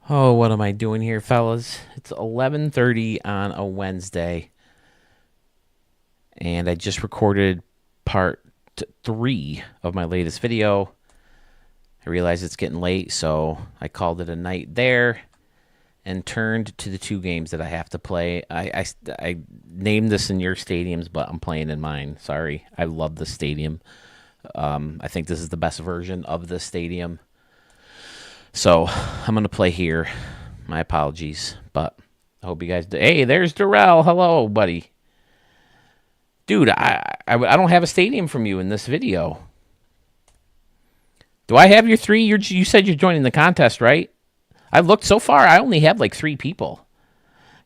Oh, what am I doing here, fellas? It's 11:30 on a Wednesday, and I just recorded part 3 of my latest video. I realized it's getting late, so I called it a night there and turned to the 2 games that I have to play. I named this in your stadiums, but I'm playing in mine. Sorry. I love the stadium. I think this is the best version of the stadium. So I'm going to play here. My apologies, but I hope you guys do. Hey, there's Darrell. Hello, buddy. Dude, I don't have a stadium from you in this video. Do I have your 3? You said you're joining the contest, right? I looked so far. I only have like 3 people.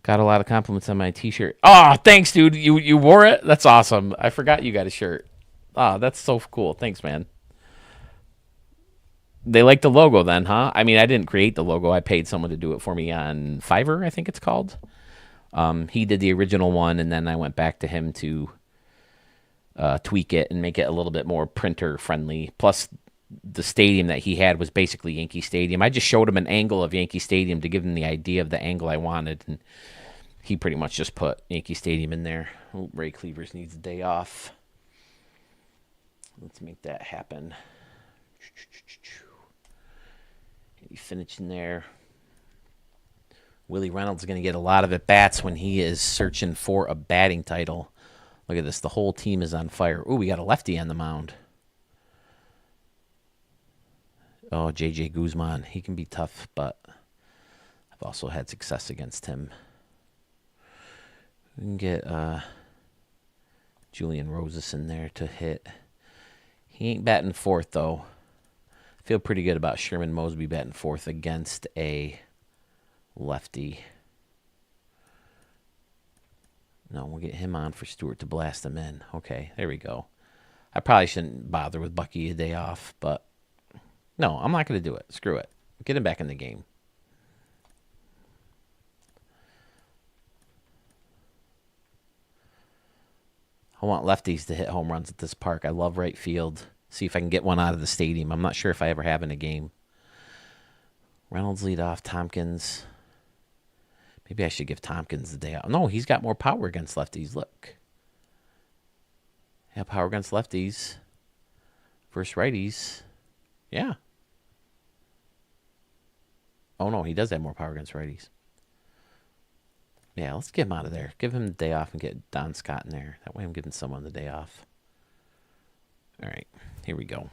Got a lot of compliments on my t-shirt. Oh, thanks, dude. You wore it? That's awesome. I forgot you got a shirt. Oh, that's so cool. Thanks, man. They like the logo then, huh? I mean, I didn't create the logo. I paid someone to do it for me on Fiverr, I think it's called. He did the original one, and then I went back to him to tweak it and make it a little bit more printer-friendly. Plus, the stadium that he had was basically Yankee Stadium. I just showed him an angle of Yankee Stadium to give him the idea of the angle I wanted, and he pretty much just put Yankee Stadium in there. Oh, Ray Cleavers needs a day off. Let's make that happen. He finished in there. Willie Reynolds is going to get a lot of at-bats when he is searching for a batting title. Look at this. The whole team is on fire. Ooh, we got a lefty on the mound. Oh, J.J. Guzman. He can be tough, but I've also had success against him. We can get Julian Rosas in there to hit. He ain't batting fourth, though. Feel pretty good about Sherman Mosby batting fourth against a lefty. No, we'll get him on for Stewart to blast him in. Okay, there we go. I probably shouldn't bother with Bucky a day off, but no, I'm not going to do it. Screw it. Get him back in the game. I want lefties to hit home runs at this park. I love right field. See if I can get one out of the stadium. I'm not sure if I ever have in a game. Reynolds lead off. Tompkins. Maybe I should give Tompkins the day out. No, he's got more power against lefties. Look. Yeah, power against lefties. Versus righties. Yeah. Oh, no, he does have more power against righties. Yeah, let's get him out of there. Give him the day off and get Don Scott in there. That way I'm giving someone the day off. All right, here we go.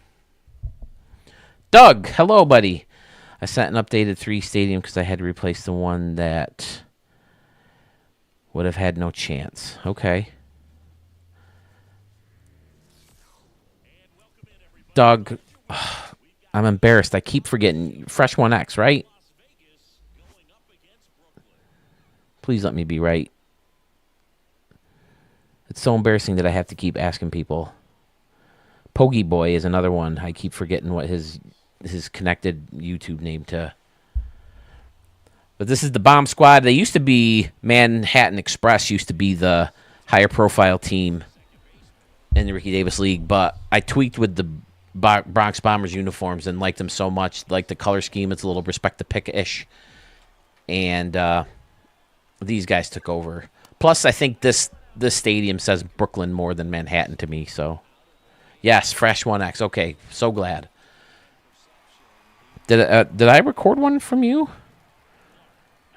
Doug, hello, buddy. I sent an updated 3 stadium because I had to replace the one that would have had no chance. Okay. Doug, I'm embarrassed. I keep forgetting. Fresh 1X, right? Please let me be right. It's so embarrassing that I have to keep asking people. Pogie Boy is another one. I keep forgetting what his connected YouTube name to. But this is the Bomb Squad. They used to be Manhattan Express used to be the higher profile team in the Ricky Davis League, but I tweaked with the Bronx Bombers uniforms and liked them so much. Like the color scheme, it's a little respect the pick-ish. And these guys took over. Plus, I think this stadium says Brooklyn more than Manhattan to me, so yes, Fresh 1X. Okay, so glad. Did I record one from you?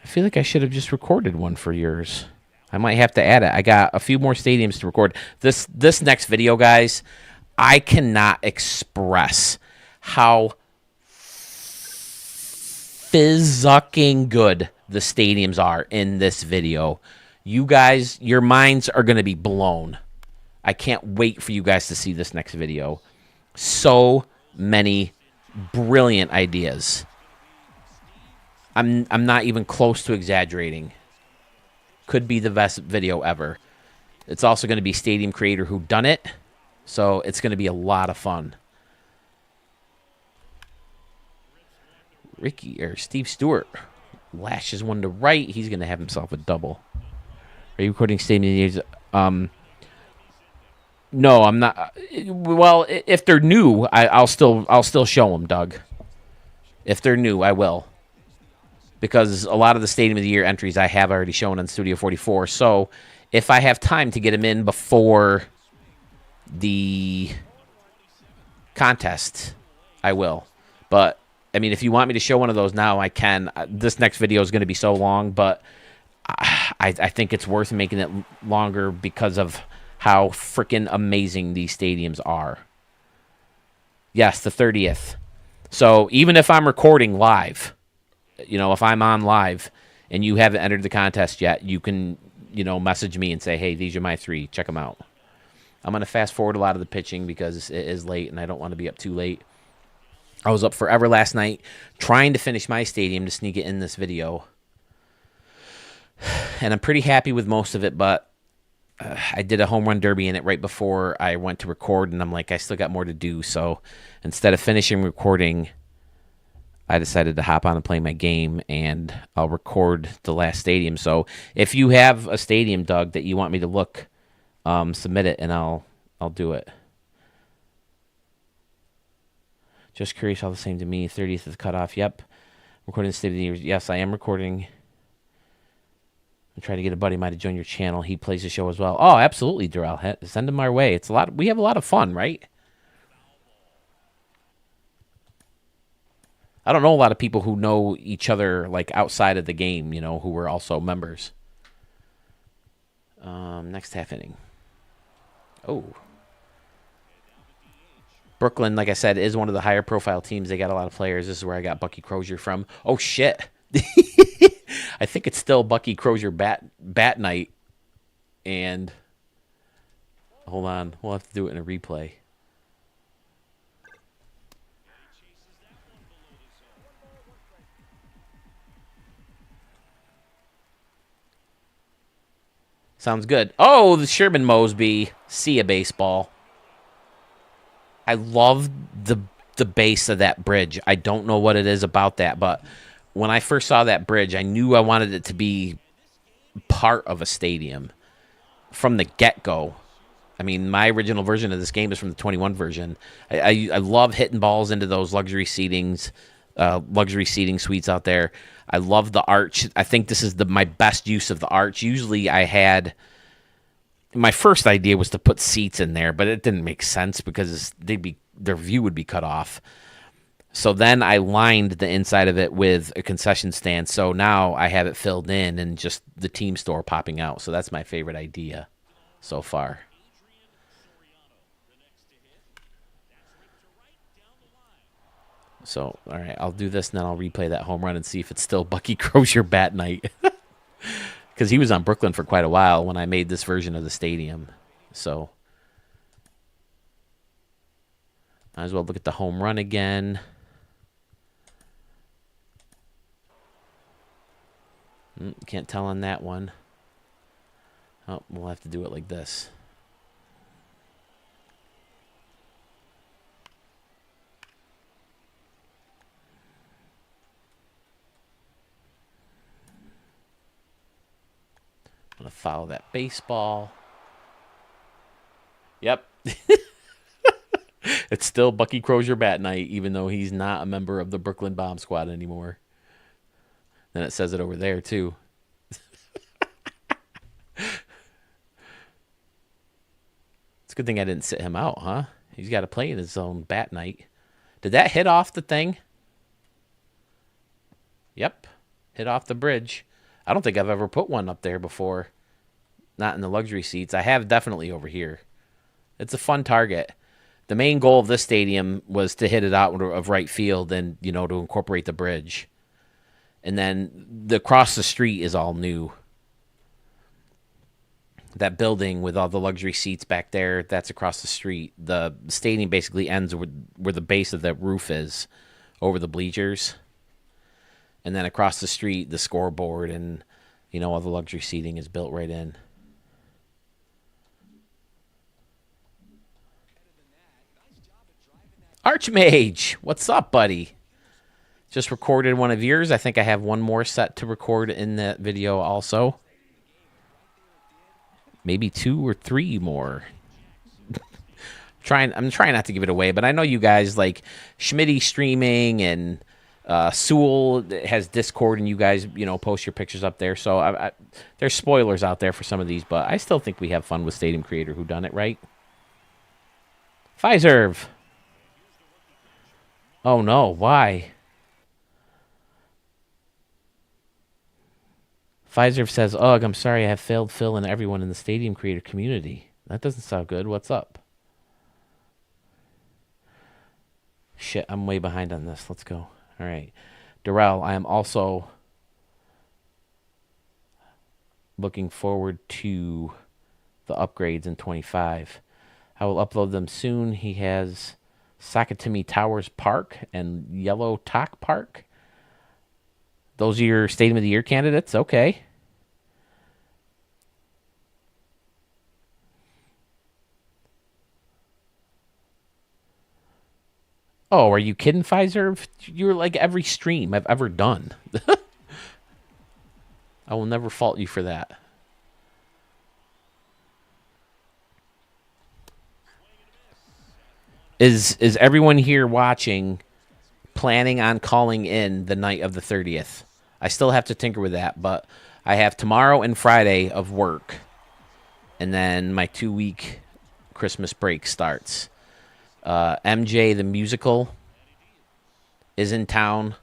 I feel like I should have just recorded one for yours. I might have to add it. I got a few more stadiums to record. This next video, guys, I cannot express how fizzucking good the stadiums are in this video. You guys, your minds are going to be blown. I can't wait for you guys to see this next video. So many brilliant ideas. I'm not even close to exaggerating. Could be the best video ever. It's also going to be Stadium Creator who done it, so it's going to be a lot of fun. Steve Stewart lashes one to right. He's going to have himself a double. Are you recording Stadium? No, I'm not. Well, if they're new, I'll still show them, Doug. If they're new, I will. because a lot of the Stadium of the Year entries I have already shown on Studio 44. So if I have time to get them in before the contest, I will. But, I mean, if you want me to show one of those now, I can. This next video is going to be so long, but I think it's worth making it longer because of how freaking amazing these stadiums are. Yes, the 30th. So even if I'm recording live, you know, if I'm on live and you haven't entered the contest yet, you can, you know, message me and say, hey, these are my 3. Check them out. I'm going to fast forward a lot of the pitching because it is late and I don't want to be up too late. I was up forever last night trying to finish my stadium to sneak it in this video. And I'm pretty happy with most of it, but I did a home run derby in it right before I went to record, and I'm like, I still got more to do. So instead of finishing recording, I decided to hop on and play my game, and I'll record the last stadium. So if you have a stadium, Doug, that you want me to look, submit it, and I'll do it. Just curious, all the same to me. 30th is the cutoff. Yep. Recording the State of the Year. Yes, I am recording. I'm trying to get a buddy of mine to join your channel. He plays the show as well. Oh, absolutely, Durrell. Send him our way. It's a lot. We have a lot of fun, right? I don't know a lot of people who know each other like outside of the game, you know, who were also members. Next half inning. Oh. Brooklyn, like I said, is one of the higher profile teams. They got a lot of players. This is where I got Bucky Crozier from. Oh, shit. I think it's still Bucky Crozier bat night. And hold on. We'll have to do it in a replay. Sounds good. Oh, the Sherman Mosby. See ya, baseball. I love the base of that bridge. I don't know what it is about that, but when I first saw that bridge, I knew I wanted it to be part of a stadium from the get-go. I mean, my original version of this game is from the 21 version. I love hitting balls into those luxury seating suites out there. I love the arch. I think this is my best use of the arch. Usually my first idea was to put seats in there, but it didn't make sense because their view would be cut off. So then I lined the inside of it with a concession stand. So now I have it filled in and just the team store popping out. So that's my favorite idea so far. So, all right, I'll do this and then I'll replay that home run and see if it's still Bucky Crozier bat night. Because he was on Brooklyn for quite a while when I made this version of the stadium. So, might as well look at the home run again. Can't tell on that one. Oh, we'll have to do it like this. I'm going to follow that baseball. Yep. It's still Bucky Crozier bat night, even though he's not a member of the Brooklyn Bomb Squad anymore. Then it says it over there, too. It's a good thing I didn't sit him out, huh? He's got to play in his own bat night. Did that hit off the thing? Yep. Hit off the bridge. I don't think I've ever put one up there before. Not in the luxury seats. I have definitely over here. It's a fun target. The main goal of this stadium was to hit it out of right field and, you know, to incorporate the bridge. And then the across the street is all new. That building with all the luxury seats back there, that's across the street. The stadium basically ends where the base of the roof is, over the bleachers. And then across the street, the scoreboard and, you know, all the luxury seating is built right in. Archmage, what's up, buddy? Just recorded one of yours. I think I have one more set to record in that video also. Maybe 2 or 3 more. I'm trying not to give it away, but I know you guys like Schmitty streaming and Sewell has Discord, and you guys, post your pictures up there. So there's spoilers out there for some of these, but I still think we have fun with Stadium Creator who done it right. Pfizer. Oh no, why? Pfizer says, "Ugh, I'm sorry I have failed Phil and everyone in the Stadium Creator community." That doesn't sound good. What's up? Shit, I'm way behind on this. Let's go. All right. Darrell, I am also looking forward to the upgrades in 25. I will upload them soon. He has Sakatimi Towers Park and Yellow Talk Park. Those are your Stadium of the Year candidates? Okay. Oh, are you kidding, Pfizer? You're like every stream I've ever done. I will never fault you for that. Is everyone here watching planning on calling in the night of the 30th? I still have to tinker with that, but I have tomorrow and Friday of work. And then my 2-week Christmas break starts. MJ the musical is in town.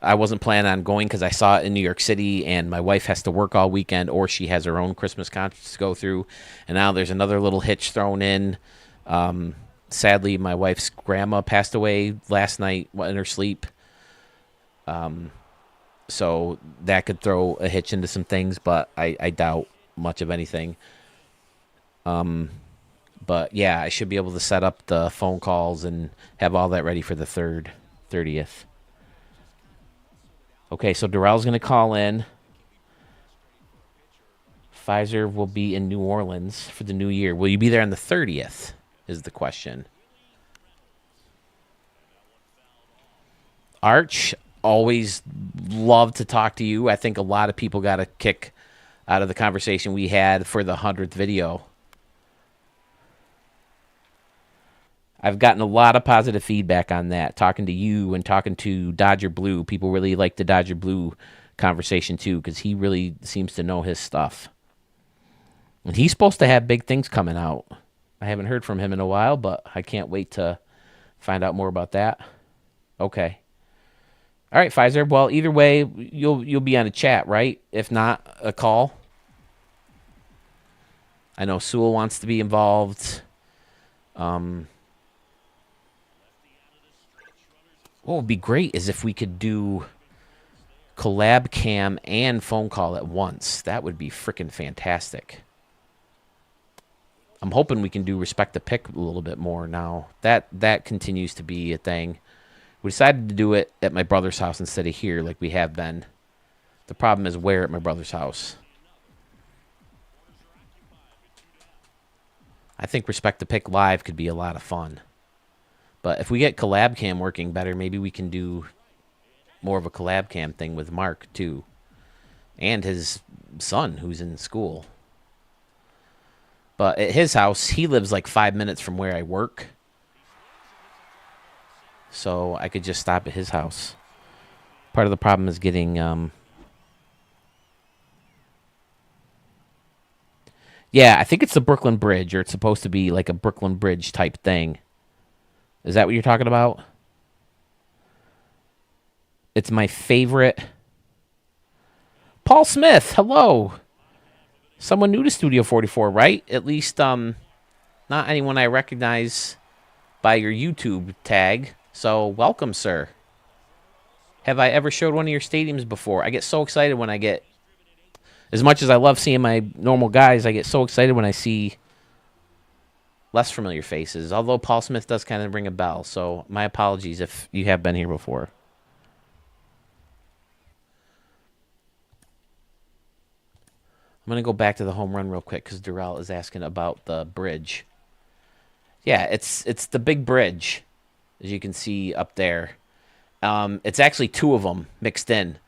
I wasn't planning on going because I saw it in New York City, and my wife has to work all weekend, or she has her own Christmas concerts to go through. And now there's another little hitch thrown in. Sadly, my wife's grandma passed away last night in her sleep. So that could throw a hitch into some things, but I doubt much of anything. But yeah, I should be able to set up the phone calls and have all that ready for the 30th. Okay, so Darrell's going to call in. Pfizer will be in New Orleans for the new year. Will you be there on the 30th is the question. Arch, always love to talk to you. I think a lot of people got a kick out of the conversation we had for the 100th video. I've gotten a lot of positive feedback on that. Talking to you and talking to Dodger Blue. People really like the Dodger Blue conversation too, because he really seems to know his stuff. And he's supposed to have big things coming out. I haven't heard from him in a while, but I can't wait to find out more about that. Okay. All right, Pfizer. Well, either way, you'll be on a chat, right? If not, a call. I know Sewell wants to be involved. What would be great is if we could do collab cam and phone call at once. That would be freaking fantastic. I'm hoping we can do respect the pick a little bit more now. That continues to be a thing. We decided to do it at my brother's house instead of here like we have been. The problem is where at my brother's house. I think respect the pick live could be a lot of fun. But if we get collab cam working better, maybe we can do more of a collab cam thing with Mark, too. And his son, who's in school. But at his house, he lives like 5 minutes from where I work. So I could just stop at his house. Part of the problem is getting... Yeah, I think it's the Brooklyn Bridge, or it's supposed to be like a Brooklyn Bridge type thing. Is that what you're talking about? It's my favorite. Paul Smith, hello. Someone new to Studio 44, right? At least not anyone I recognize by your YouTube tag. So welcome, sir. Have I ever showed one of your stadiums before? I get so excited when I get... As much as I love seeing my normal guys, I get so excited when I see less familiar faces. Although Paul Smith does kind of ring a bell. So my apologies if you have been here before. I'm going to go back to the home run real quick because Darrell is asking about the bridge. Yeah, it's the big bridge, as you can see up there. It's actually two of them mixed in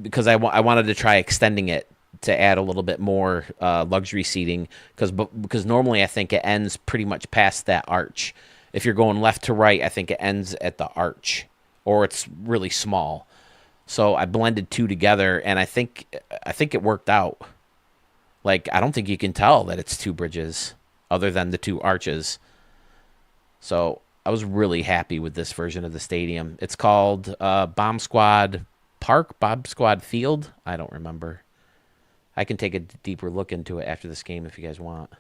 because I wanted to try extending it to add a little bit more luxury seating because normally I think it ends pretty much past that arch. If you're going left to right, I think it ends at the arch. or it's really small. So I blended two together, and I think it worked out. Like, I don't think you can tell that it's two bridges other than the two arches. So I was really happy with this version of the stadium. It's called Bomb Squad Park, Bomb Squad Field. I don't remember. I can take a deeper look into it after this game if you guys want.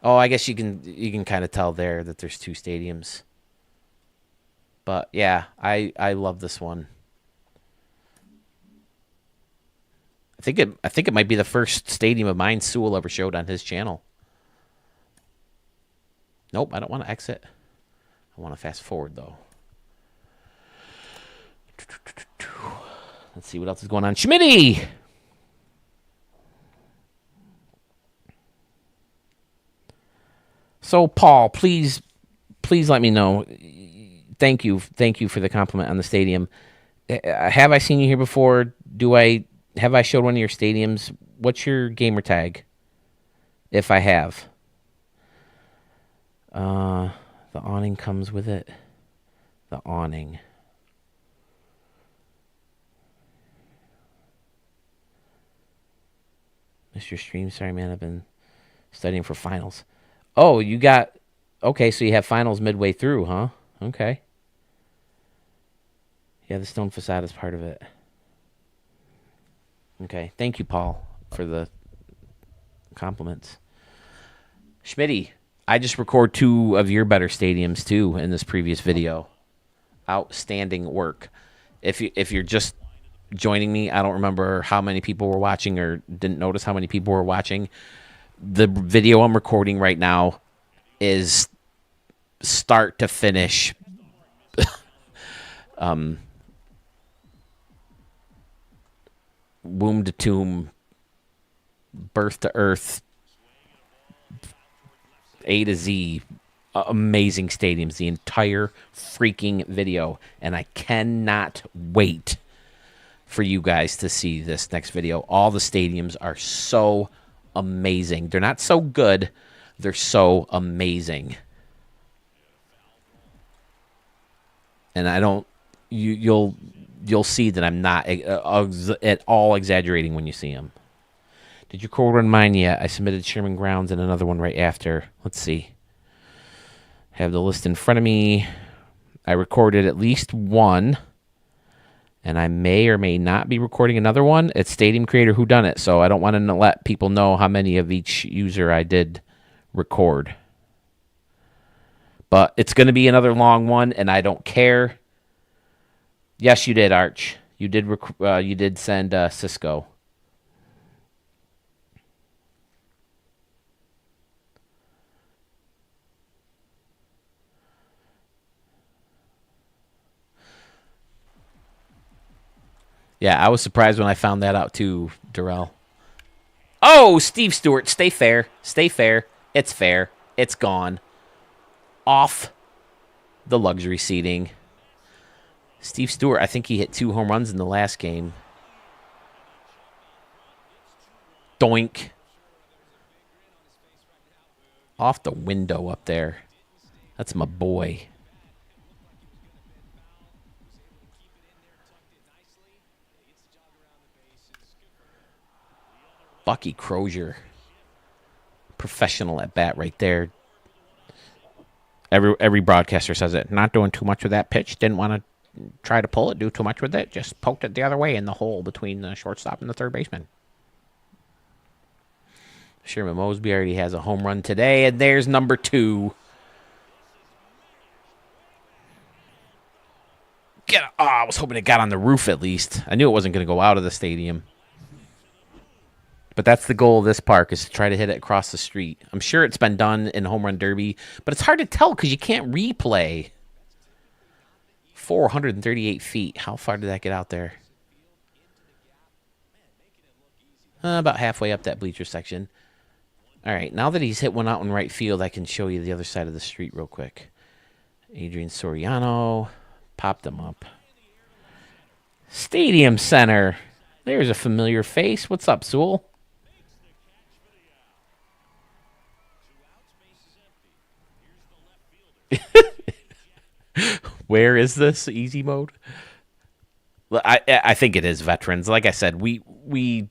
Oh, I guess you can kind of tell there that there's two stadiums. But yeah, I love this one. I think it might be the first stadium of mine Sewell ever showed on his channel. Nope, I don't want to exit. I want to fast forward though. Let's see what else is going on. Schmitty! So Paul, please let me know. Thank you for the compliment on the stadium. Have I seen you here before? Have I showed one of your stadiums? What's your gamer tag? If I have. The awning comes with it. The awning. Mr. Stream, sorry man, I've been studying for finals. Oh, you got... Okay, so you have finals midway through, huh? Okay. Yeah, the stone facade is part of it. Okay, thank you, Paul, for the compliments. Schmitty, I just record two of your better stadiums, too, in this previous video. Outstanding work. If you're just joining me, I don't remember how many people were watching or didn't notice how many people were watching. The video I'm recording right now is start to finish womb to tomb, birth to earth, A to Z, amazing stadiums, the entire freaking video. And I cannot wait for you guys to see this next video. All the stadiums are so amazing. They're not so good. They're so amazing. And I don't... You'll see that I'm not at all exaggerating when you see them. Did you record mine yet? I submitted Sherman Grounds and another one right after. Let's see. Have the list in front of me. I recorded at least one, and I may or may not be recording another one. It's Stadium Creator Whodunit, so I don't want to let people know how many of each user I did record. But it's going to be another long one, and I don't care. Yes, you did, Arch. You did send Cisco. Yeah, I was surprised when I found that out too, Darrell. Oh, Steve Stewart, stay fair. Stay fair. It's fair. It's gone. Off the luxury seating. Steve Stewart, I think he hit 2 home runs in the last game. Doink. Off the window up there. That's my boy. Bucky Crozier. Professional at bat right there. Every broadcaster says it. Not doing too much with that pitch. Didn't want to try to pull it, do too much with it. Just poked it the other way in the hole between the shortstop and the third baseman. Sherman Mosby already has a home run today, and there's number 2. I was hoping it got on the roof at least. I knew it wasn't going to go out of the stadium. But that's the goal of this park, is to try to hit it across the street. I'm sure it's been done in Home Run Derby, but it's hard to tell because you can't replay. 438 feet. How far did that get out there? About halfway up that bleacher section. All right, now that he's hit one out in right field, I can show you the other side of the street real quick. Adrian Soriano popped him up. Stadium Center. There's a familiar face. What's up, Sewell? Where is this easy mode? Well, I think it is veterans. Like I said, we're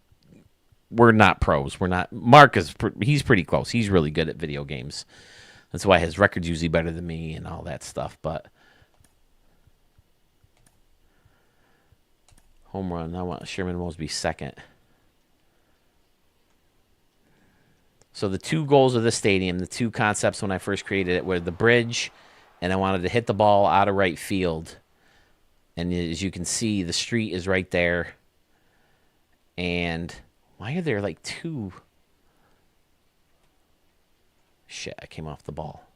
not pros. We're not. Mark he's pretty close. He's really good at video games. That's why his record's usually better than me and all that stuff. But home run. I want Sherman Mosby second. So the two goals of the stadium, the two concepts when I first created it, were the bridge, and I wanted to hit the ball out of right field. And as you can see, the street is right there. And why are there like two? Shit, I came off the ball.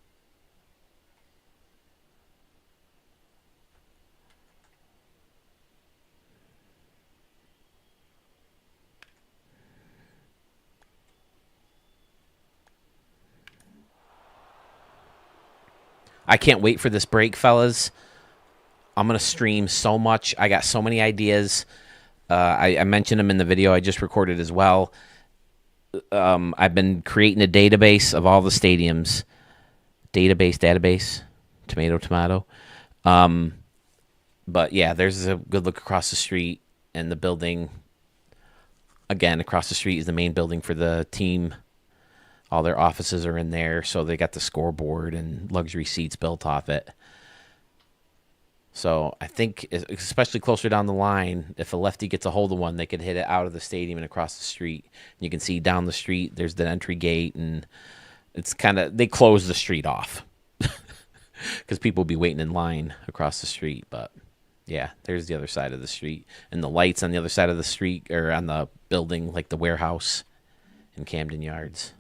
I can't wait for this break, fellas. I'm going to stream so much. I got so many ideas. I mentioned them in the video I just recorded as well. I've been creating a database of all the stadiums. Database. Tomato. But yeah, there's a good look across the street, and the building, again, across the street is the main building for the team. All their offices are in there, so they got the scoreboard and luxury seats built off it. So I think, especially closer down the line, if a lefty gets a hold of one, they could hit it out of the stadium and across the street. And you can see down the street, there's the entry gate, and it's kind of, they close the street off because people will be waiting in line across the street. But yeah, there's the other side of the street, and the lights on the other side of the street, or on the building, like the warehouse in Camden Yards.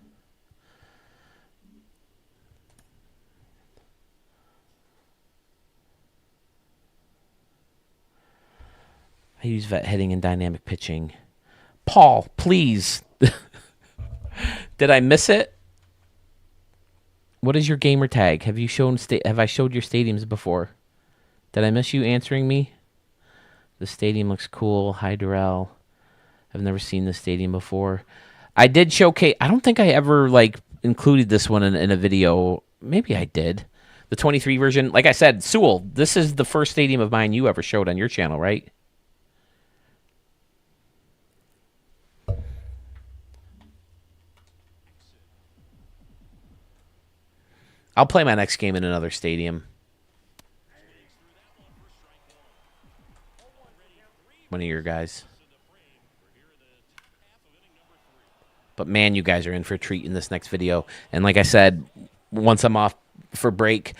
I use vet hitting and dynamic pitching. Paul, please. Did I miss it? What is your gamer tag? Have you shown? Have I showed your stadiums before? Did I miss you answering me? The stadium looks cool. Hi, Darrell. I've never seen this stadium before. I did showcase. I don't think I ever included this one in a video. Maybe I did. The 23 version. Like I said, Sewell, this is the first stadium of mine you ever showed on your channel, right? I'll play my next game in another stadium. One of your guys. But man, you guys are in for a treat in this next video. And like I said, once I'm off for break,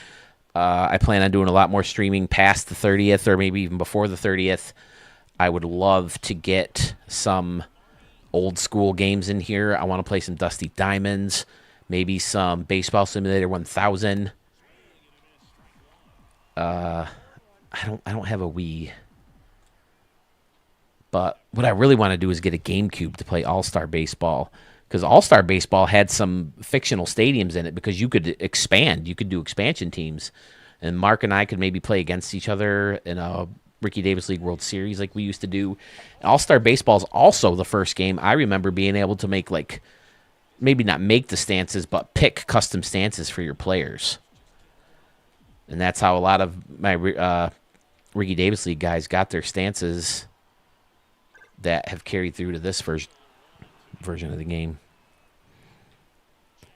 I plan on doing a lot more streaming past the 30th, or maybe even before the 30th. I would love to get some old school games in here. I want to play some Dusty Diamonds. Maybe some Baseball Simulator 1000. I don't have a Wii. But what I really want to do is get a GameCube to play All-Star Baseball, because All-Star Baseball had some fictional stadiums in it, because you could expand. You could do expansion teams. And Mark and I could maybe play against each other in a Ricky Davis League World Series like we used to do. All-Star Baseball is also the first game I remember being able to make, maybe not make the stances, but pick custom stances for your players. And that's how a lot of my Ricky Davis League guys got their stances that have carried through to this version of the game.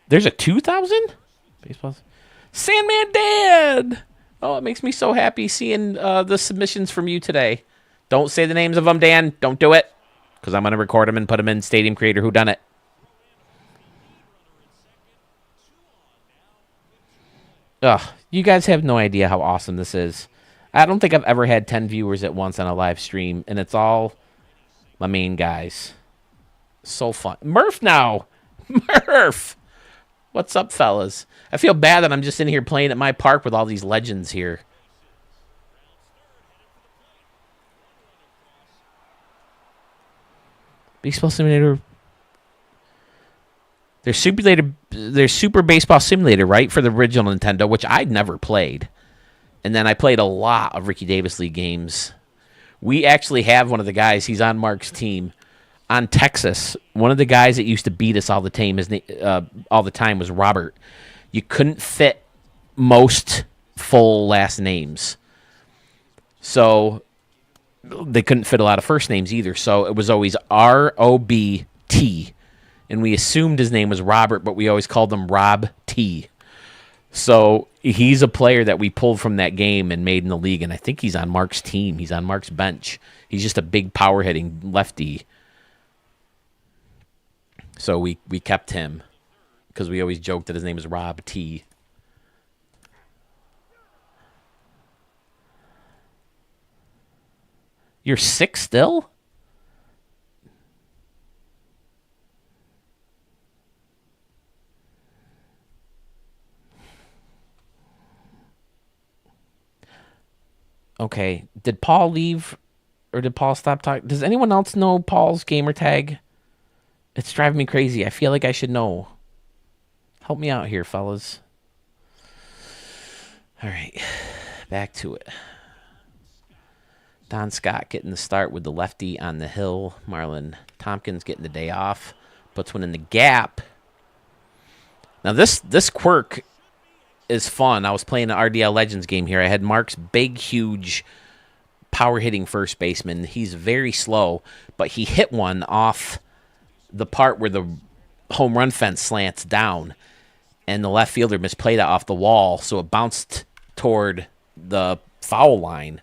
There's a 2000? Baseball. Sandman Dad! Oh, it makes me so happy seeing the submissions from you today. Don't say the names of them, Dan. Don't do it, because I'm going to record them and put them in Stadium Creator Whodunit. Ugh, you guys have no idea how awesome this is. I don't think I've ever had 10 viewers at once on a live stream, and it's all my main guys. So fun. Murph now! Murph! What's up, fellas? I feel bad that I'm just in here playing at my park with all these legends here. Baseball Simulator. There's Super Baseball Simulator, right, for the original Nintendo, which I'd never played. And then I played a lot of Ricky Davis League games. We actually have one of the guys, he's on Mark's team, on Texas. One of the guys that used to beat us all the time was Robert. You couldn't fit most full last names. So they couldn't fit a lot of first names either. So it was always ROBT. And we assumed his name was Robert, but we always called him Rob T. So he's a player that we pulled from that game and made in the league. And I think he's on Mark's team. He's on Mark's bench. He's just a big power hitting lefty. So we kept him because we always joked that his name is Rob T. You're 6 still? Okay. Did Paul leave or did Paul stop talking? Does anyone else know Paul's gamer tag? It's driving me crazy. I feel like I should know. Help me out here, fellas. All right. Back to it. Don Scott getting the start with the lefty on the hill. Marlon Tompkins getting the day off. Puts one in the gap. Now this quirk is fun. I was playing an RDL Legends game here. I had Mark's big, huge, power-hitting first baseman. He's very slow, but he hit one off the part where the home run fence slants down, and the left fielder misplayed it off the wall, so it bounced toward the foul line,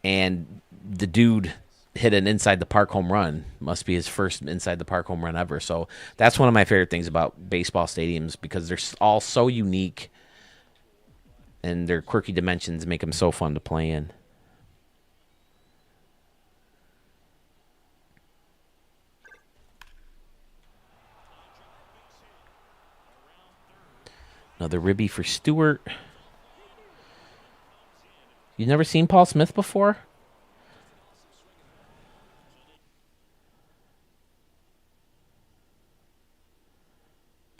and the dude hit an inside-the-park home run. Must be his first inside-the-park home run ever. So that's one of my favorite things about baseball stadiums because they're all so unique, and their quirky dimensions make them so fun to play in. Another ribby for Stewart. You never seen Paul Smith before?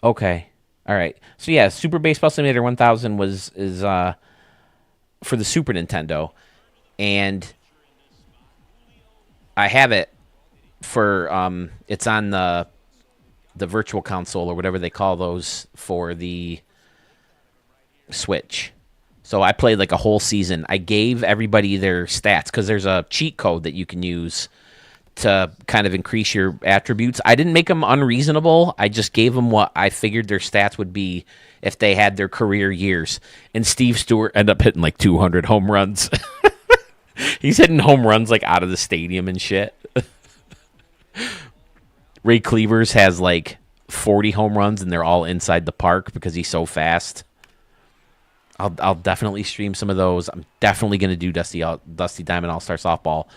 Okay. All right. So yeah, Super Baseball Simulator 1000 is for the Super Nintendo, and I have it for it's on the virtual console or whatever they call those for the Switch. So I played like a whole season. I gave everybody their stats because there's a cheat code that you can use to kind of increase your attributes. I didn't make them unreasonable. I just gave them what I figured their stats would be if they had their career years. And Steve Stewart ended up hitting like 200 home runs. He's hitting home runs like out of the stadium and shit. Ray Cleavers has like 40 home runs and they're all inside the park because he's so fast. I'll definitely stream some of those. I'm definitely going to do Dusty Diamond All-Star Softball.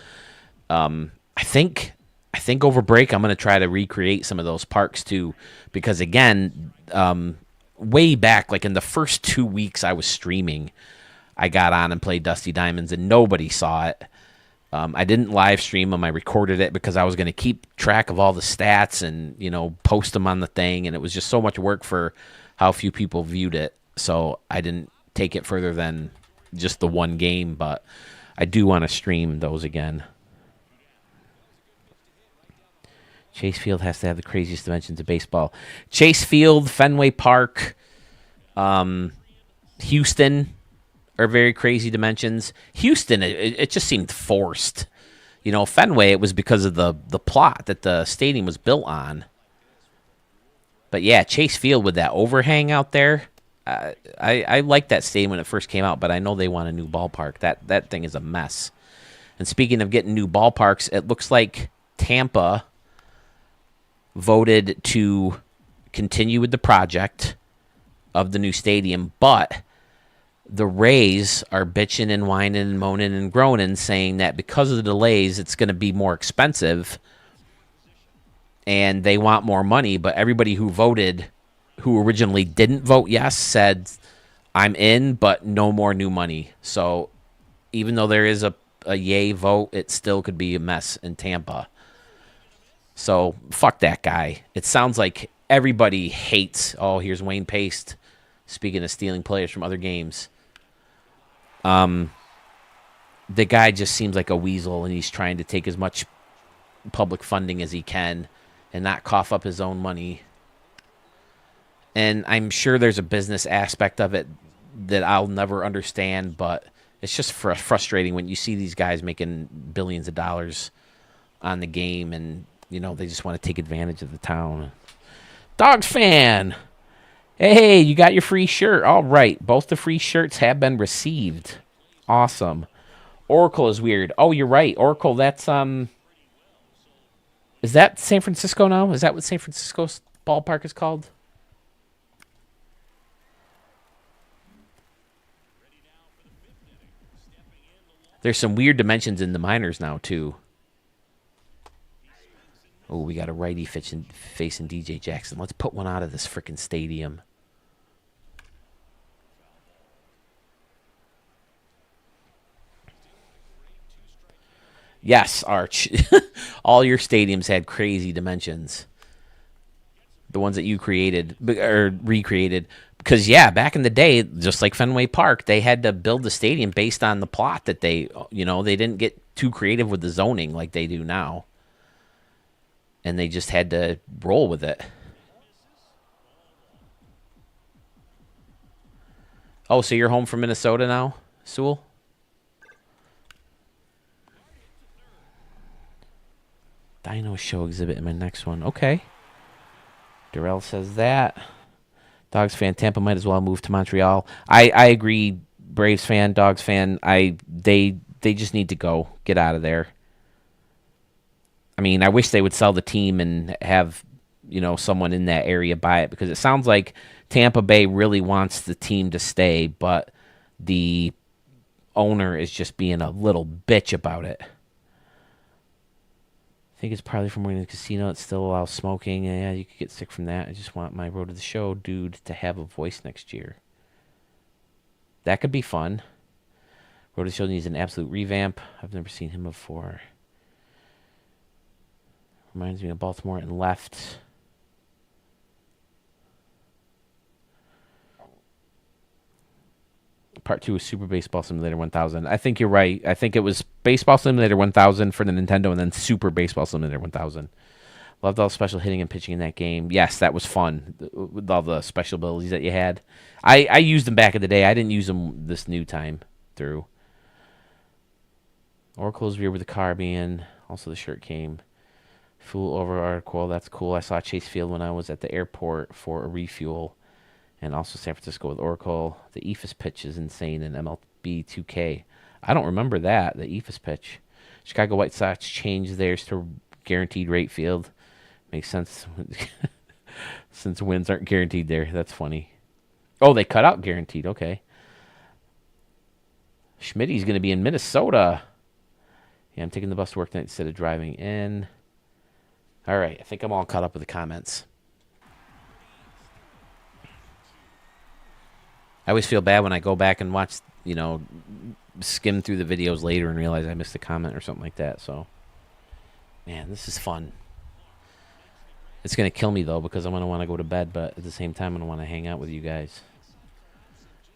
I think over break I'm going to try to recreate some of those parks too, because again, way back, like in the first 2 weeks I was streaming, I got on and played Dusty Diamonds and nobody saw it. I didn't live stream them. I recorded it because I was going to keep track of all the stats and, post them on the thing. And it was just so much work for how few people viewed it. So I didn't take it further than just the one game, but I do want to stream those again. Chase Field has to have the craziest dimensions of baseball. Chase Field, Fenway Park, Houston are very crazy dimensions. Houston, it just seemed forced. Fenway, it was because of the plot that the stadium was built on. But yeah, Chase Field with that overhang out there, I liked that stadium when it first came out, but I know they want a new ballpark. That thing is a mess. And speaking of getting new ballparks, it looks like Tampa voted to continue with the project of the new stadium, but the Rays are bitching and whining and moaning and groaning, saying that because of the delays, it's going to be more expensive and they want more money. But everybody who voted, who originally didn't vote yes, said, I'm in, but no more new money. So even though there is a yay vote, it still could be a mess in Tampa. So fuck that guy. It sounds like everybody hates, here's Wayne Paste, speaking of stealing players from other games. The guy just seems like a weasel, and he's trying to take as much public funding as he can and not cough up his own money. And I'm sure there's a business aspect of it that I'll never understand, but It's just frustrating when you see these guys making billions of dollars on the game, and you know they just want to take advantage of the town. Dogs fan. Hey, you got your free shirt. All right. Both the free shirts have been received. Awesome. Oracle is weird. Oh, you're right. Oracle, that's is that San Francisco now? Is that what San Francisco's ballpark is called? There's some weird dimensions in the minors now too. Oh, we got a righty facing DJ Jackson. Let's put one out of this freaking stadium. Yes, Arch. All your stadiums had crazy dimensions. The ones that you created or recreated. Because, yeah, back in the day, just like Fenway Park, they had to build the stadium based on the plot that they didn't get too creative with the zoning like they do now. And they just had to roll with it. Oh, so you're home from Minnesota now, Sewell? Dino show exhibit in my next one. Okay. Darrell says that. Dogs fan, Tampa might as well move to Montreal. I agree, Braves fan, Dogs fan. They just need to go. Get out of there. I mean, I wish they would sell the team and have, someone in that area buy it, because it sounds like Tampa Bay really wants the team to stay, but the owner is just being a little bitch about it. I think it's probably from working in the casino. It still allows smoking. Yeah, you could get sick from that. I just want my Road to the Show dude to have a voice next year. That could be fun. Road to the Show needs an absolute revamp. I've never seen him before. Reminds me of Baltimore and left. Part 2 was Super Baseball Simulator 1000. I think you're right. I think it was Baseball Simulator 1000 for the Nintendo and then Super Baseball Simulator 1000. Loved all the special hitting and pitching in that game. Yes, that was fun with all the special abilities that you had. I used them back in the day. I didn't use them this new time through. Oracle's weird with the car being. Also, the shirt came. Fool over article. That's cool. I saw Chase Field when I was at the airport for a refuel. And also San Francisco with Oracle. The EFIS pitch is insane in MLB 2K. I don't remember that, the EFIS pitch. Chicago White Sox changed theirs to guaranteed rate field. Makes sense since wins aren't guaranteed there. That's funny. Oh, they cut out guaranteed. Okay. Schmitty's going to be in Minnesota. Yeah, I'm taking the bus to work tonight instead of driving in. All right, I think I'm all caught up with the comments. I always feel bad when I go back and watch, skim through the videos later and realize I missed a comment or something like that. So, man, this is fun. It's going to kill me, though, because I'm going to want to go to bed, but at the same time, I'm going to want to hang out with you guys.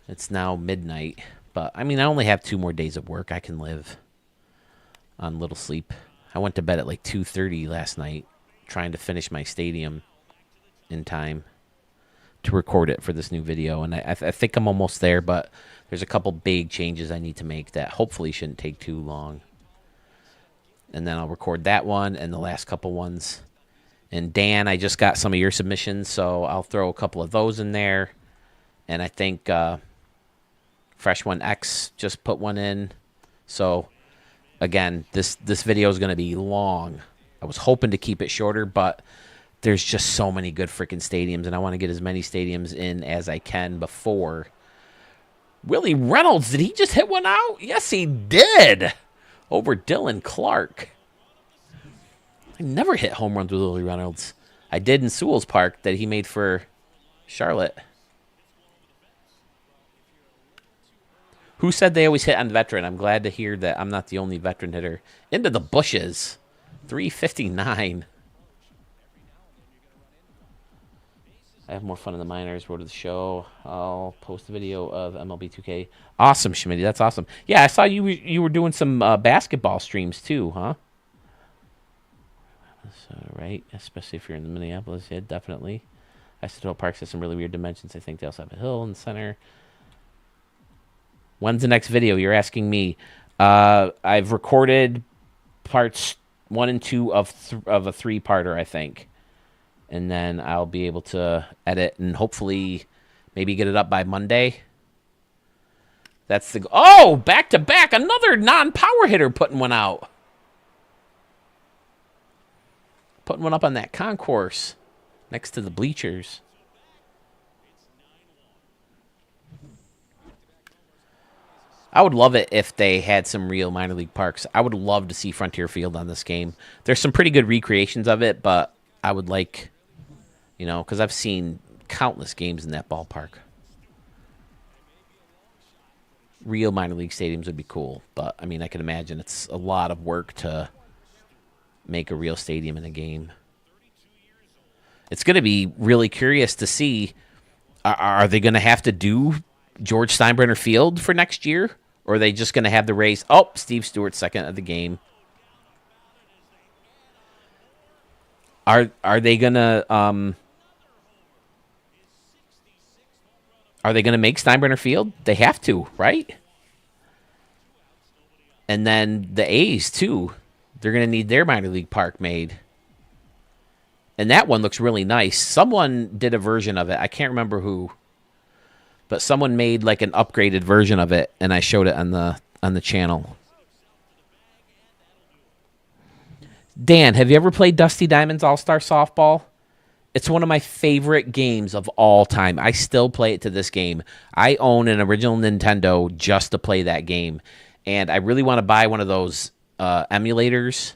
It's now midnight, but, I mean, I only have 2 more days of work. I can live on little sleep. I went to bed at like 2:30 last night trying to finish my stadium in time to record it for this new video, and I think I'm almost there, but there's a couple big changes I need to make that hopefully shouldn't take too long. And then I'll record that one and the last couple ones. And Dan, I just got some of your submissions, so I'll throw a couple of those in there. And I think Fresh One X just put one in. So again, this video is going to be long. I was hoping to keep it shorter, but there's just so many good freaking stadiums, and I want to get as many stadiums in as I can before. Willie Reynolds, did he just hit one out? Yes, he did. Over Dylan Clark. I never hit home runs with Willie Reynolds. I did in Sewell's Park that he made for Charlotte. Who said they always hit on veteran? I'm glad to hear that I'm not the only veteran hitter. Into the bushes. 359. I have more fun in the minors. Road to the Show. I'll post a video of MLB 2K. Awesome, Schmitty. That's awesome. Yeah, I saw you were doing some basketball streams too, huh? So, right, especially if you're in the Minneapolis. Yeah, definitely. Isotope Park has some really weird dimensions. I think they also have a hill in the center. When's the next video? You're asking me. I've recorded parts 1 and 2 of a 3-parter, I think, and then I'll be able to edit and hopefully maybe get it up by Monday. That's the back to back, another non-power hitter putting one out, putting one up on that concourse next to the bleachers. I would love it if they had some real minor league parks. I would love to see Frontier Field on this game. There's some pretty good recreations of it, but I would like, you know, because I've seen countless games in that ballpark. Real minor league stadiums would be cool, but I mean, I can imagine it's a lot of work to make a real stadium in a game. It's going to be really curious to see, are they going to have to do George Steinbrenner Field for next year? Or are they just going to have the Rays? Oh, Steve Stewart, second of the game. Are they going to make Steinbrenner Field? They have to, right? And then the A's too. They're going to need their minor league park made. And that one looks really nice. Someone did a version of it. I can't remember who. But someone made like an upgraded version of it, and I showed it on the channel. Dan, have you ever played Dusty Diamond's All-Star Softball? It's one of my favorite games of all time. I still play it to this game. I own an original Nintendo just to play that game. And I really want to buy one of those emulators,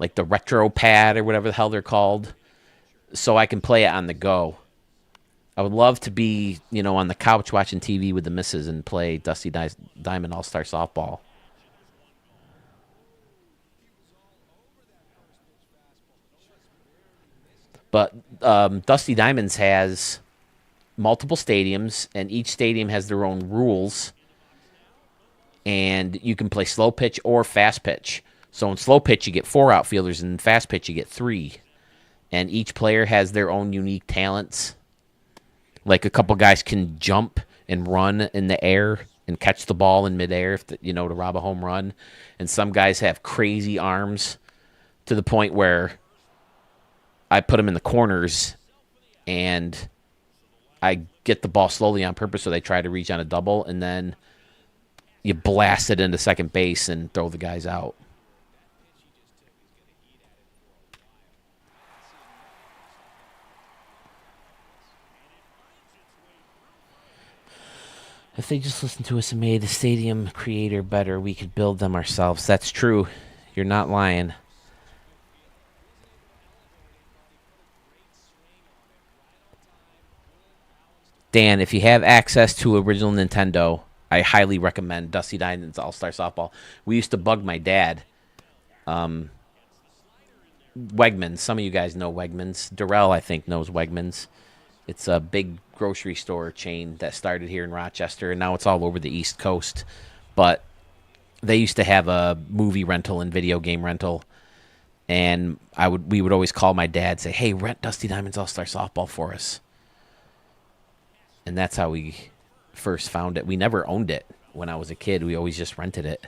like the Retro Pad or whatever the hell they're called, so I can play it on the go. I would love to be, you know, on the couch watching TV with the missus and play Dusty Diamond All-Star Softball. But Dusty Diamonds has multiple stadiums, and each stadium has their own rules. And you can play slow pitch or fast pitch. So in slow pitch, you get 4 outfielders, and in fast pitch, you get 3. And each player has their own unique talents. Like a couple guys can jump and run in the air and catch the ball in midair, to rob a home run. And some guys have crazy arms to the point where I put them in the corners and I get the ball slowly on purpose so they try to reach on a double, and then you blast it into second base and throw the guys out. If they just listened to us and made the stadium creator better, we could build them ourselves. That's true. You're not lying. Dan, if you have access to original Nintendo, I highly recommend Dusty Diamond's All-Star Softball. We used to bug my dad. Wegmans. Some of you guys know Wegmans. Darrell, I think, knows Wegmans. It's a big grocery store chain that started here in Rochester, and now it's all over the East Coast. But they used to have a movie rental and video game rental, and we would always call my dad and say, hey, rent Dusty Diamond's All-Star Softball for us. And that's how we first found it. We never owned it when I was a kid. We always just rented it.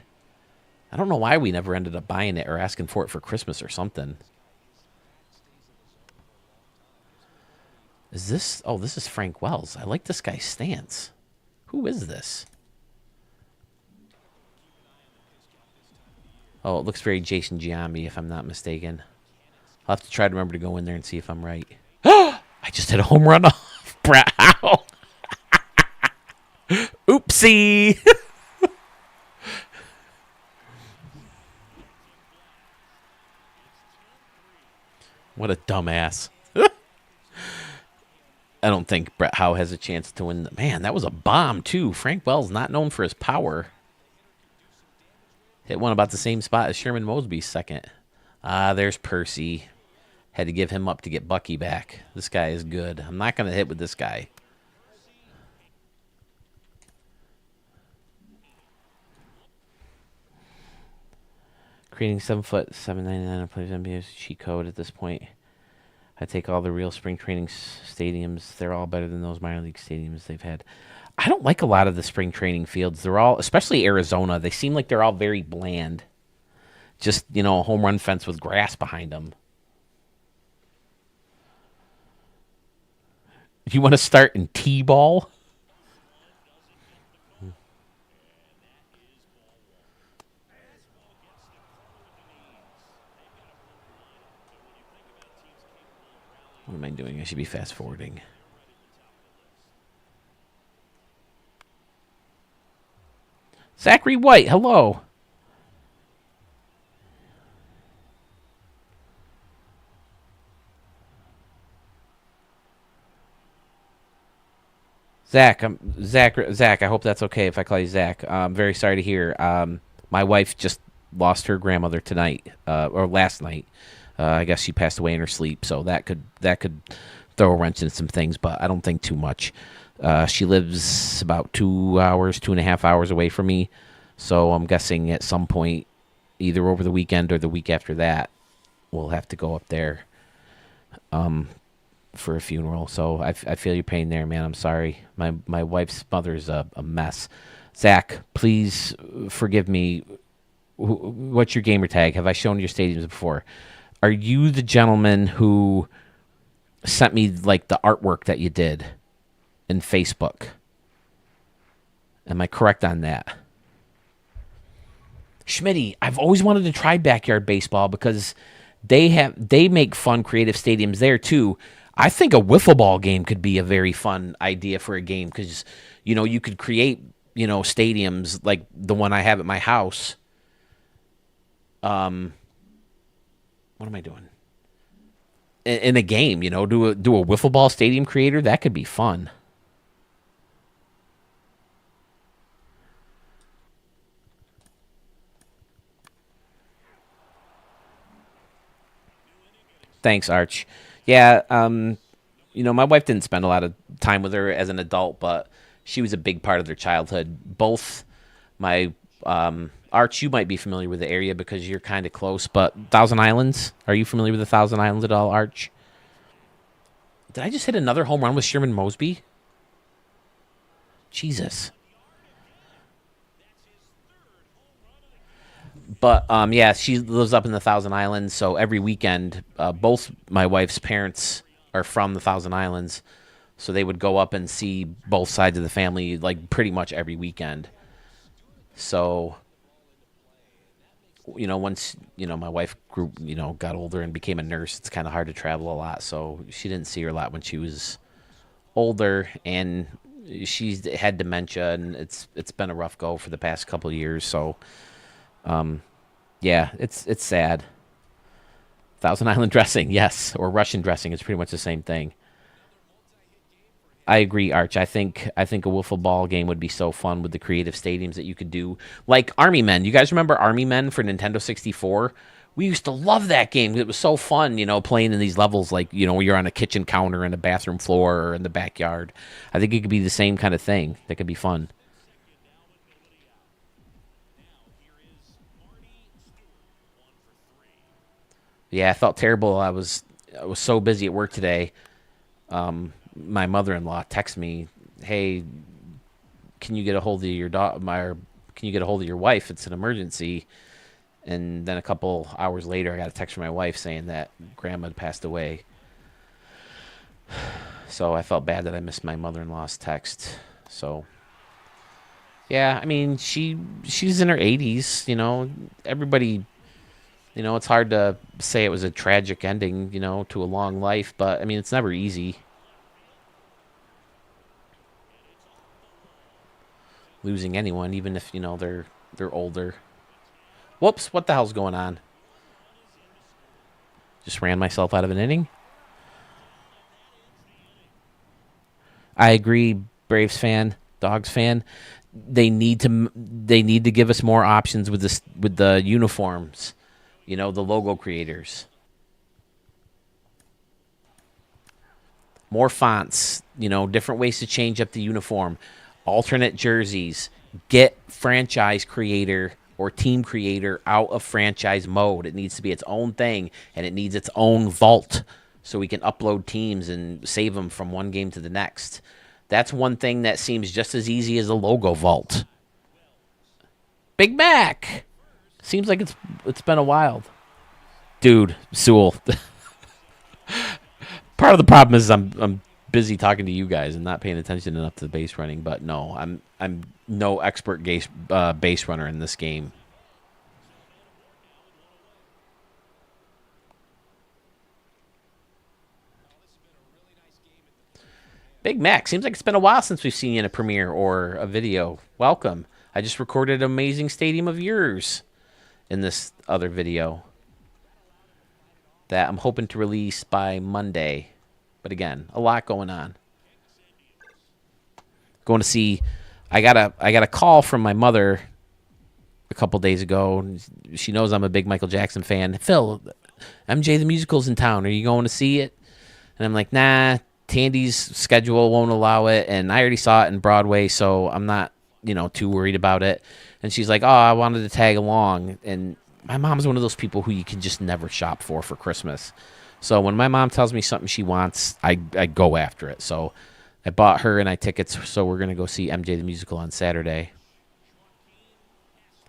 I don't know why we never ended up buying it or asking for it for Christmas or something. Is this... Oh, this is Frank Wells. I like this guy's stance. Who is this? Oh, it looks very Jason Giambi, if I'm not mistaken. I'll have to try to remember to go in there and see if I'm right. I just hit a home run off Brett Howell. Oopsie. What a dumbass. I don't think Brett Howe has a chance to win. Man, that was a bomb, too. Frank Wells, not known for his power. Hit one about the same spot as Sherman Mosby's second. There's Percy. Had to give him up to get Bucky back. This guy is good. I'm not going to hit with this guy. Creating 7 foot 799 plays NBA cheat code at this point. I take all the real spring training stadiums. They're all better than those minor league stadiums they've had. I don't like a lot of the spring training fields. They're all, especially Arizona, they seem like they're all very bland. Just, a home run fence with grass behind them. You want to start in T-ball? What am I doing? I should be fast forwarding. Zachary White, hello. Zach, Zach. I hope that's okay if I call you Zach. I'm very sorry to hear. My wife just lost her grandmother tonight, or last night. I guess she passed away in her sleep, so that could throw a wrench in some things, but I don't think too much. She lives about 2.5 hours away from me, so I'm guessing at some point, either over the weekend or the week after that, we'll have to go up there for a funeral. So I feel your pain there, man. I'm sorry. My wife's mother's a mess. Zach, please forgive me. What's your gamer tag? Have I shown your stadiums before? Are you the gentleman who sent me like the artwork that you did in Facebook? Am I correct on that? Schmitty, I've always wanted to try backyard baseball because they make fun creative stadiums there too. I think a wiffle ball game could be a very fun idea for a game because you could create stadiums like the one I have at my house. What am I doing? In a game, do a wiffle ball stadium creator. That could be fun. Thanks, Arch. Yeah, my wife didn't spend a lot of time with her as an adult, but she was a big part of their childhood. Both my Arch, you might be familiar with the area because you're kind of close, but Thousand Islands, are you familiar with the Thousand Islands at all, Arch? Did I just hit another home run with Sherman Mosby? Jesus. But yeah, she lives up in the Thousand Islands, so every weekend, both my wife's parents are from the Thousand Islands, so they would go up and see both sides of the family like pretty much every weekend. So, once my wife grew, got older and became a nurse, it's kind of hard to travel a lot, so she didn't see her a lot when she was older, and she's had dementia, and it's been a rough go for the past couple of years. So. Yeah, it's sad. Thousand Island dressing, yes, or Russian dressing is pretty much the same thing. I agree, Arch. I think a wiffle ball game would be so fun with the creative stadiums that you could do, like Army Men. You guys remember Army Men for Nintendo 64? We used to love that game. It was so fun, playing in these levels like where you're on a kitchen counter in a bathroom floor or in the backyard. I think it could be the same kind of thing. That could be fun. Yeah, I felt terrible. I was so busy at work today. My mother-in-law texted me, "Hey, can you get a hold of your can you get a hold of your wife? It's an emergency." And then a couple hours later, I got a text from my wife saying that grandma had passed away. So I felt bad that I missed my mother-in-law's text. So yeah, I mean, she's in her 80s. Everybody. It's hard to say it was a tragic ending, to a long life, but I mean, it's never easy. Losing anyone, even if, they're older. Whoops, what the hell's going on? Just ran myself out of an inning. I agree, Braves fan, Dogs fan. They need to give us more options with the uniforms. The logo creators. More fonts, different ways to change up the uniform, alternate jerseys, get franchise creator or team creator out of franchise mode. It needs to be its own thing, and it needs its own vault so we can upload teams and save them from one game to the next. That's one thing that seems just as easy as a logo vault. Big Mac. Seems like it's been a while. Dude, Sewell. Part of the problem is I'm busy talking to you guys and not paying attention enough to the base running. But no, I'm no expert base runner in this game. Big Mac, seems like it's been a while since we've seen you in a premiere or a video. Welcome. I just recorded an amazing stadium of yours in this other video that I'm hoping to release by Monday. But again, a lot going on. Going to see, I got a call from my mother a couple days ago. She knows I'm a big Michael Jackson fan. Phil, MJ the Musical's in town. Are you going to see it? And I'm like, nah, Tandy's schedule won't allow it, and I already saw it in Broadway, so I'm not, too worried about it. And she's like, oh, I wanted to tag along. And my mom's one of those people who you can just never shop for Christmas. So when my mom tells me something she wants, I go after it. So I bought her and I tickets, so we're going to go see MJ the Musical on Saturday.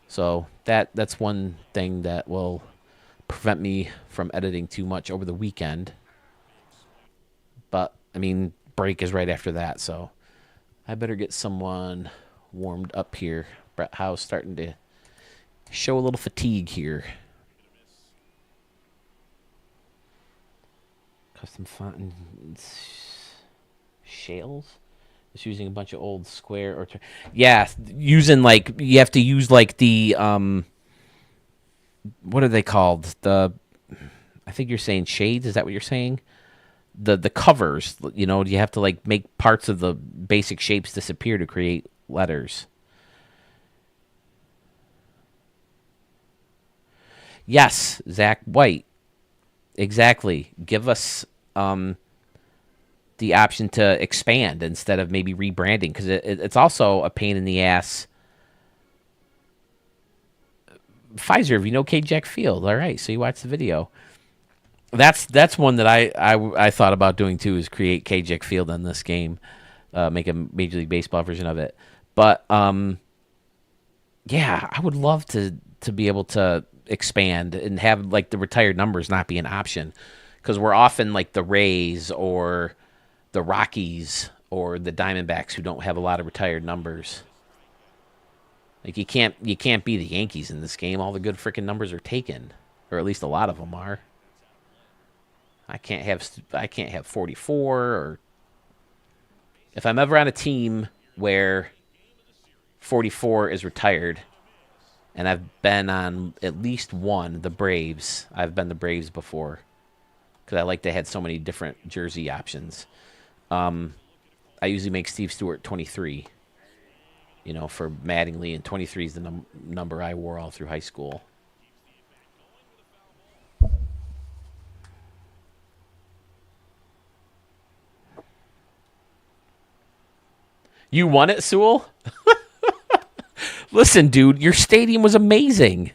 So that's one thing that will prevent me from editing too much over the weekend. But, I mean, break is right after that, so I better get someone warmed up here. Brett Howe's starting to show a little fatigue here. Custom font and shales? Just using a bunch of old square or... Yeah, using, you have to use, the, what are they called? I think you're saying shades, is that what you're saying? The covers, you have to make parts of the basic shapes disappear to create letters. Yes, Zach White. Exactly. Give us the option to expand instead of maybe rebranding, because it's also a pain in the ass. Pfizer, if you know K. Jack Field, all right, so you watched the video. That's one that I thought about doing too, is create KJ Field in this game, make a Major League Baseball version of it. But yeah, I would love to be able to expand and have the retired numbers not be an option, because we're often the Rays or the Rockies or the Diamondbacks who don't have a lot of retired numbers. You can't be the Yankees in this game. All the good freaking numbers are taken, or at least a lot of them are. I can't have 44, or if I'm ever on a team where 44 is retired, and I've been on at least one, the Braves. I've been the Braves before, because I they had so many different jersey options. I usually make Steve Stewart 23, for Mattingly, and 23 is the number I wore all through high school. You won it, Sewell? Listen, dude, your stadium was amazing.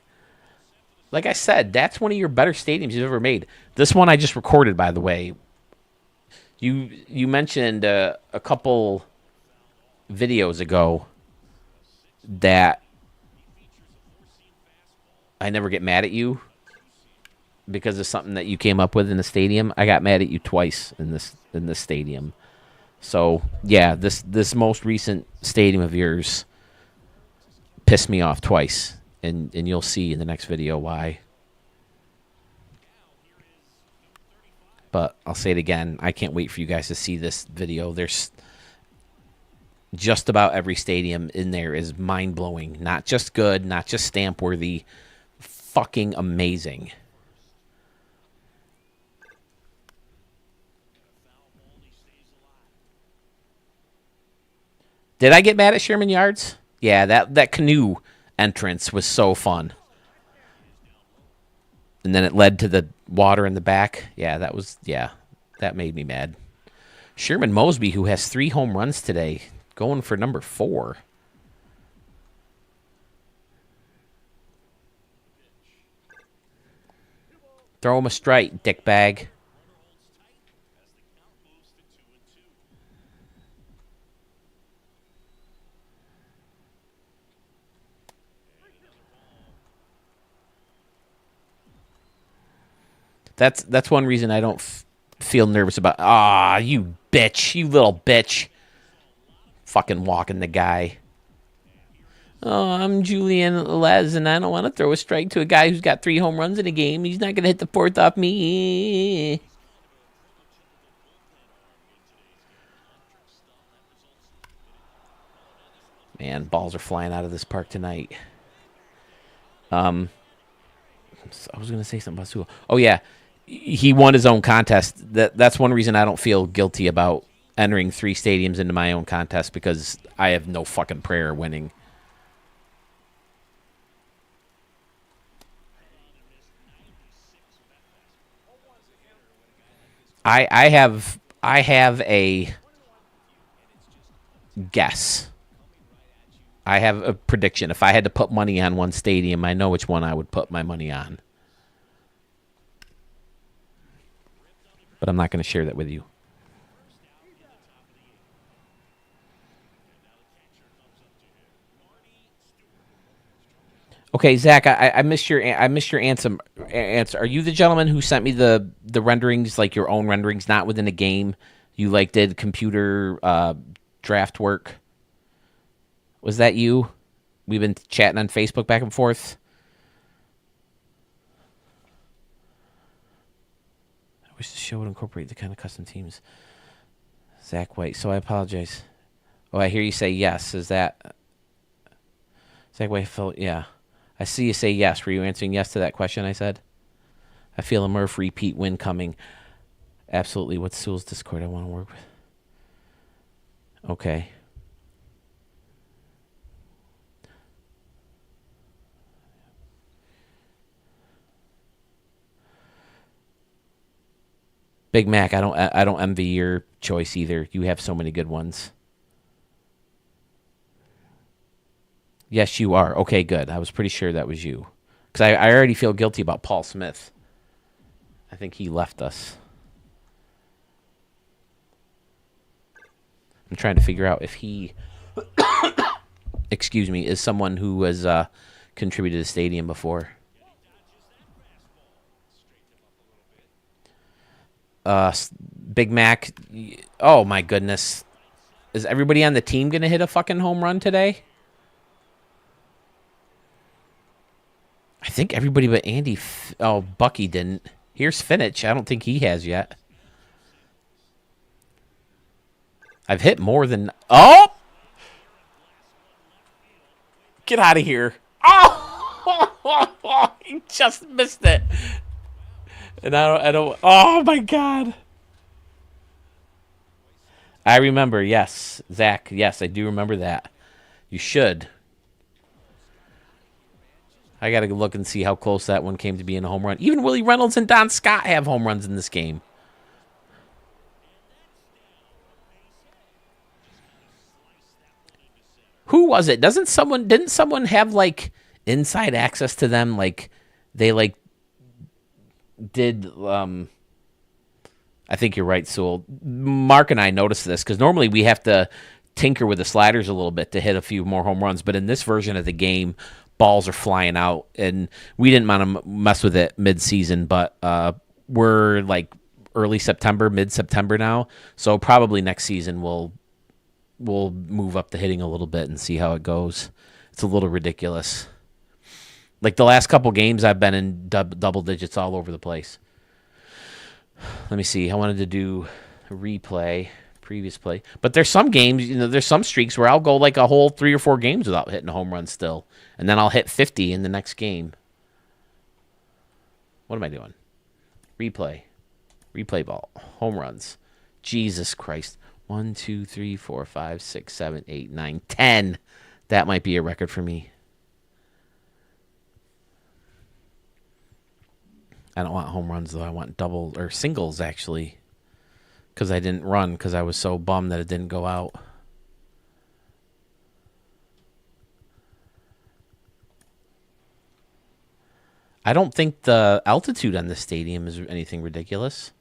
Like I said, that's one of your better stadiums you've ever made. This one I just recorded, by the way. You mentioned a couple videos ago that I never get mad at you because of something that you came up with in the stadium. I got mad at you twice in this stadium. So yeah, this most recent stadium of yours pissed me off twice, and you'll see in the next video why. But I'll say it again, I can't wait for you guys to see this video. There's just about every stadium in there is mind-blowing. Not just good, not just stamp-worthy, fucking amazing. Did I get mad at Sherman Yards? Yeah, that canoe entrance was so fun. And then it led to the water in the back. Yeah, that made me mad. Sherman Mosby, who has 3 home runs today, going for number 4. Throw him a strike, dickbag. That's one reason I don't feel nervous about. Ah, you bitch, you little bitch, fucking walking the guy. Oh, I'm Julian Les, and I don't want to throw a strike to a guy who's got 3 home runs in a game. He's not gonna hit the 4th off me. Man, balls are flying out of this park tonight. I was gonna say something about Sewell. Oh yeah, he won his own contest. That's one reason I don't feel guilty about entering 3 stadiums into my own contest, because I have no fucking prayer winning. I have a guess. I have a prediction. If I had to put money on one stadium, I know which one I would put my money on. But I'm not going to share that with you. Okay, Zach, I missed your answer. Are you the gentleman who sent me the renderings, like your own renderings, not within a game? You like did computer draft work? Was that you? We've been chatting on Facebook back and forth. I wish the show would incorporate the kind of custom teams. Zach White. So I apologize. Oh, I hear you say yes. Is that Zach White? Yeah. I see you say yes. Were you answering yes to that question I said? I feel a Murph repeat win coming. Absolutely. What's Sewell's Discord I want to work with? Okay. Big Mac, I don't envy your choice either. You have so many good ones. Yes, you are. Okay, good. I was pretty sure that was you. Because I already feel guilty about Paul Smith. I think he left us. I'm trying to figure out if he, excuse me, is someone who has contributed to the stadium before. Big Mac, oh my goodness. Is everybody on the team going to hit a fucking home run today? I think everybody but Andy. Oh, Bucky didn't. Here's Finich. I don't think he has yet. I've hit more than... Oh! Get out of here. Oh! He just missed it. And I don't... Oh, my God. I remember, yes. Zach, yes, I do remember that. You should. I got to look and see how close that one came to being a home run. Even Willie Reynolds and Don Scott have home runs in this game. Who was it? Didn't someone have like inside access to them? Like they like did I think you're right, Sewell. Mark and I noticed this because normally we have to tinker with the sliders a little bit to hit a few more home runs, but in this version of the game, balls are flying out, and we didn't want to mess with it mid-season, but we're like early September, mid-September now, so probably next season we'll move up the hitting a little bit and see how it goes. It's a little ridiculous. Like the last couple games, I've been in double digits all over the place. Let me see. I wanted to do a replay, previous play. But there's some games, there's some streaks where I'll go like a whole 3 or 4 games without hitting a home run still. And then I'll hit 50 in the next game. What am I doing? Replay. Replay ball. Home runs. Jesus Christ. 1, 2, 3, 4, 5, 6, 7, 8, 9, 10. That might be a record for me. I don't want home runs, though. I want double or singles, actually. Because I didn't run because I was so bummed that it didn't go out. I don't think the altitude on this stadium is anything ridiculous.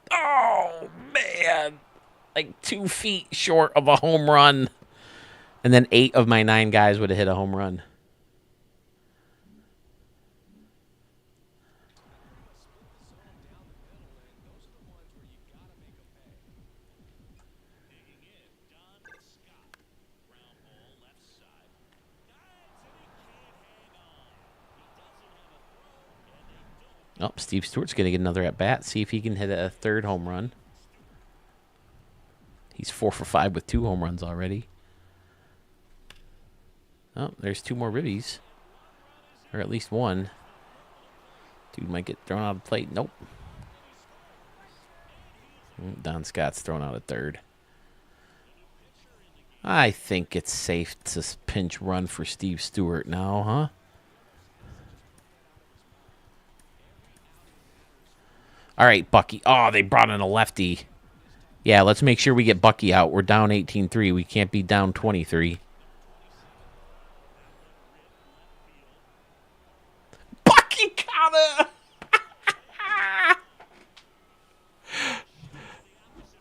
Oh, man. Like 2 feet short of a home run. And then 8 of my 9 guys would have hit a home run. Oh, Steve Stewart's going to get another at-bat. See if he can hit a third home run. He's 4 for 5 with 2 home runs already. Oh, there's 2 more ribbies. Or at least 1. Dude might get thrown out of the plate. Nope. Don Scott's thrown out at third. I think it's safe to pinch run for Steve Stewart now, huh? All right, Bucky. Oh, they brought in a lefty. Yeah, let's make sure we get Bucky out. We're down 18-3. We can't be down 23. Bucky got it!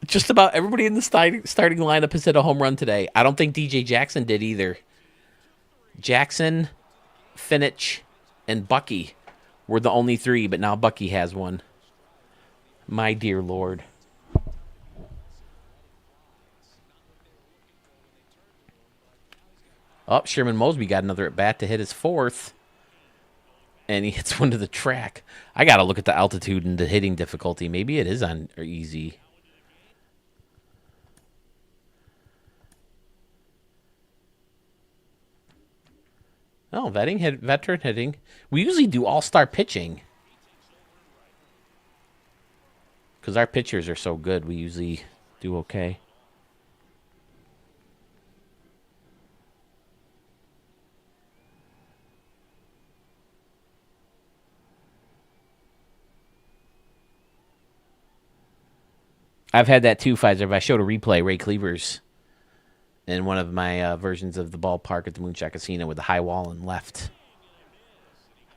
Just about everybody in the starting lineup has hit a home run today. I don't think DJ Jackson did either. Jackson, Finich, and Bucky were the only 3, but now Bucky has one. My dear Lord. Oh, Sherman Mosby got another at bat to hit his 4th. And he hits one to the track. I got to look at the altitude and the hitting difficulty. Maybe it is on or easy. Oh, veteran hitting. We usually do all-star pitching. Because our pitchers are so good, we usually do okay. I've had that too, Pfizer. I showed a replay, Ray Cleavers, in one of my versions of the ballpark at the Moonshot Casino with the high wall and left.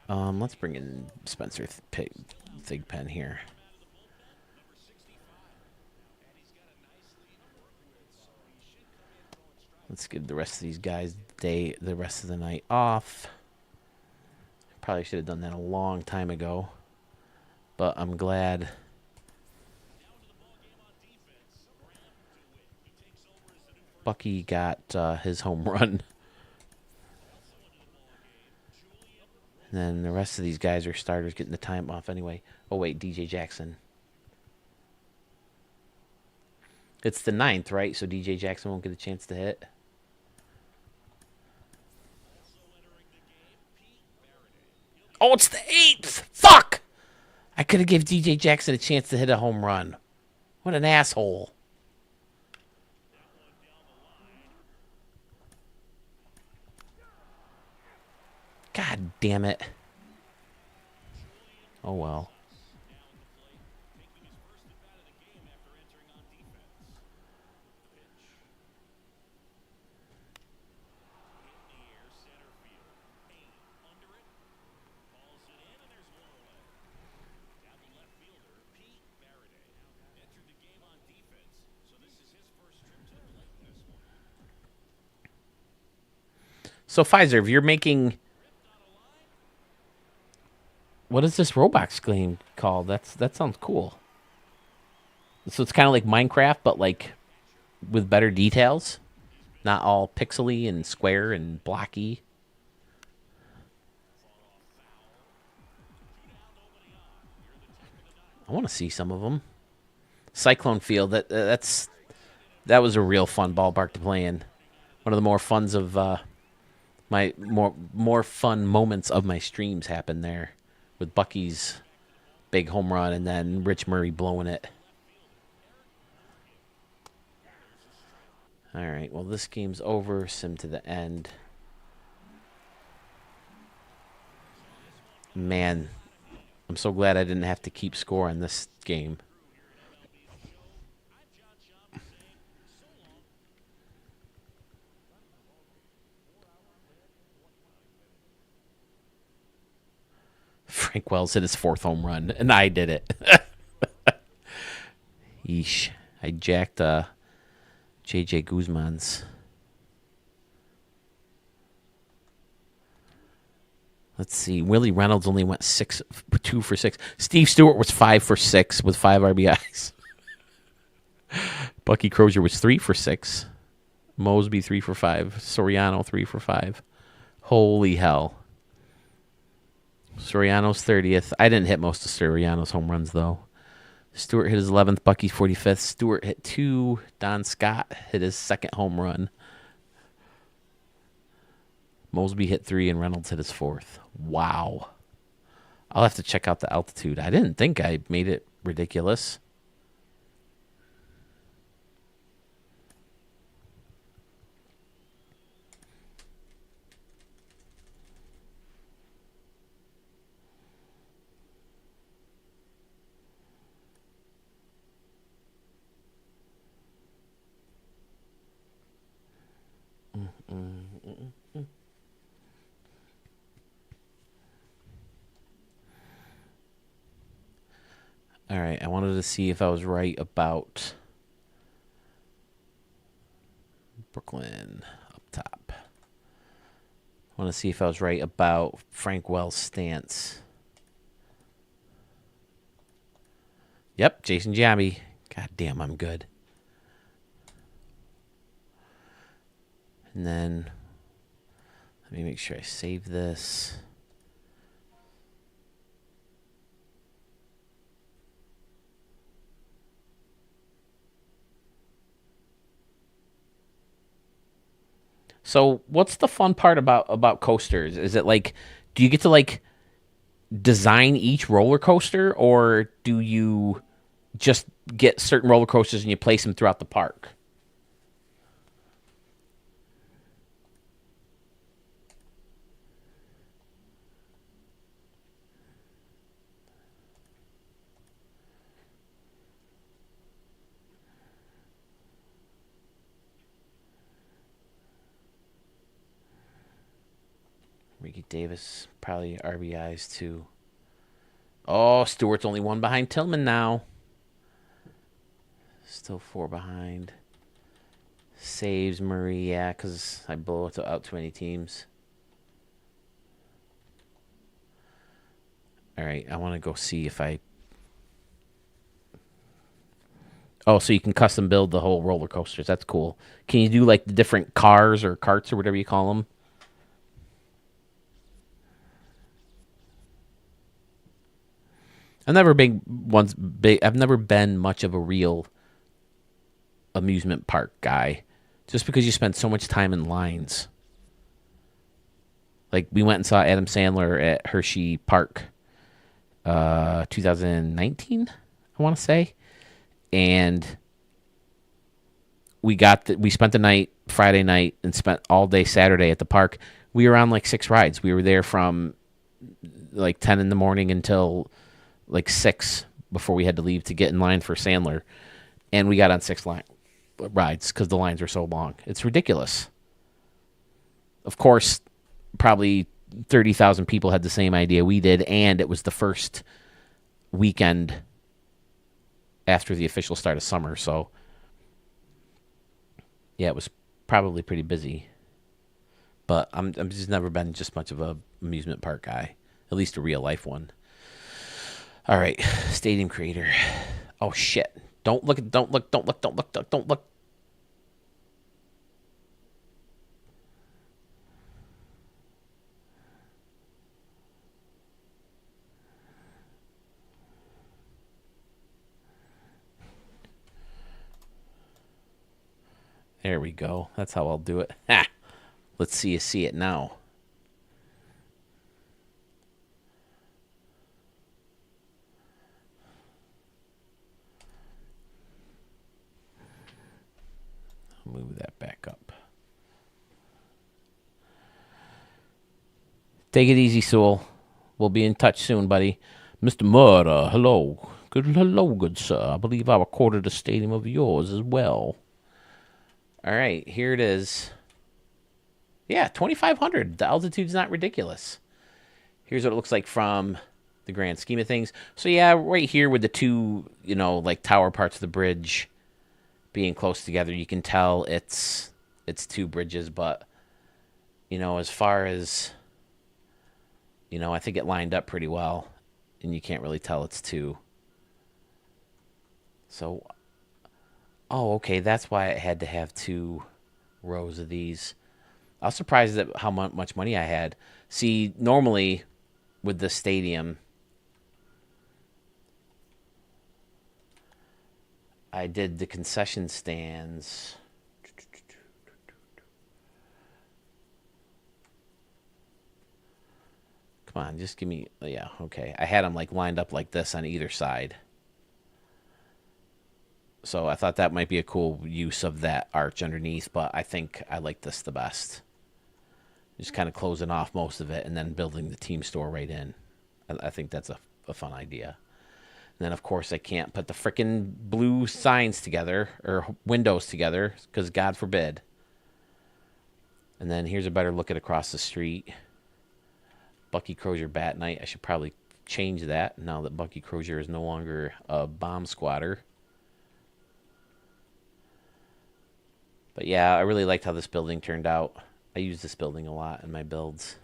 Let's bring in Spencer Thigpen here. Let's give the rest of these guys the rest of the night off. Probably should have done that a long time ago, but I'm glad. Bucky got his home run. And then the rest of these guys are starters getting the time off anyway. Oh, wait, DJ Jackson. It's the 9th, right? So DJ Jackson won't get a chance to hit. Oh, it's the 8th! Fuck! I could have given DJ Jackson a chance to hit a home run. What an asshole. God damn it. Oh, well. So, Pfizer, if you're making... What is this Roblox game called? That sounds cool. So it's kind of like Minecraft, but like with better details. Not all pixely and square and blocky. I want to see some of them. Cyclone Field. That was a real fun ballpark to play in. One of the more funs of my more fun moments of my streams happened there, with Bucky's big home run and then Rich Murray blowing it. All right. Well, this game's over. Sim to the end. Man, I'm so glad I didn't have to keep score on this game. Frank Wells hit his 4th home run, and I did it. Yeesh. I jacked J.J. Guzman's. Let's see. Willie Reynolds only went 2 for 6. Steve Stewart was 5 for 6 with 5 RBIs. Bucky Crozier was 3 for 6. Mosby 3 for 5. Soriano 3 for 5. Holy hell. Soriano's 30th. I didn't hit most of Soriano's home runs, though. Stewart hit his 11th. Bucky's 45th. Stewart hit 2. Don Scott hit his 2nd home run. Mosby hit 3, and Reynolds hit his 4th. Wow. I'll have to check out the altitude. I didn't think I made it ridiculous. All right, I wanted to see if I was right about Brooklyn up top. I want to see if I was right about Frank Wells' stance. Yep, Jason Giambi. God damn, I'm good. And then let me make sure I save this. So what's the fun part about coasters? Is it like, do you get to like design each roller coaster, or do you just get certain roller coasters and you place them throughout the park? Ricky Davis, probably RBIs too. Oh, Stewart's only 1 behind Tillman now. Still 4 behind. Saves Murray, yeah, because I blow out too many teams. All right, I want to go see if I... Oh, so you can custom build the whole roller coasters. That's cool. Can you do like the different cars or carts or whatever you call them? I've never been much of a real amusement park guy, just because you spend so much time in lines. Like we went and saw Adam Sandler at Hershey Park, 2019, I want to say, and we spent the night Friday night and spent all day Saturday at the park. We were on like 6 rides. We were there from like 10 in the morning until like 6 before we had to leave to get in line for Sandler, and we got on 6 rides because the lines were so long. It's ridiculous. Of course, probably 30,000 people had the same idea we did, and it was the first weekend after the official start of summer, so yeah, it was probably pretty busy. But I'm just never been just much of a amusement park guy, at least a real life one. All right, Stadium Creator. Oh shit! Don't look! Don't look! Don't look! Don't look! Don't look! There we go. That's how I'll do it. Ha! Let's see you see it now. I'll move that back up. Take it easy, Sewell. We'll be in touch soon, buddy. Mr. Murder, hello. Hello, good sir. I believe I recorded a stadium of yours as well. All right, here it is. Yeah, 2,500. The altitude's not ridiculous. Here's what it looks like from the grand scheme of things. So yeah, right here with the 2, like tower parts of the bridge being close together, you can tell it's 2 bridges. But as far as You know, I think it lined up pretty well, and you can't really tell it's two. So, oh, okay, that's why it had to have 2 rows of these. I was surprised at how much money I had. See, normally with the stadium, I did the concession stands. Come on, just give me. Yeah, okay. I had them like lined up like this on either side. So I thought that might be a cool use of that arch underneath, but I think I like this the best. Just kind of closing off most of it and then building the team store right in. I think that's a fun idea. And then, of course, I can't put the frickin' blue signs together or windows together because God forbid. And then here's a better look at across the street. Bucky Crozier Bat Night. I should probably change that now that Bucky Crozier is no longer a bomb squatter. But yeah, I really liked how this building turned out. I use this building a lot in my builds.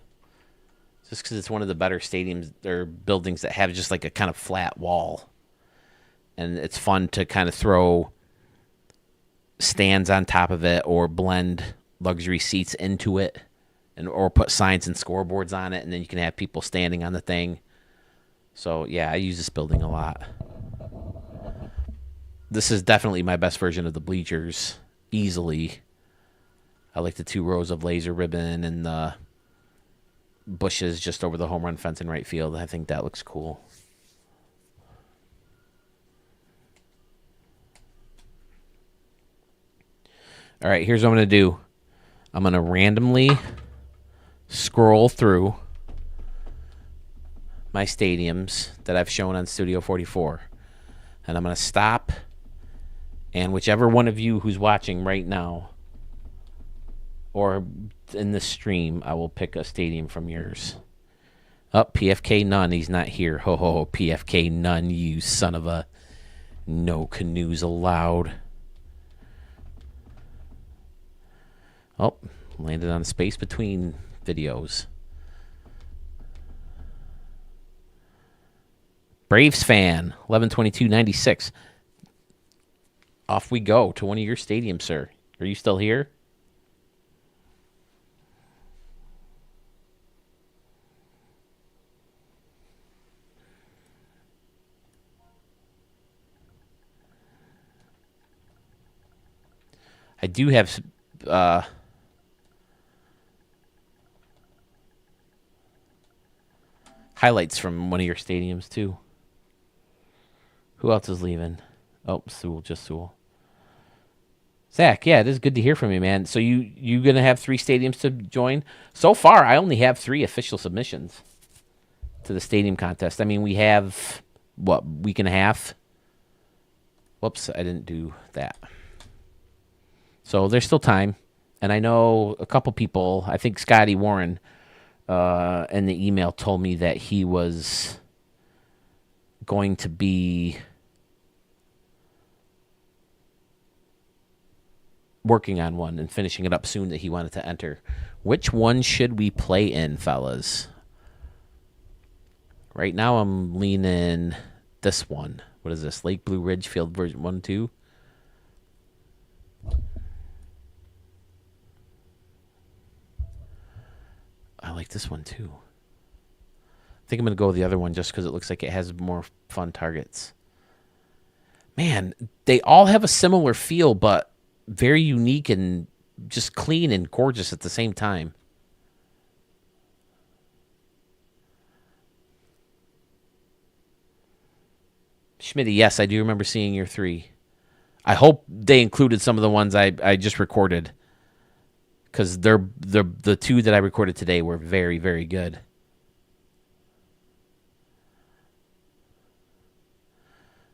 Just because it's one of the better stadiums or buildings that have just like a kind of flat wall. And it's fun to kind of throw stands on top of it or blend luxury seats into it, and or put signs and scoreboards on it, and then you can have people standing on the thing. So yeah, I use this building a lot. This is definitely my best version of the bleachers, easily. I like the 2 rows of laser ribbon and the bushes just over the home run fence in right field. I think that looks cool. All right, here's what I'm going to do. I'm going to randomly scroll through my stadiums that I've shown on Studio 44. And I'm going to stop. And whichever one of you who's watching right now or in the stream, I will pick a stadium from yours. Oh, PFK none. He's not here. Ho, ho, ho. PFK none, you son of a... No canoes allowed. Oh, landed on a space between videos. Braves fan, 11/22/96. Off we go to one of your stadiums, sir. Are you still here? I do have highlights from one of your stadiums, too. Who else is leaving? Oh, Sewell, just Sewell. Zach, yeah, it is good to hear from you, man. So you going to have 3 stadiums to join? So far, I only have 3 official submissions to the stadium contest. I mean, we have, what, week and a half? Whoops, I didn't do that. So there's still time. And I know a couple people, I think Scotty Warren in the email told me that he was going to be working on one and finishing it up soon that he wanted to enter. Which one should we play in, fellas? Right now I'm leaning this one. What is this? Lake Blue Ridge Field version 1, 2? I like this one too. I think I'm going to go with the other one just because it looks like it has more fun targets. Man, they all have a similar feel, but very unique and just clean and gorgeous at the same time. Schmitty, yes, I do remember seeing your 3. I hope they included some of the ones I just recorded, because the 2 that I recorded today were very, very good.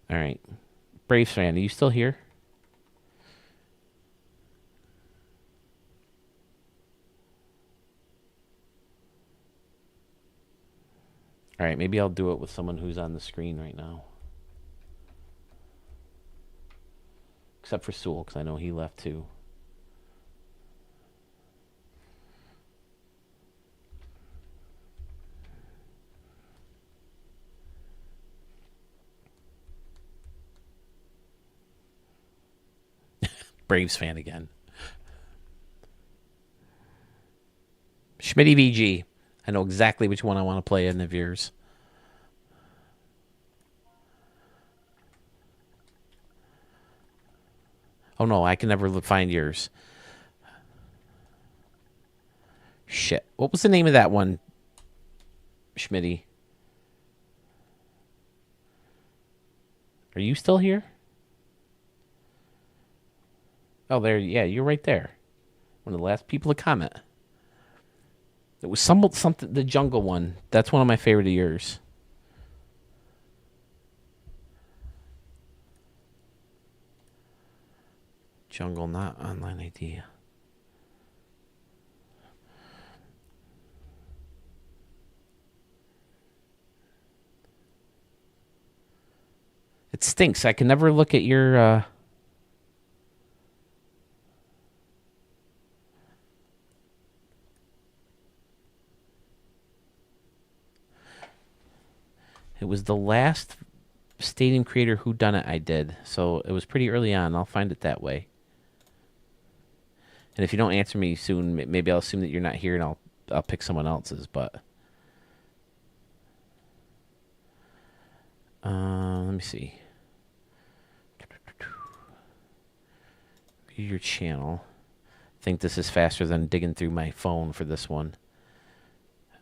All right. Braves fan, are you still here? All right, maybe I'll do it with someone who's on the screen right now. Except for Sewell, because I know he left too. Braves fan again. Schmitty VG. I know exactly which one I want to play in of yours. Oh no, I can never find yours. Shit. What was the name of that one, Schmitty? Are you still here? Oh, there. Yeah, you're right there. One of the last people to comment. It was something, the jungle one. That's one of my favorite of yours. Jungle, not online ID. It stinks. I can never look at your... It was the last Stadium Creator Whodunit I did, so it was pretty early on. I'll find it that way. And if you don't answer me soon, maybe I'll assume that you're not here, and I'll pick someone else's. But let me see. View your channel. I think this is faster than digging through my phone for this one.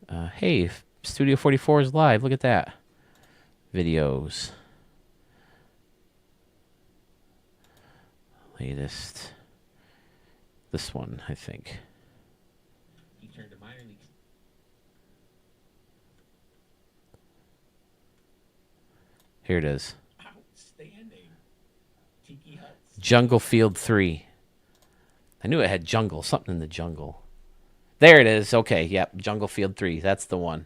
Hey, Studio 44 is live. Look at that. Videos. Latest. This one, I think. He turned to minor league. Here it is. Outstanding. Tiki Huts. Jungle Field 3. I knew it had jungle. Something in the jungle. There it is. Okay, yep. Jungle Field 3. That's the one.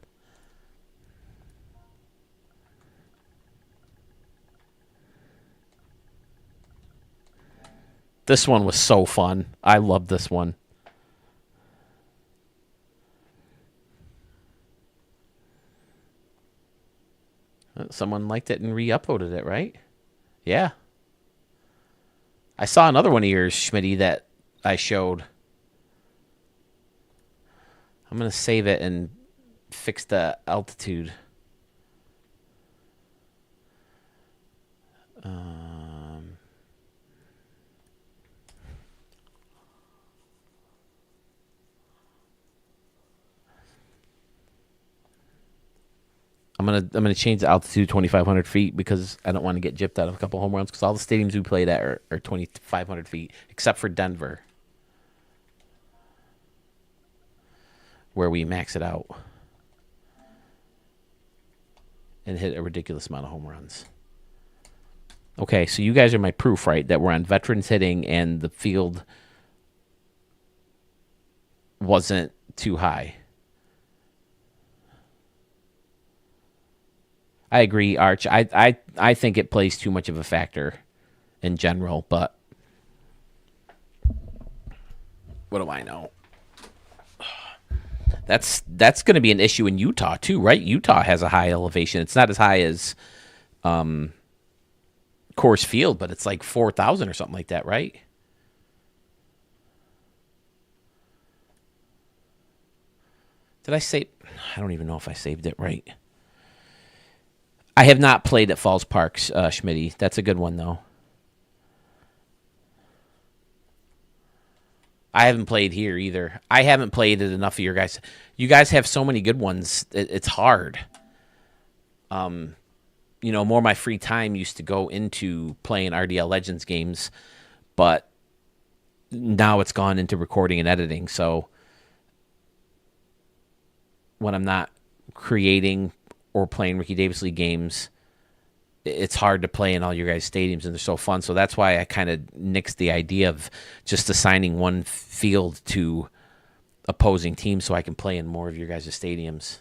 This one was so fun. I loved this one. Someone liked it and re-uploaded it, right? Yeah. I saw another one of yours, Schmitty, that I showed. I'm going to save it and fix the altitude. I'm gonna change the altitude to 2,500 feet because I don't want to get gypped out of a couple home runs because all the stadiums we played at are 2,500 feet except for Denver, where we max it out and hit a ridiculous amount of home runs. Okay, so you guys are my proof, right, that we're on veterans hitting and the field wasn't too high. I agree, Arch. I think it plays too much of a factor in general, but what do I know? That's going to be an issue in Utah too, right? Utah has a high elevation. It's not as high as Coors Field, but it's like 4,000 or something like that, right? Did I save? I don't even know if I saved it right. I have not played at Falls Parks, Schmitty. That's a good one, though. I haven't played here either. I haven't played it enough of your guys. You guys have so many good ones. It's hard. You know, more of my free time used to go into playing RDL Legends games, but now it's gone into recording and editing. So when I'm not creating or playing Ricky Davis League games, it's hard to play in all your guys' stadiums, and they're so fun. So that's why I kind of nixed the idea of just assigning one field to opposing teams so I can play in more of your guys' stadiums.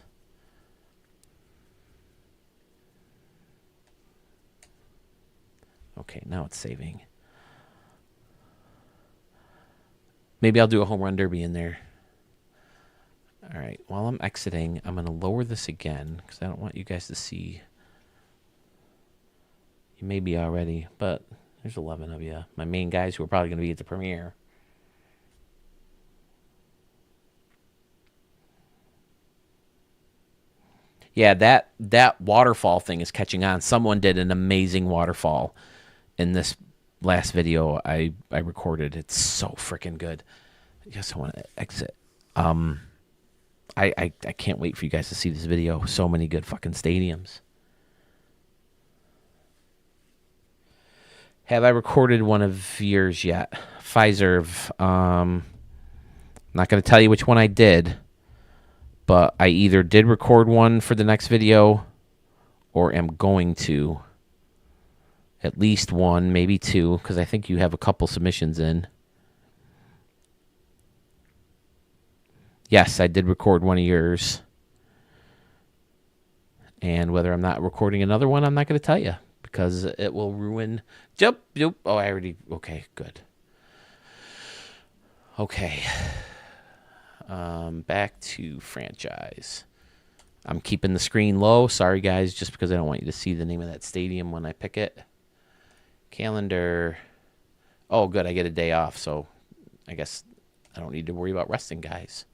Okay, now it's saving. Maybe I'll do a home run derby in there. All right, while I'm exiting, I'm going to lower this again because I don't want you guys to see. You may be already, but There's 11 of you. My main guys who are probably going to be at the premiere. Yeah, that waterfall thing is catching on. Someone did an amazing waterfall in this last video I recorded. It's so freaking good. I guess I want to exit. I can't wait for you guys to see this video. So many good fucking stadiums. Have I recorded one of yours yet? Pfizer. Not going to tell you which one I did, but I either did record one for the next video or am going to. At least one, maybe two, because I think you have a couple submissions in. Yes, I did record one of yours. And whether I'm not recording another one, I'm not going to tell you, because it will ruin... Oh, I already... Okay, good. Okay. Back to franchise. I'm keeping the screen low. Sorry, guys, just because I don't want you to see the name of that stadium when I pick it. Calendar. Oh, good. I get a day off, so I guess I don't need to worry about resting, guys.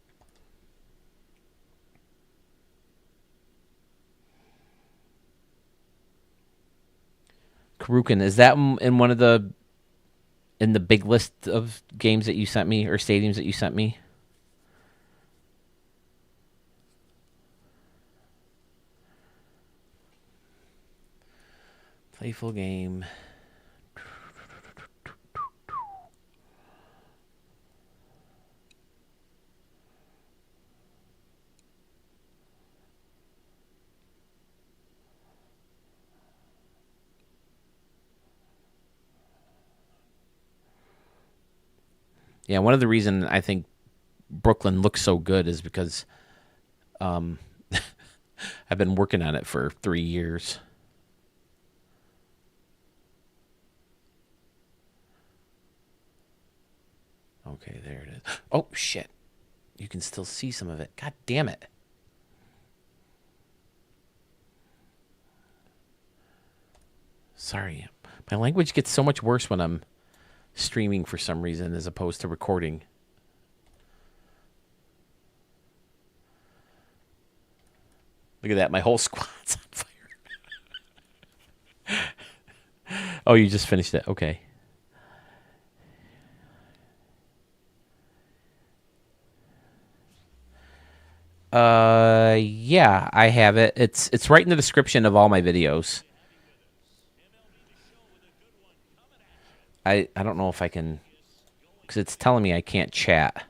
Karukin, is that in one of the big list of games that you sent me or stadiums that you sent me? Playful game. Yeah, one of the reasons I think Brooklyn looks so good is because I've been working on it for 3 years. Okay, there it is. Oh, shit. You can still see some of it. God damn it. Sorry. My language gets so much worse when I'm streaming for some reason as opposed to recording. Look at that. My whole squad's on fire. Oh, you just finished it. Okay. Yeah, I have it. It's right in the description of all my videos. I don't know if I can, because it's telling me I can't chat.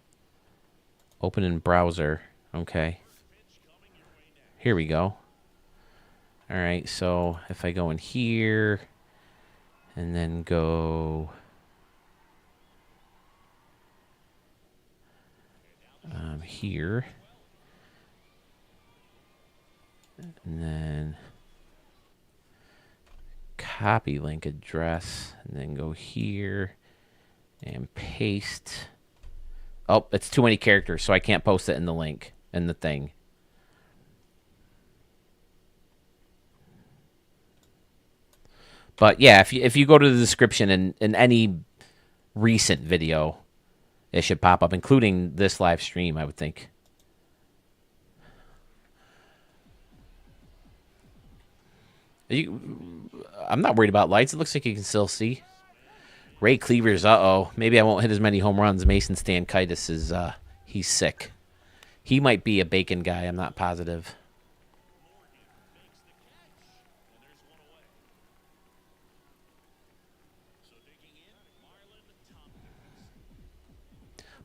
Open in browser. Okay. Here we go. All right, so if I go in here and then go here and then copy link address and then go here and paste. Oh, it's too many characters, so I can't post it in the link in the thing. But yeah, if you go to the description in any recent video, it should pop up, including this live stream, I would think. I'm not worried about lights. It looks like you can still see. Ray Cleavers, uh-oh. Maybe I won't hit as many home runs. Mason Stankitis is, he's sick. He might be a bacon guy. I'm not positive.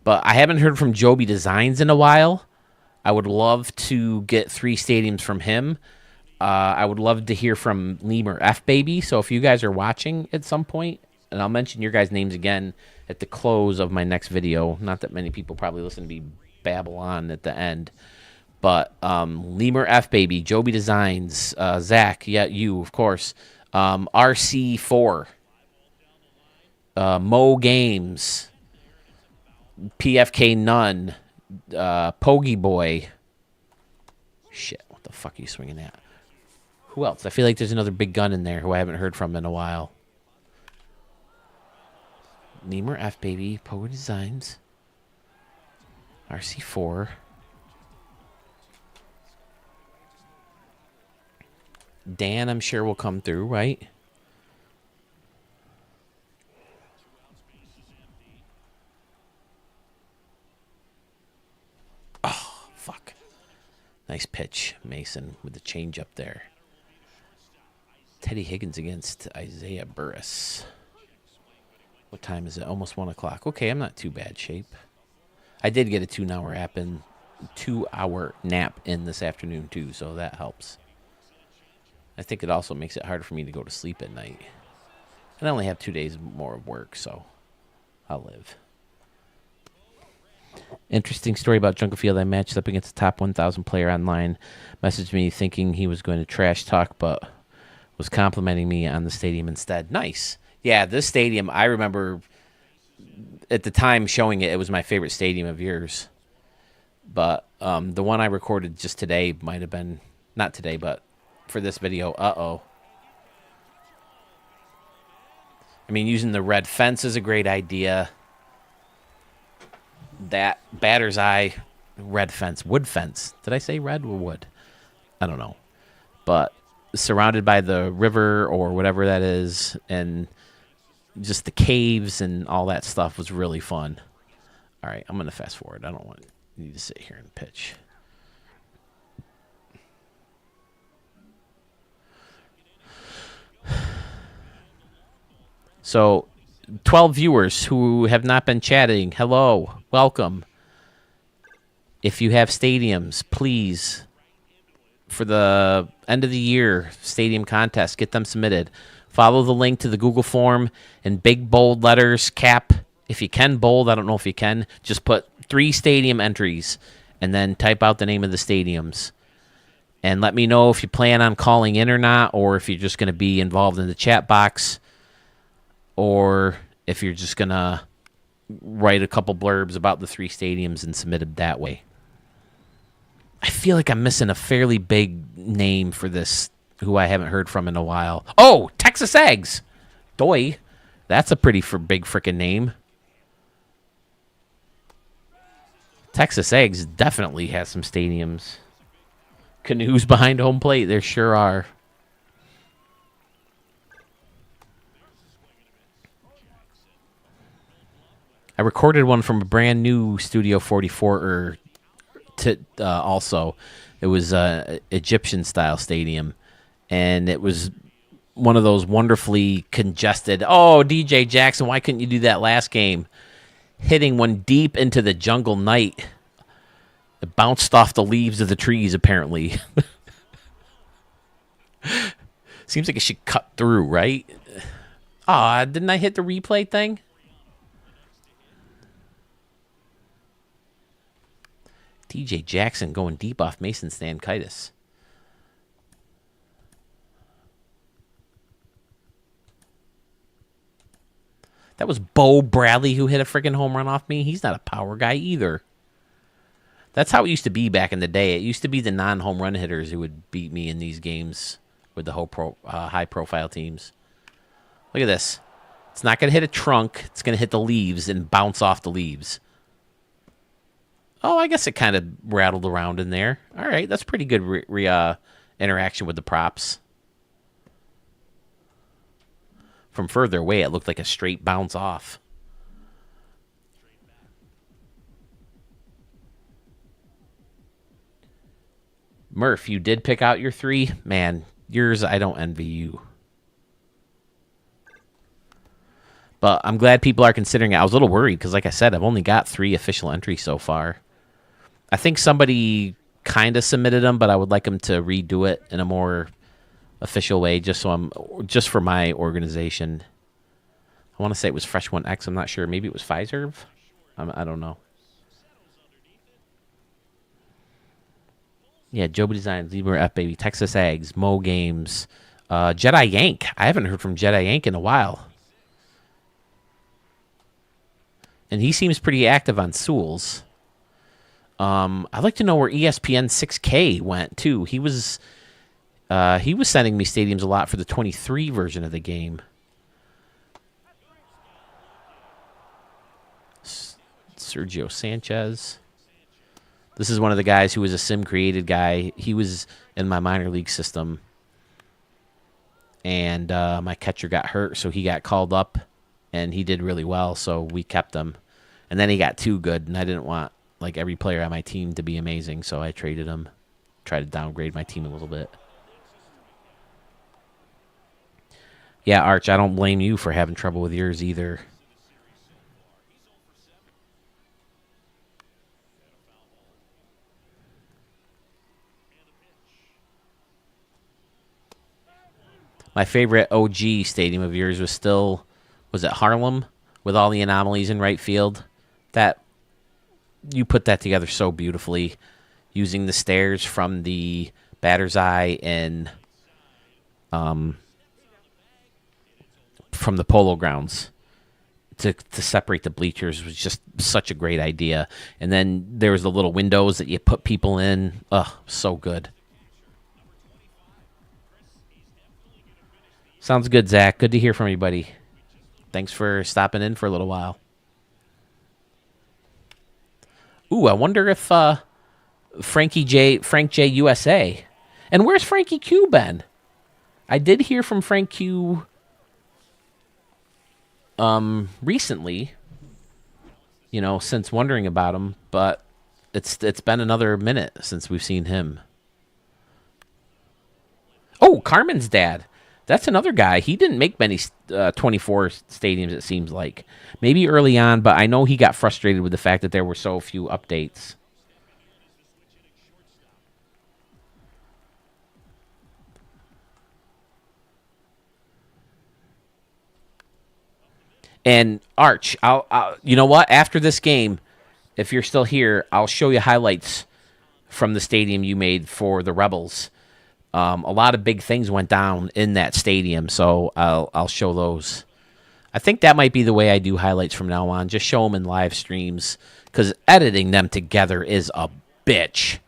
But I haven't heard from Joby Designs in a while. I would love to get 3 stadiums from him. I would love to hear from Lemur F Baby. So if you guys are watching at some point, and I'll mention your guys' names again at the close of my next video. Not that many people probably listen to me babble on at the end. But Lemur F Baby, Joby Designs, Zach, yeah, you, of course. RC4, Mo Games, PFK Nunn, Pogie Boy. Shit, what the fuck are you swinging at? Who else? I feel like there's another big gun in there who I haven't heard from in a while. Lemur F, baby. Pogo Designs. RC4. Dan, I'm sure, will come through, right? Oh, fuck. Nice pitch, Mason, with the change up there. Teddy Higgins against Isaiah Burris. What time is it? Almost 1 o'clock. Okay, I'm not too bad shape. I did get a 2-hour nap in this afternoon too, so that helps. I think it also makes it harder for me to go to sleep at night. And I only have 2 days more of work, so I'll live. Interesting story about Junkerfield. I matched up against the top 1,000 player online. Messaged me thinking he was going to trash talk, but was complimenting me on the stadium instead. Nice. Yeah, this stadium, I remember at the time showing it, it was my favorite stadium of yours. But the one I recorded just today might have been, not today, but for this video, uh-oh. I mean, using the red fence is a great idea. That batter's eye, red fence, wood fence. Did I say red or wood? I don't know. But surrounded by the river or whatever that is, and just the caves and all that stuff was really fun. All right, I'm going to fast forward. I don't want you to sit here and pitch. So, 12 viewers who have not been chatting, hello, welcome. If you have stadiums, please, for the end of the year stadium contest, get them submitted. Follow the link to the Google form in big bold letters, cap. If you can bold, I don't know if you can, just put 3 stadium entries and then type out the name of the stadiums. And let me know if you plan on calling in or not, or if you're just going to be involved in the chat box, or if you're just going to write a couple blurbs about the 3 stadiums and submit it that way. I feel like I'm missing a fairly big name for this who I haven't heard from in a while. Oh, Texas Eggs. Doy. That's a pretty big freaking name. Texas Eggs definitely has some stadiums. Canoes behind home plate. There sure are. I recorded one from a brand new Studio 44 also. It was a Egyptian style stadium, and it was one of those wonderfully congested, oh, DJ Jackson, why couldn't you do that last game? Hitting one deep into the jungle night. It bounced off the leaves of the trees, apparently. Seems like it should cut through, right? Aw, didn't I hit the replay thing? DJ Jackson going deep off Mason Stankitis. That was Bo Bradley who hit a freaking home run off me. He's not a power guy either. That's how it used to be back in the day. It used to be the non-home run hitters who would beat me in these games with the high-profile teams. Look at this. It's not going to hit a trunk. It's going to hit the leaves and bounce off the leaves. Oh, I guess it kind of rattled around in there. All right, that's pretty good interaction with the props. From further away, it looked like a straight bounce off. Murph, you did pick out your 3? Man, yours, I don't envy you. But I'm glad people are considering it. I was a little worried because, like I said, I've only got 3 official entries so far. I think somebody kind of submitted them, but I would like them to redo it in a more official way, just for my organization. I want to say it was Fresh One X. I'm not sure. Maybe it was Pfizer. I don't know. Yeah, Joby Designs, Libra F Baby, Texas Eggs, Mo Games, Jedi Yank. I haven't heard from Jedi Yank in a while. And he seems pretty active on Sewell's. I'd like to know where ESPN 6K went too. He was sending me stadiums a lot for the 23 version of the game. Sergio Sanchez. This is one of the guys who was a sim-created guy. He was in my minor league system. And my catcher got hurt, so he got called up, and he did really well, so we kept him. And then he got too good, and I didn't want like every player on my team to be amazing, so I traded him. Tried to downgrade my team a little bit. Yeah, Arch, I don't blame you for having trouble with yours either. My favorite OG stadium of yours was it Harlem with all the anomalies in right field? That you put that together so beautifully, using the stairs from the batter's eye and from the Polo Grounds to separate the bleachers was just such a great idea. And then there was the little windows that you put people in. Oh, so good. Sounds good, Zach. Good to hear from you, buddy. Thanks for stopping in for a little while. Ooh, I wonder if Frank J USA. And where's Frankie Q been? I did hear from Frank Q recently, since wondering about him, but it's been another minute since we've seen him. Oh, Carmen's dad. That's another guy. He didn't make many 24 stadiums, it seems like. Maybe early on, but I know he got frustrated with the fact that there were so few updates. And Arch, I'll you know what? After this game, if you're still here, I'll show you highlights from the stadium you made for the Rebels. A lot of big things went down in that stadium, so I'll show those. I think that might be the way I do highlights from now on. Just show them in live streams, because editing them together is a bitch.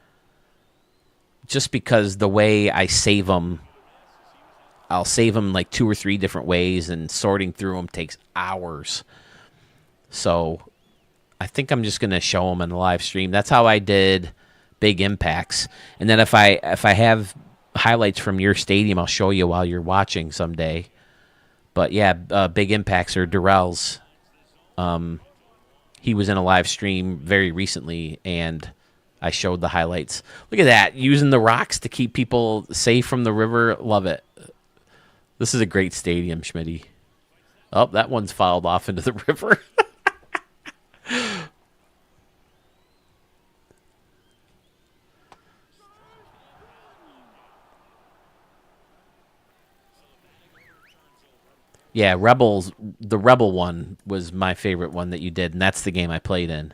Just because the way I save them, I'll save them like 2 or 3 different ways, and sorting through them takes hours. So I think I'm just going to show them in the live stream. That's how I did big impacts. And then if I have highlights from your stadium, I'll show you while you're watching someday. But yeah, big impacts are Darrell's. He was in a live stream very recently, and I showed the highlights. Look at that, using the rocks to keep people safe from the river. Love it. This is a great stadium, Schmitty. Oh, that one's fouled off into the river. Yeah, Rebels. The Rebel one was my favorite one that you did, and that's the game I played in.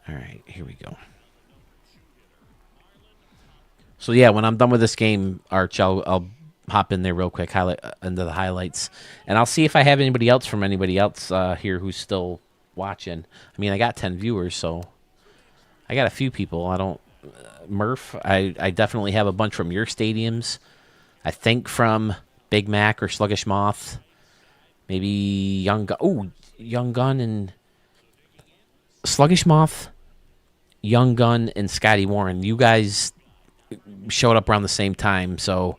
All right, here we go. So yeah, when I'm done with this game, Arch, I'll hop in there real quick, highlight into the highlights, and I'll see if I have anybody else here who's still watching. I mean, I got 10 viewers, so I got a few people. I don't. Murph, I definitely have a bunch from your stadiums. I think from Big Mac or Sluggish Moth. Maybe Young Gun. Oh, Young Gun and Sluggish Moth, Young Gun, and Scotty Warren. You guys showed up around the same time, so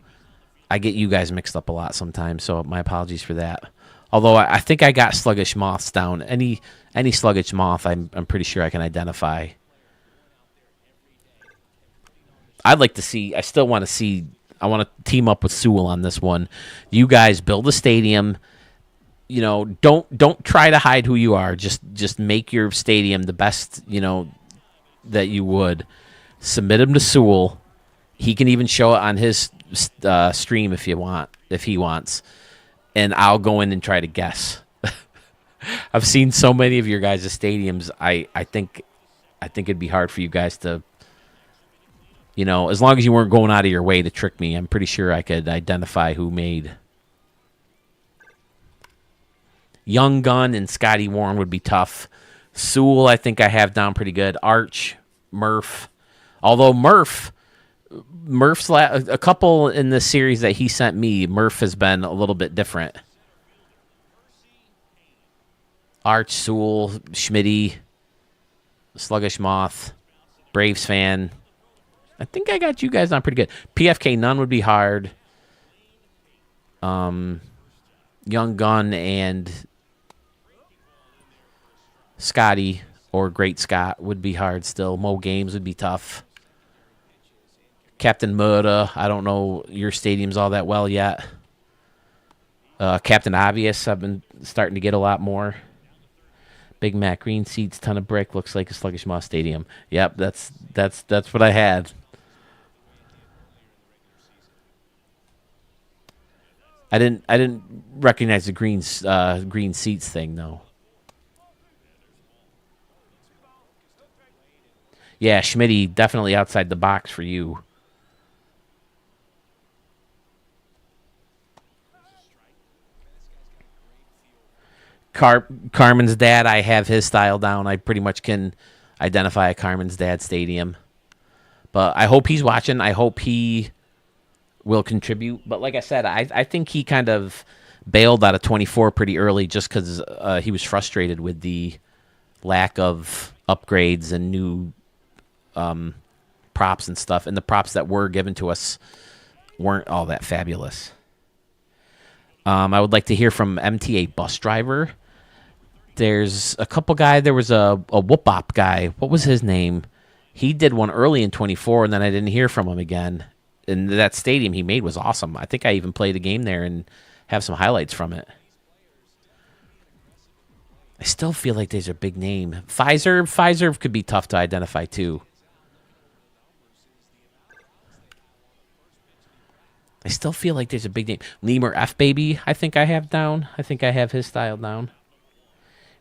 I get you guys mixed up a lot sometimes, so my apologies for that. Although I think I got Sluggish Moths down. Any Sluggish Moth, I'm pretty sure I can identify. I'd like to see. I still want to see. I want to team up with Sewell on this one. You guys build a stadium. Don't try to hide who you are. Just make your stadium the best. That you would. Submit him to Sewell. He can even show it on his stream if he wants, and I'll go in and try to guess. I've seen so many of your guys' stadiums. I think it'd be hard for you guys to. As long as you weren't going out of your way to trick me, I'm pretty sure I could identify who made. Young Gun and Scotty Warren would be tough. Sewell, I think I have down pretty good. Arch, Murph. Although Murph's a couple in the series that he sent me, Murph has been a little bit different. Arch, Sewell, Schmitty, Sluggish Moth, Braves fan. I think I got you guys on pretty good. PFK Nunn would be hard. Young Gun and Scotty or Great Scott would be hard still. Mo Games would be tough. Captain Murda, I don't know your stadiums all that well yet. Captain Obvious, I've been starting to get a lot more. Big Mac Green seats, ton of brick, looks like a Sluggish Moss Stadium. Yep, that's what I had. I didn't recognize the green seats thing though. Yeah, Schmitty, definitely outside the box for you. Carmen's dad, I have his style down. I pretty much can identify a Carmen's dad stadium. But I hope he's watching. I hope he will contribute. But like I said, I think he kind of bailed out of 24 pretty early just because he was frustrated with the lack of upgrades and new props and stuff. And the props that were given to us weren't all that fabulous. I would like to hear from MTA bus driver. There's a couple guy. There was a Whoop-Op guy. What was his name? He did one early in 24, and then I didn't hear from him again. And that stadium he made was awesome. I think I even played a game there and have some highlights from it. I still feel like there's a big name. Pfizer could be tough to identify, too. I still feel like there's a big name. Lemur F Baby, I think I have down. I think I have his style down.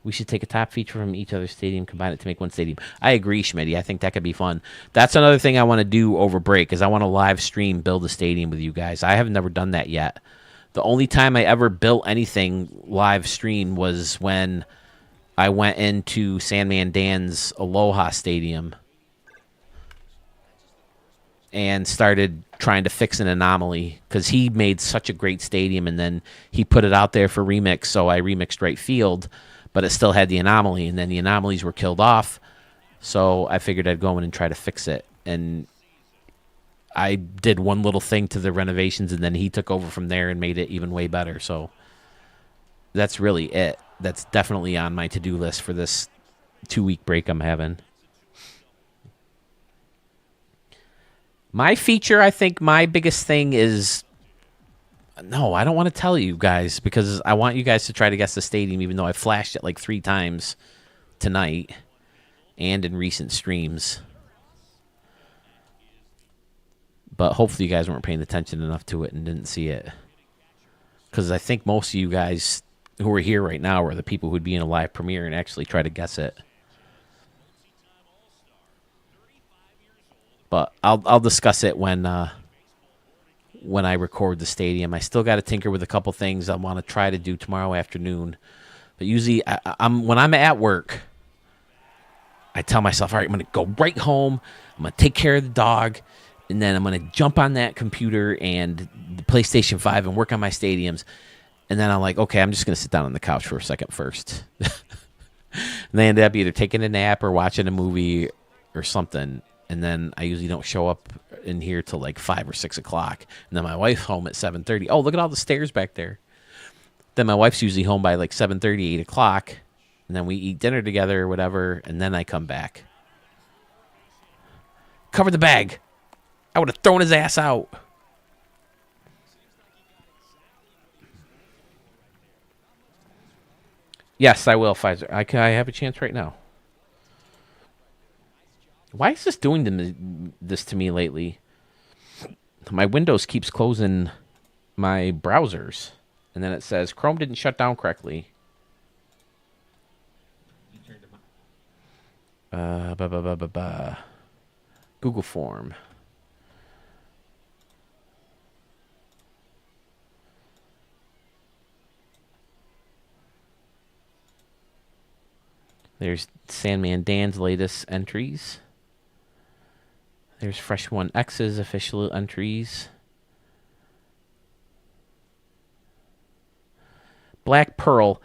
We should take a top feature from each other's stadium, combine it to make one stadium. I agree, Schmitty. I think that could be fun. That's another thing I want to do over break is I want to live stream build a stadium with you guys. I have never done that yet. The only time I ever built anything live stream was when I went into Sandman Dan's Aloha Stadium and started trying to fix an anomaly because he made such a great stadium and then he put it out there for remix, so I remixed right field, but it still had the anomaly, and then the anomalies were killed off, so I figured I'd go in and try to fix it. And I did one little thing to the renovations, and then he took over from there and made it even way better. So that's really it. That's definitely on my to-do list for this 2-week break I'm having. My feature, I think my biggest thing is... No, I don't want to tell you guys because I want you guys to try to guess the stadium, even though I flashed it like 3 times tonight and in recent streams. But hopefully you guys weren't paying attention enough to it and didn't see it. Because I think most of you guys who are here right now are the people who would be in a live premiere and actually try to guess it. But I'll discuss it when I record the stadium. I still got to tinker with a couple things I want to try to do tomorrow afternoon. But usually when I'm at work, I tell myself, all right, I'm going to go right home. I'm going to take care of the dog. And then I'm going to jump on that computer and the PlayStation 5 and work on my stadiums. And then I'm like, okay, I'm just going to sit down on the couch for a second first. And they end up either taking a nap or watching a movie or something. And then I usually don't show up in here till like 5 or 6 o'clock. And then my wife's home at 7:30. Oh, look at all the stairs back there. Then my wife's usually home by like 7:30, 8 o'clock. And then we eat dinner together or whatever. And then I come back. Cover the bag. I would have thrown his ass out. Yes, I will, Pfizer. I have a chance right now. Why is this doing this to me lately? My Windows keeps closing my browsers. And then it says Chrome didn't shut down correctly. Google form. There's Sandman Dan's latest entries. There's Fresh One X's official entries. Black Pearl.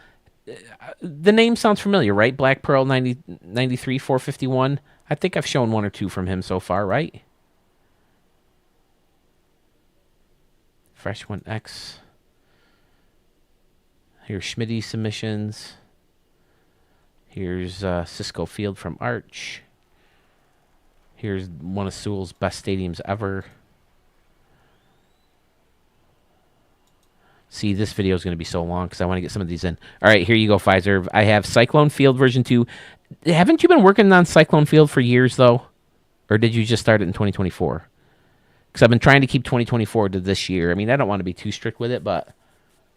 The name sounds familiar, right? Black Pearl 93 451. I think I've shown one or two from him so far, right? Fresh One X. Here's Schmitty submissions. Here's Cisco Field from Arch. Here's one of Sewell's best stadiums ever. See, this video is going to be so long because I want to get some of these in. All right, here you go, Pfizer. I have Cyclone Field version 2. Haven't you been working on Cyclone Field for years, though? Or did you just start it in 2024? Because I've been trying to keep 2024 to this year. I mean, I don't want to be too strict with it, but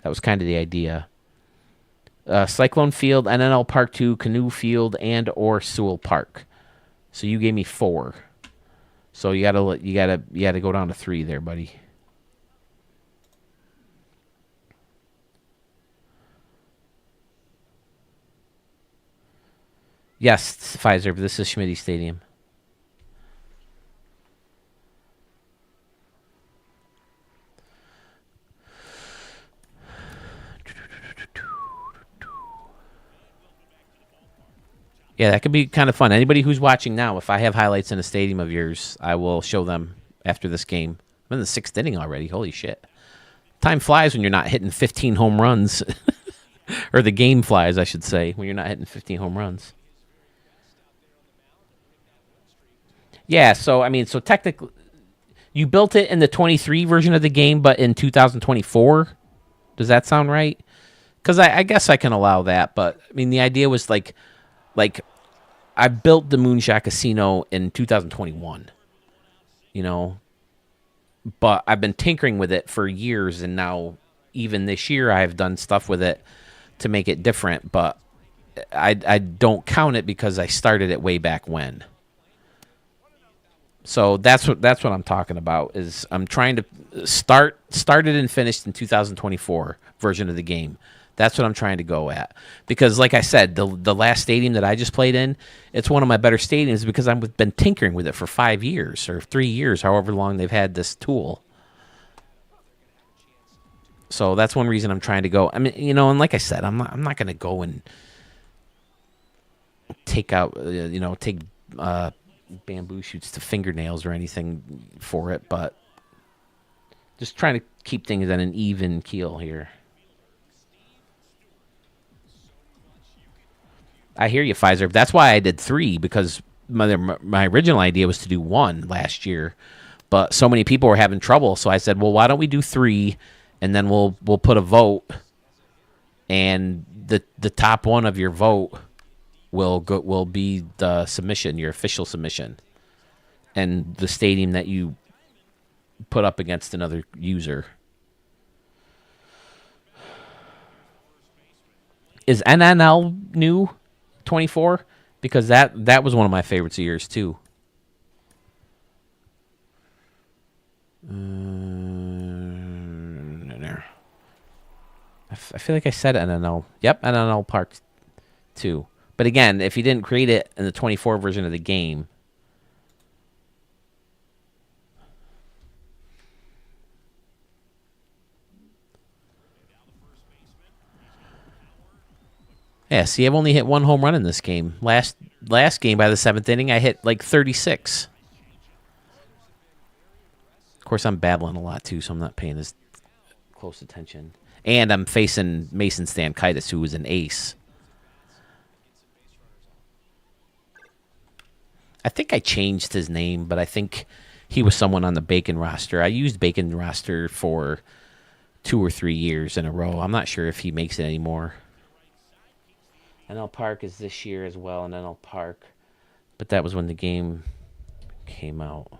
that was kind of the idea. Cyclone Field, NNL Park 2, Canoe Field, and or Sewell Park. So you gave me 4. So you gotta go down to 3 there, buddy. Yes, Pfizer, but this is Schmitty Stadium. Yeah, that could be kind of fun. Anybody who's watching now, if I have highlights in a stadium of yours, I will show them after this game. I'm in the 6th inning already. Holy shit. Time flies when you're not hitting 15 home runs. Or the game flies, I should say, when you're not hitting 15 home runs. Yeah, so, I mean, so technically, you built it in the 23 version of the game, but in 2024? Does that sound right? Because I guess I can allow that, but, I mean, the idea was like I built the Moonshot Casino in 2021, you know, but I've been tinkering with it for years, and now even this year I've done stuff with it to make it different, but I don't count it because I started it way back when. So that's what I'm talking about. Is I'm trying to started and finished in 2024 version of the game. That's what I'm trying to go at. Because like I said, the last stadium that I just played in, it's one of my better stadiums because I've been tinkering with it for 5 years or 3 years, however long they've had this tool. So that's one reason I'm trying to go. I mean, you know, and like I said, I'm not going to go and take out, take bamboo shoots to fingernails or anything for it, but just trying to keep things on an even keel here. I hear you, Pfizer. That's why I did 3, because my original idea was to do 1 last year, but so many people were having trouble. So I said, well, why don't we do 3, and then we'll put a vote, and the top one of your vote will be the submission, your official submission, and the stadium that you put up against another user. Is NNL new? 24, because that was one of my favorites of yours too. I feel like I said NNL. Yep, NNL Park 2. But again, if you didn't create it in the 24 version of the game, yeah, see, I've only hit 1 home run in this game. Last game, by the 7th inning, I hit like 36. Of course, I'm babbling a lot, too, so I'm not paying as close attention. And I'm facing Mason Stankitis, who was an ace. I think I changed his name, but I think he was someone on the Bacon roster. I used Bacon roster for 2 or 3 years in a row. I'm not sure if he makes it anymore. NL Park is this year as well, and NL Park. But that was when the game came out.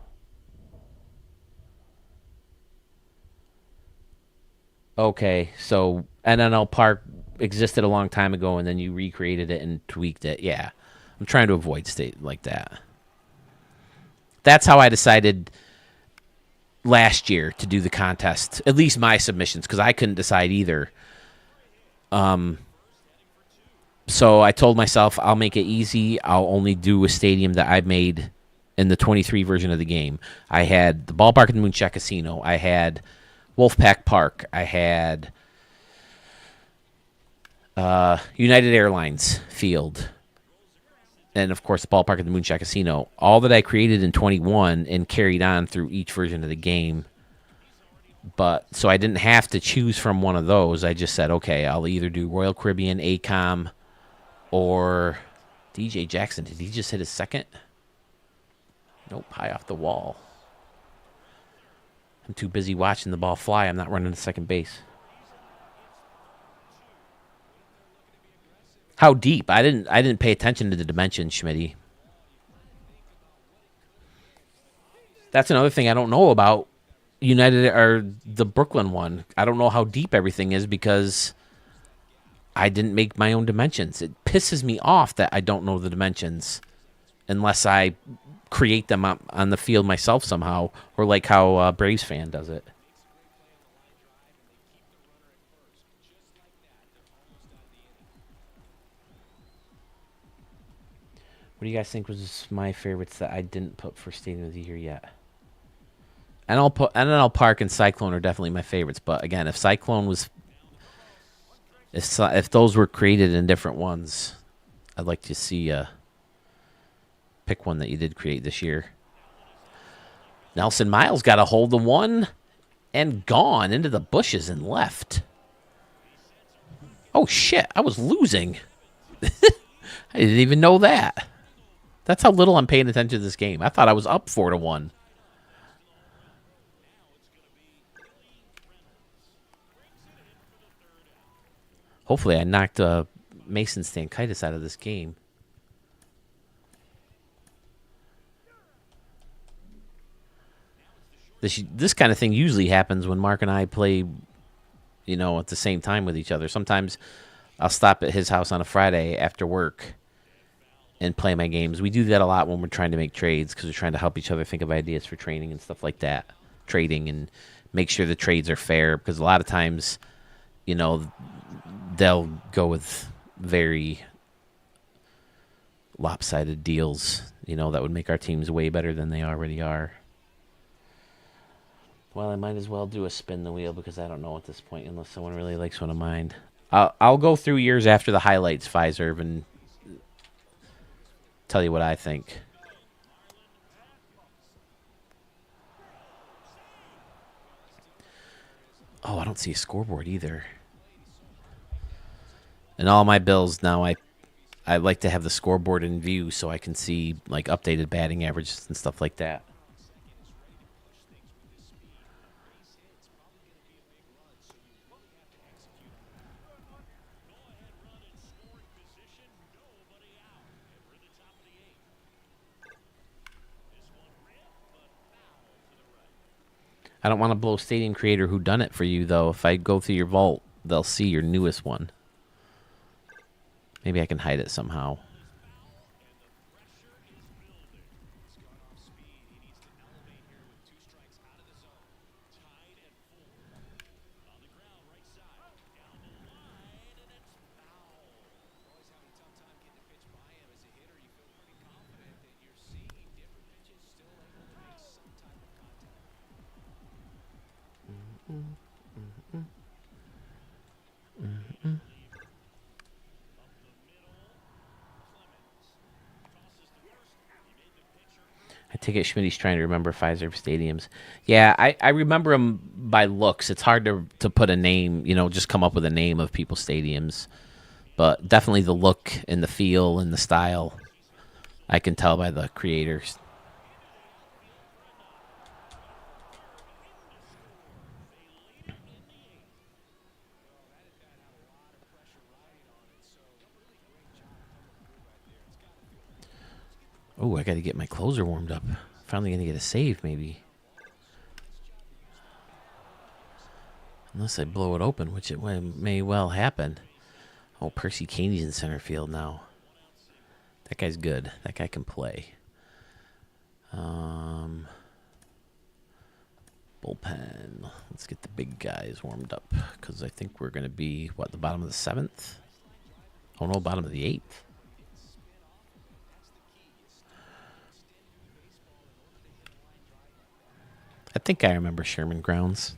Okay, so NNL Park existed a long time ago, and then you recreated it and tweaked it. Yeah, I'm trying to avoid state like that. That's how I decided last year to do the contest, at least my submissions, because I couldn't decide either. So I told myself I'll make it easy. I'll only do a stadium that I made in the 23 version of the game. I had the ballpark at the Moonshot Casino. I had Wolfpack Park. I had United Airlines Field, and of course the ballpark at the Moonshot Casino. All that I created in 21 and carried on through each version of the game. But so I didn't have to choose from one of those. I just said, okay, I'll either do Royal Caribbean, ACOM, or DJ Jackson. Did he just hit his second? Nope, high off the wall. I'm too busy watching the ball fly. I'm not running to second base. How deep? I didn't pay attention to the dimensions, Schmitty. That's another thing I don't know about United or the Brooklyn one. I don't know how deep everything is because I didn't make my own dimensions. It pisses me off that I don't know the dimensions unless I create them on the field myself somehow, or like how Braves fan does it. What do you guys think was my favorites that I didn't put for Stadium of the Year yet? And NL Park and Cyclone are definitely my favorites. But again, if Cyclone was, if those were created in different ones, I'd like to see pick one that you did create this year. Nelson Miles got a hold of one and gone into the bushes and left. Oh shit! I was losing. I didn't even know that. That's how little I'm paying attention to this game. I thought I was up 4-1. Hopefully I knocked Mason Stankitis out of this game. This kind of thing usually happens when Mark and I play, you know, at the same time with each other. Sometimes I'll stop at his house on a Friday after work and play my games. We do that a lot when we're trying to make trades because we're trying to help each other think of ideas for training and stuff like that. Trading and make sure the trades are fair because a lot of times, you know, they'll go with very lopsided deals, you know, that would make our teams way better than they already are. Well, I might as well do a spin the wheel because I don't know at this point unless someone really likes one of mine. I'll go through years after the highlights, Pfizer, and tell you what I think. Oh, I don't see a scoreboard either. And all my bills now, I like to have the scoreboard in view so I can see like updated batting averages and stuff like that. I don't want to blow Stadium Creator who done it for you, though. If I go through your vault, they'll see your newest one. Maybe I can hide it somehow. I take it Schmitty's trying to remember Pfizer stadiums. Yeah, I remember them by looks. It's hard to put a name, you know, just come up with a name of people's stadiums. But definitely the look and the feel and the style, I can tell by the creators. Oh, I got to get my closer warmed up. Finally going to get a save, maybe. Unless I blow it open, which it may well happen. Oh, Percy Caney's in center field now. That guy's good. That guy can play. Bullpen. Let's get the big guys warmed up. Because I think we're going to be, what, the bottom of the 7th? Oh, no, bottom of the 8th. I think I remember Sherman Grounds.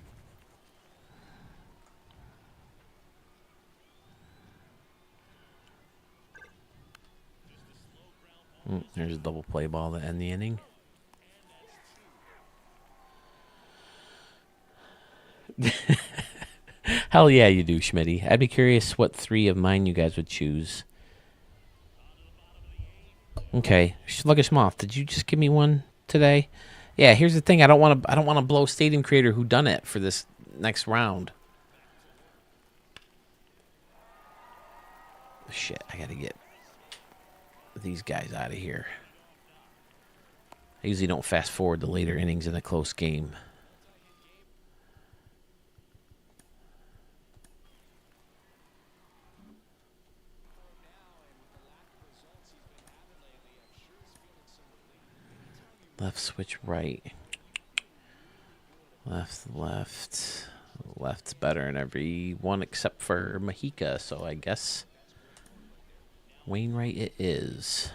There's a double play ball to end the inning. Hell yeah, you do, Schmitty. I'd be curious what 3 of mine you guys would choose. Okay, Sluggish Moth, did you just give me one today? Yeah, here's the thing. I don't want to blow Stadium Creator who done it for this next round. Shit, I got to get these guys out of here. I usually don't fast forward the later innings in a close game. Left switch right. Left. Left's better in every one except for Mahika, so I guess Wainwright it is.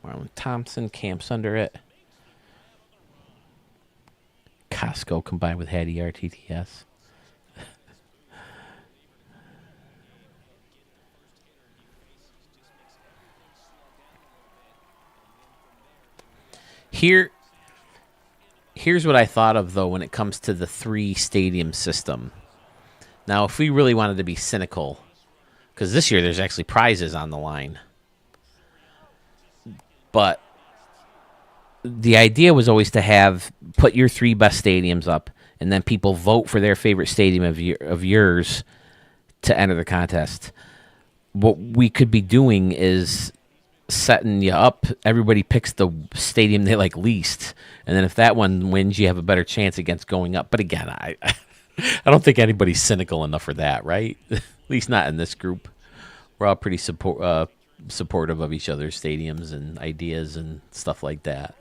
Marlon Thompson camps under it. Costco combined with Hattie RTTS. Here's what I thought of, though, when it comes to the 3 stadium system. Now, if we really wanted to be cynical, because this year there's actually prizes on the line. But the idea was always to put your 3 best stadiums up, and then people vote for their favorite stadium of yours to enter the contest. What we could be doing is setting you up. Everybody picks the stadium they like least, and then if that one wins, you have a better chance against going up. But again, I don't think anybody's cynical enough for that, right? At least not in this group. We're all pretty supportive of each other's stadiums and ideas and stuff like that.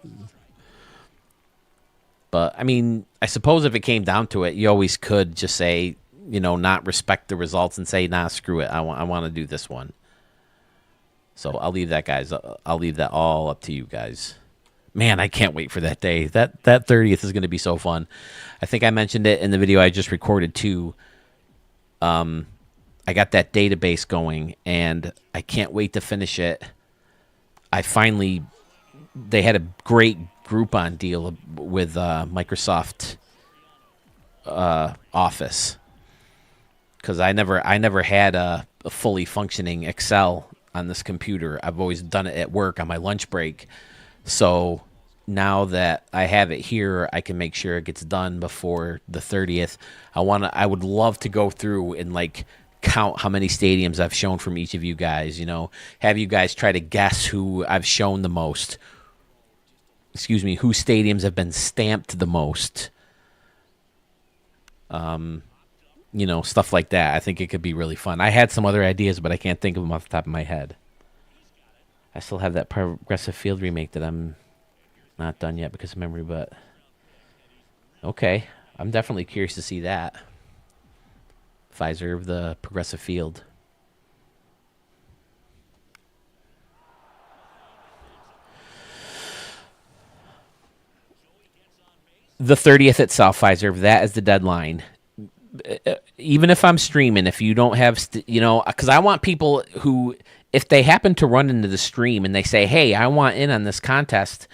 But I mean, I suppose if it came down to it, you always could just say, not respect the results and say, nah, screw it. I want to do this one. So I'll leave that, guys. I'll leave that all up to you guys. Man, I can't wait for that day. That 30th is going to be so fun. I think I mentioned it in the video I just recorded too. I got that database going, and I can't wait to finish it. They had a great Groupon deal with Microsoft Office, because I never had a fully functioning Excel on this computer. I've always done it at work on my lunch break. So now that I have it here, I can make sure it gets done before the 30th. I would love to go through and count how many stadiums I've shown from each of you guys, have you guys try to guess who I've shown the most. Excuse me, whose stadiums have been stamped the most. Stuff like that. I think it could be really fun. I had some other ideas, but I can't think of them off the top of my head. I still have that Progressive Field remake that I'm not done yet because of memory, but okay. I'm definitely curious to see that. Pfizer of the Progressive Field. The 30th itself, Pfizer, that is the deadline. Even if I'm streaming, if you don't have, because I want people who, if they happen to run into the stream and they say, hey, I want in on this contest,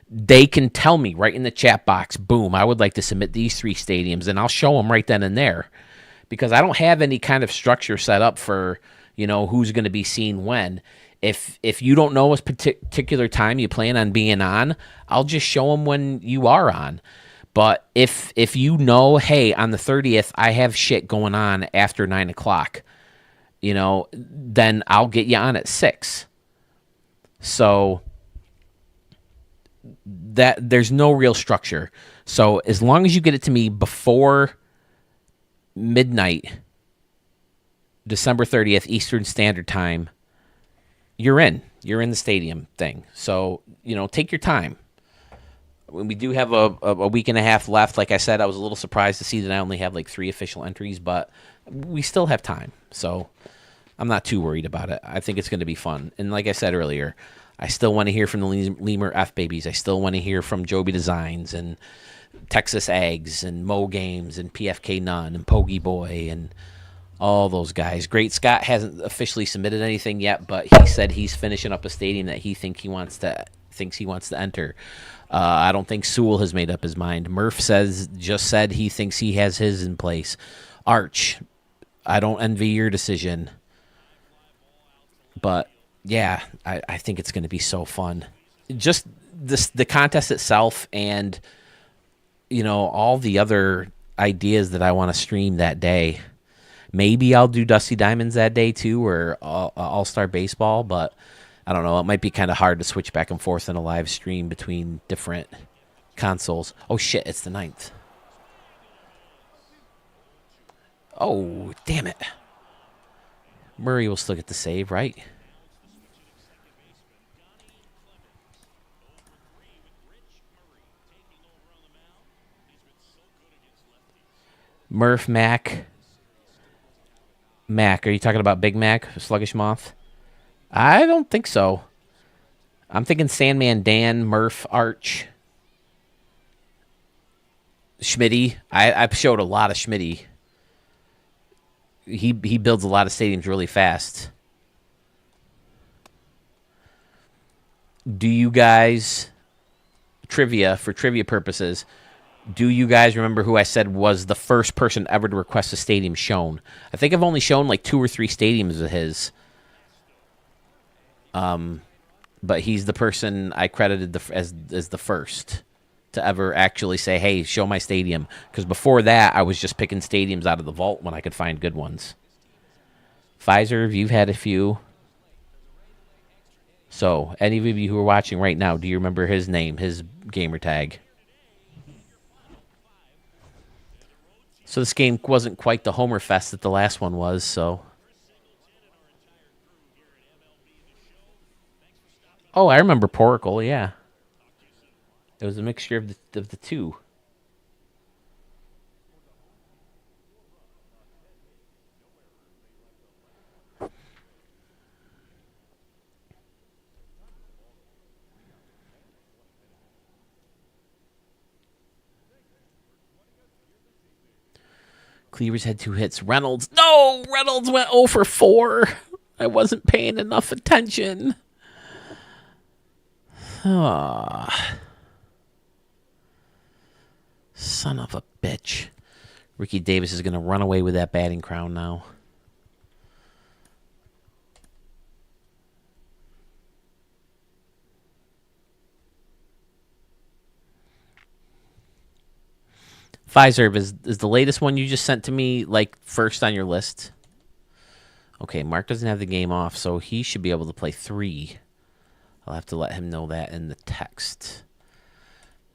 they can tell me right in the chat box, boom, I would like to submit these 3 stadiums, and I'll show them right then and there. Because I don't have any kind of structure set up for, who's going to be seen when. If you don't know a particular time you plan on being on, I'll just show them when you are on. But if hey, on the 30th, I have shit going on after 9 o'clock, then I'll get you on at 6. So that there's no real structure. So as long as you get it to me before midnight, December 30th, Eastern Standard Time, you're in the stadium thing. So, take your time. We do have a week and a half left. Like I said, I was a little surprised to see that I only have 3 official entries, but we still have time. So I'm not too worried about it. I think it's going to be fun. And like I said earlier, I still want to hear from the Lemur F Babies. I still want to hear from Joby Designs and Texas Eggs and Mo Games and PFK Nunn and Pogie Boy and all those guys. Great Scott hasn't officially submitted anything yet, but he said he's finishing up a stadium that he thinks he wants to enter. I don't think Sewell has made up his mind. Murph just said he thinks he has his in place. Arch, I don't envy your decision. But, yeah, I think it's going to be so fun. Just the contest itself and, you know, all the other ideas that I want to stream that day. Maybe I'll do Dusty Diamonds that day, too, or All-Star Baseball. But, I don't know. It might be kind of hard to switch back and forth in a live stream between different consoles. Oh, shit, it's the 9th. Oh, damn it. Murray will still get the save, right? Murph, Mac, are you talking about Big Mac, Sluggish Moth? I don't think so. I'm thinking Sandman, Dan, Murph, Arch, Schmitty. I've showed a lot of Schmitty. He builds a lot of stadiums really fast. Do you guys, for trivia purposes, do you guys remember who I said was the first person ever to request a stadium shown? I think I've only shown like 2 or 3 stadiums of his. But he's the person I credited as the first to ever actually say, hey, show my stadium. Because before that, I was just picking stadiums out of the vault when I could find good ones. Pfizer, you've had a few. So, any of you who are watching right now, do you remember his name, his gamer tag? So this game wasn't quite the Homer Fest that the last one was, so... Oh, I remember Poracle, yeah. It was a mixture of the two. Cleavers had 2 hits. Reynolds. No! Reynolds went 0 for 4. I wasn't paying enough attention. Ah. Son of a bitch. Ricky Davis is going to run away with that batting crown now. Pfizer is the latest one you just sent to me, like, first on your list? Okay, Mark doesn't have the game off, so he should be able to play 3. I'll have to let him know that in the text.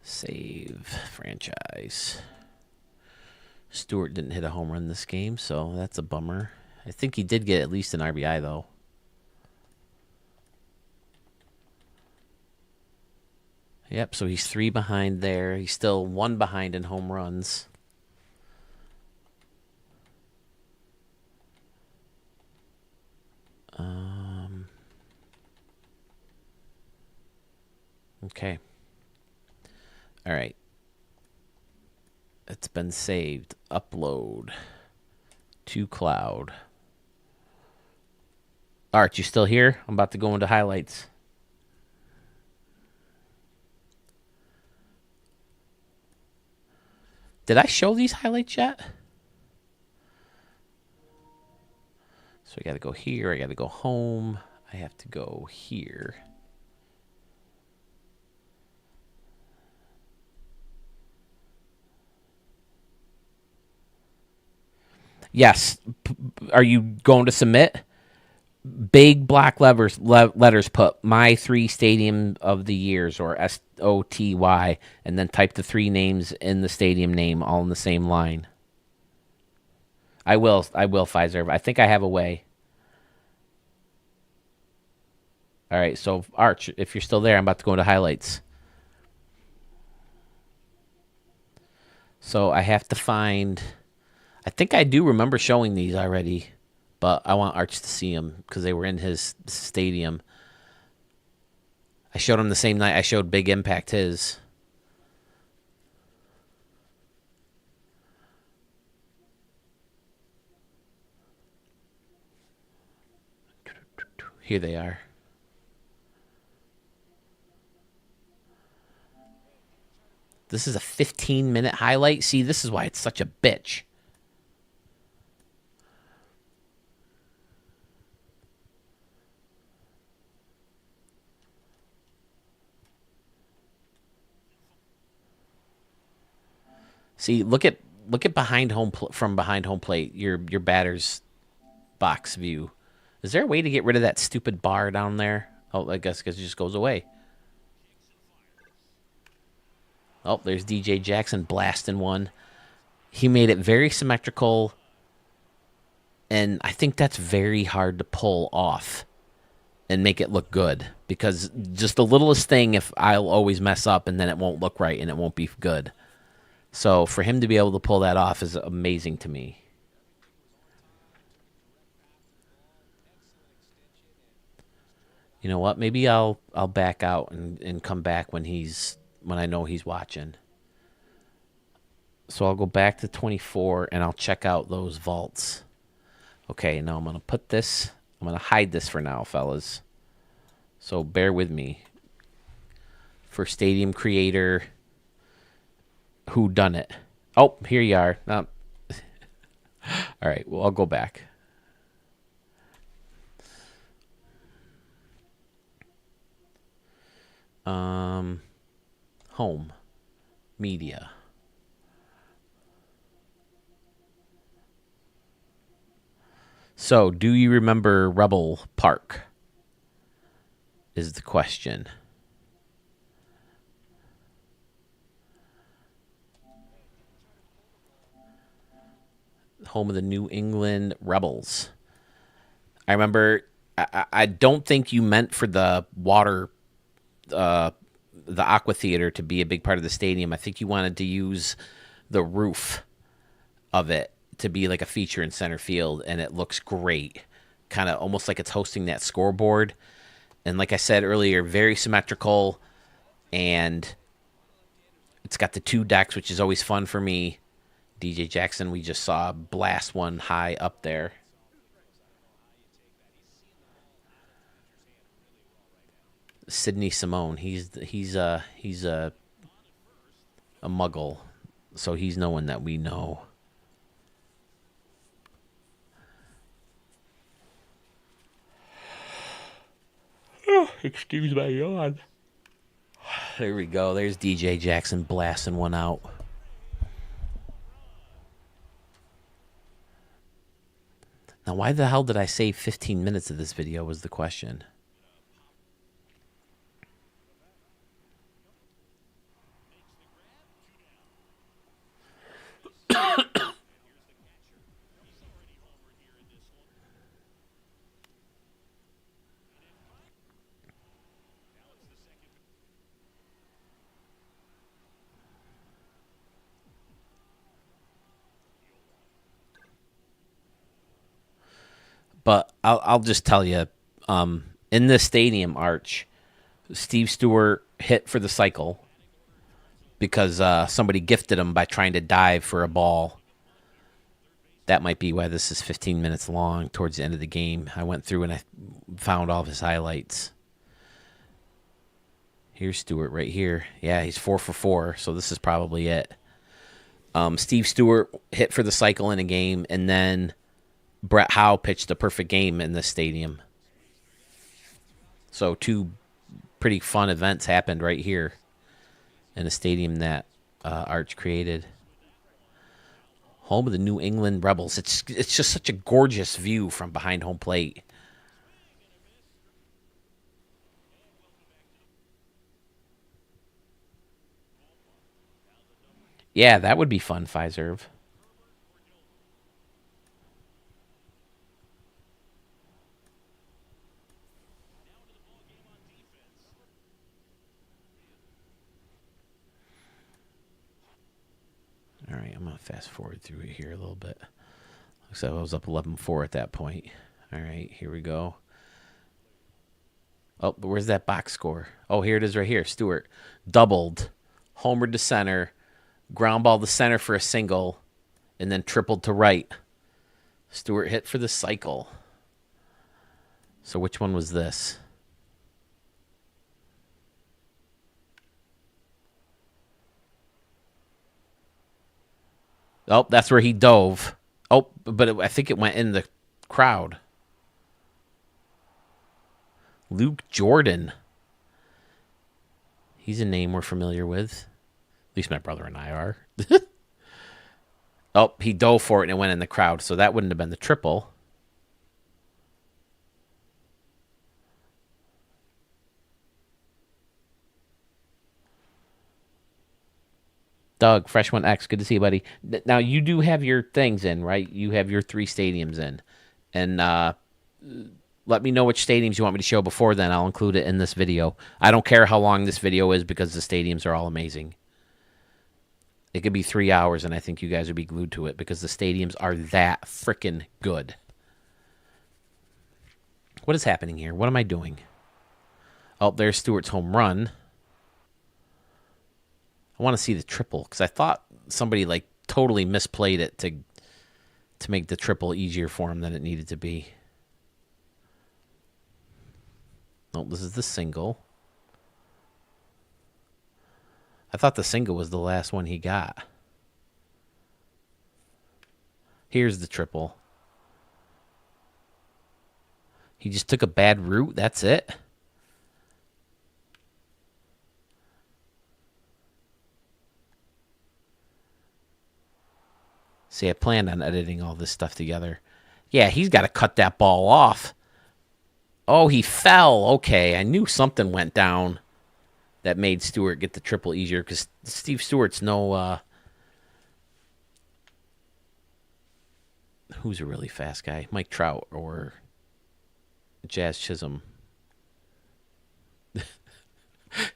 Save franchise. Stewart didn't hit a home run this game, so that's a bummer. I think he did get at least an RBI, though. Yep, so he's 3 behind there. He's still 1 behind in home runs. Okay. All right. It's been saved. Upload to cloud. Art, you still here? I'm about to go into highlights. Did I show these highlights yet? So I got to go here. I got to go home. I have to go here. Yes. Are you going to submit? Big black letters put my 3 stadium of the years, or SOTY, and then type the 3 names in the stadium name all in the same line. I will, Pfizer. I think I have a way. All right, so Arch, if you're still there, I'm about to go into highlights. So I have to find... I think I do remember showing these already. But I want Arch to see him because they were in his stadium. I showed him the same night I showed Big Impact his. Here they are. This is a 15-minute highlight. See, this is why it's such a bitch. See, look at behind from behind home plate. Your batter's box view. Is there a way to get rid of that stupid bar down there? Oh, I guess because it just goes away. Oh, there's DJ Jackson blasting one. He made it very symmetrical, and I think that's very hard to pull off and make it look good because just the littlest thing, if I'll always mess up and then it won't look right and it won't be good. So for him to be able to pull that off is amazing to me. You know what? Maybe I'll back out and come back when I know he's watching. So I'll go back to 24 and I'll check out those vaults. Okay, now I'm going to put this, I'm going to hide this for now, fellas. So bear with me. For Stadium Creator, who done it? Oh, here you are. All right, well, I'll go back. Home. Media. So, do you remember Rebel Park? Is the question. Home of the New England Rebels. I remember. I don't think you meant for the water, the Aqua Theater to be a big part of the stadium. I think you wanted to use the roof of it to be like a feature in center field, and it looks great. Kind of almost like it's hosting that scoreboard. And like I said earlier, very symmetrical, and it's got the two decks, which is always fun for me. DJ Jackson, we just saw blast one high up there. Sidney Simone, he's a muggle, so he's no one that we know. Excuse my yawn. There we go. There's DJ Jackson blasting one out. Now, why the hell did I save 15 minutes of this video was the question. But I'll just tell you, in this stadium, Arch, Steve Stewart hit for the cycle because somebody gifted him by trying to dive for a ball. That might be why this is 15 minutes long towards the end of the game. I went through and I found all of his highlights. Here's Stewart right here. Yeah, he's 4 for 4, so this is probably it. Steve Stewart hit for the cycle in a game, and then Brett Howe pitched a perfect game in this stadium. So two pretty fun events happened right here in a stadium that Arch created. Home of the New England Rebels. It's just such a gorgeous view from behind home plate. Yeah, that would be fun, Fiserv. All right, I'm going to fast forward through here a little bit. So I was up 11-4 at that point. All right, here we go. Oh, but where's that box score? Oh, here it is right here. Stewart doubled, homered to center, ground ball to center for a single, and then tripled to right. Stewart hit for the cycle. So which one was this? Oh, that's where he dove. Oh, but I think it went in the crowd. Luke Jordan. He's a name we're familiar with. At least my brother and I are. Oh, he dove for it and it went in the crowd. So that wouldn't have been the triple. Doug, Fresh One X, good to see you, buddy. Now, you do have your things in, right? You have your 3 stadiums in. And let me know which stadiums you want me to show before then. I'll include it in this video. I don't care how long this video is because the stadiums are all amazing. It could be 3 hours, and I think you guys would be glued to it because the stadiums are that freaking good. What is happening here? What am I doing? Oh, there's Stewart's home run. I want to see the triple because I thought somebody like totally misplayed it to make the triple easier for him than it needed to be. No, this is the single. I thought the single was the last one he got. Here's the triple. He just took a bad route. That's it. See, I planned on editing all this stuff together. Yeah, he's got to cut that ball off. Oh, he fell. Okay, I knew something went down that made Stewart get the triple easier because Steve Stewart's no... who's a really fast guy? Mike Trout or Jazz Chisholm.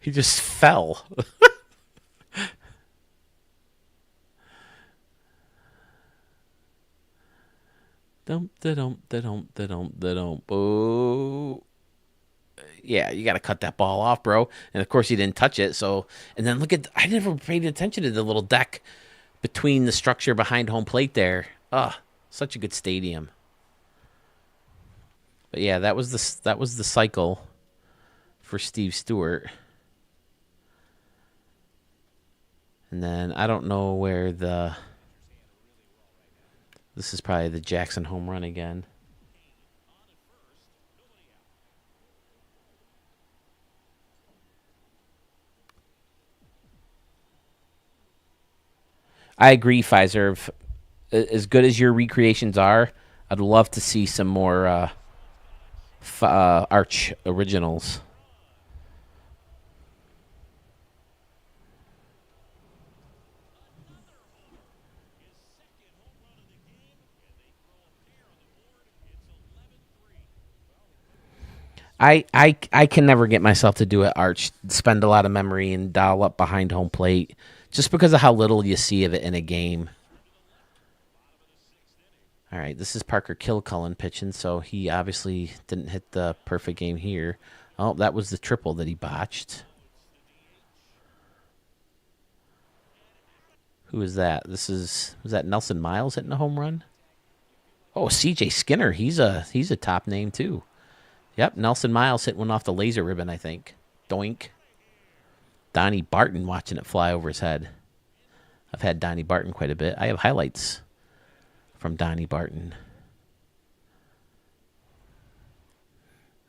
He just fell. Boo. Yeah, you got to cut that ball off, bro. And of course, he didn't touch it. So, and then look at, I never paid attention to the little deck between the structure behind home plate there. Such a good stadium. But yeah, that was the cycle for Steve Stewart. And then I don't know where the... This is probably the Jackson home run again. I agree, Pfizer. As good as your recreations are, I'd love to see some more Arch originals. I can never get myself to do it, Arch. Spend a lot of memory and dial up behind home plate just because of how little you see of it in a game. All right, this is Parker Kilcullen pitching, so he obviously didn't hit the perfect game here. Oh, that was the triple that he botched. Who is that? Was that Nelson Miles hitting a home run? Oh, C.J. Skinner. He's a top name too. Yep, Nelson Miles hit one off the laser ribbon, I think. Doink. Donnie Barton watching it fly over his head. I've had Donnie Barton quite a bit. I have highlights from Donnie Barton.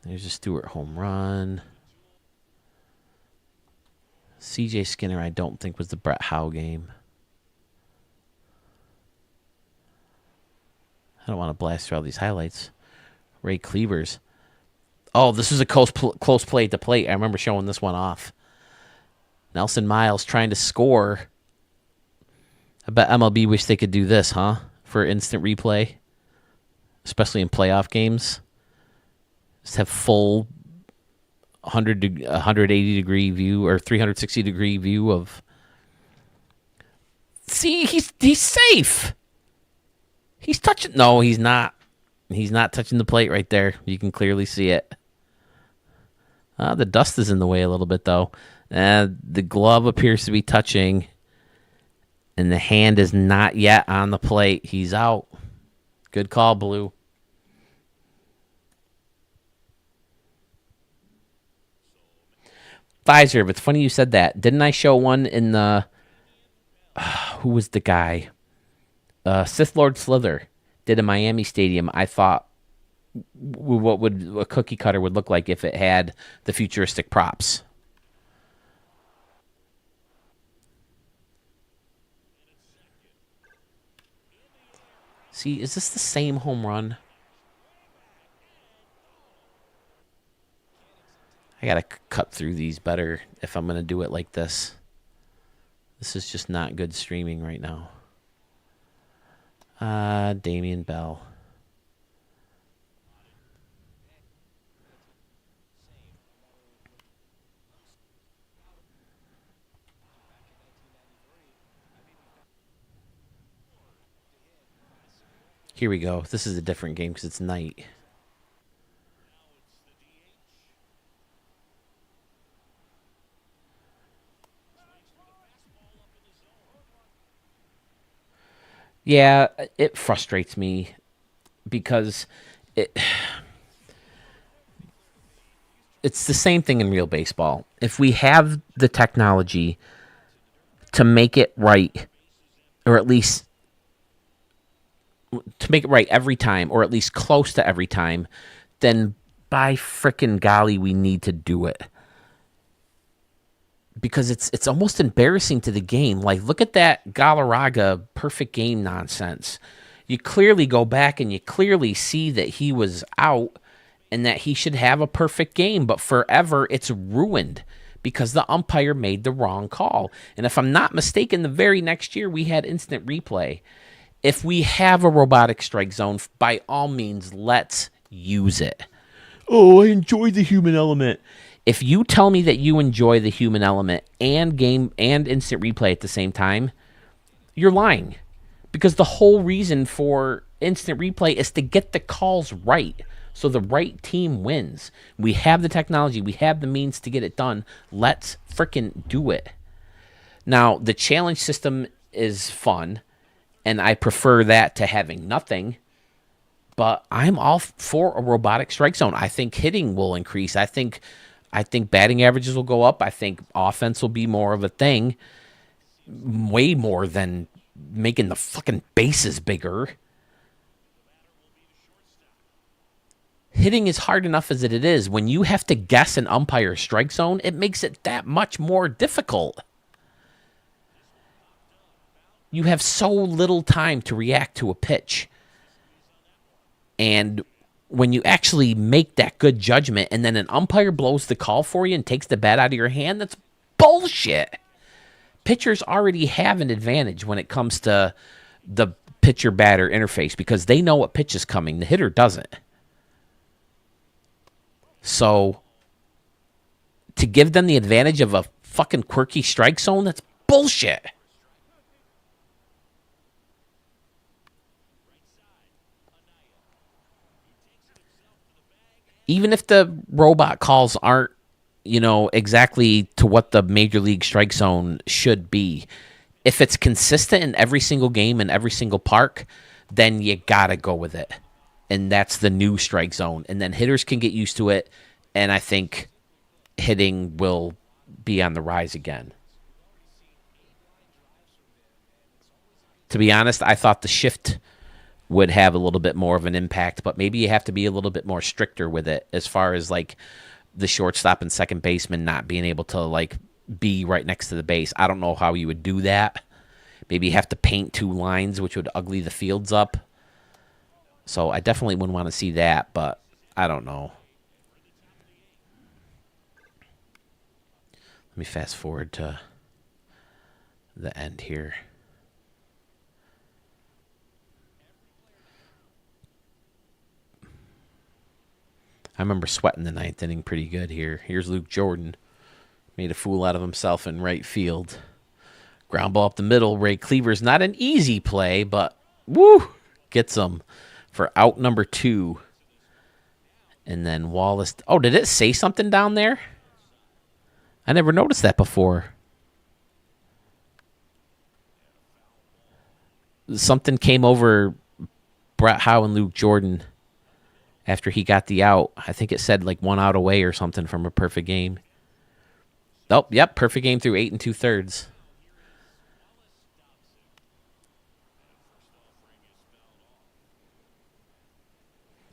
There's a Stewart home run. C.J. Skinner, I don't think was the Brett Howe game. I don't want to blast through all these highlights. Ray Cleavers. Oh, this is a close play at the plate. I remember showing this one off. Nelson Miles trying to score. I bet MLB wish they could do this, huh? For instant replay. Especially in playoff games. Just have full 180 degree view or 360 degree view of... See, he's safe. He's touching. No, he's not. He's not touching the plate right there. You can clearly see it. The dust is in the way a little bit, though. The glove appears to be touching, and the hand is not yet on the plate. He's out. Good call, Blue. Pfizer, but it's funny you said that. Didn't I show one in the... who was the guy? Sith Lord Slither did a Miami Stadium. I thought what would a cookie cutter would look like if it had the futuristic props. See, is this the same home run? I gotta cut through these better if I'm gonna do it like this. This is just not good streaming right now. Damian Bell. Here we go. This is a different game because it's night. Yeah, it frustrates me because it's the same thing in real baseball. If we have the technology to make it right, or at least to make it right every time, or at least close to every time, then by frickin' golly, we need to do it. Because it's almost embarrassing to the game. Like, look at that Galarraga perfect game nonsense. You clearly go back and you clearly see that he was out and that he should have a perfect game, but forever it's ruined because the umpire made the wrong call. And if I'm not mistaken, the very next year we had instant replay. If we have a robotic strike zone, by all means, let's use it. Oh, I enjoy the human element. If you tell me that you enjoy the human element and game and instant replay at the same time, you're lying. Because the whole reason for instant replay is to get the calls right, so the right team wins. We have the technology. We have the means to get it done. Let's frickin' do it. Now, the challenge system is fun, and I prefer that to having nothing. But I'm all for a robotic strike zone. I think hitting will increase. I think batting averages will go up. I think offense will be more of a thing. Way more than making the fucking bases bigger. Hitting is hard enough as it is. When you have to guess an umpire strike zone, it makes it that much more difficult. You have so little time to react to a pitch. And when you actually make that good judgment and then an umpire blows the call for you and takes the bat out of your hand, that's bullshit. Pitchers already have an advantage when it comes to the pitcher-batter interface because they know what pitch is coming. The hitter doesn't. So to give them the advantage of a fucking quirky strike zone, that's bullshit. Even if the robot calls aren't, exactly to what the major league strike zone should be, if it's consistent in every single game and every single park, then you gotta go with it. And that's the new strike zone. And then hitters can get used to it, and I think hitting will be on the rise again. To be honest, I thought the shift would have a little bit more of an impact, but maybe you have to be a little bit more stricter with it as far as like the shortstop and second baseman not being able to like be right next to the base. I don't know how you would do that. Maybe you have to paint two lines, which would ugly the fields up. So I definitely wouldn't want to see that, but I don't know. Let me fast forward to the end here. I remember sweating the ninth inning pretty good here. Here's Luke Jordan. Made a fool out of himself in right field. Ground ball up the middle. Ray Cleaver's not an easy play, but woo! gets him for out number 2. And then Wallace. Oh, did it say something down there? I never noticed that before. Something came over Brett Howe and Luke Jordan after he got the out. I think it said like 1 out away or something from a perfect game. Oh, yep, perfect game through 8 2/3.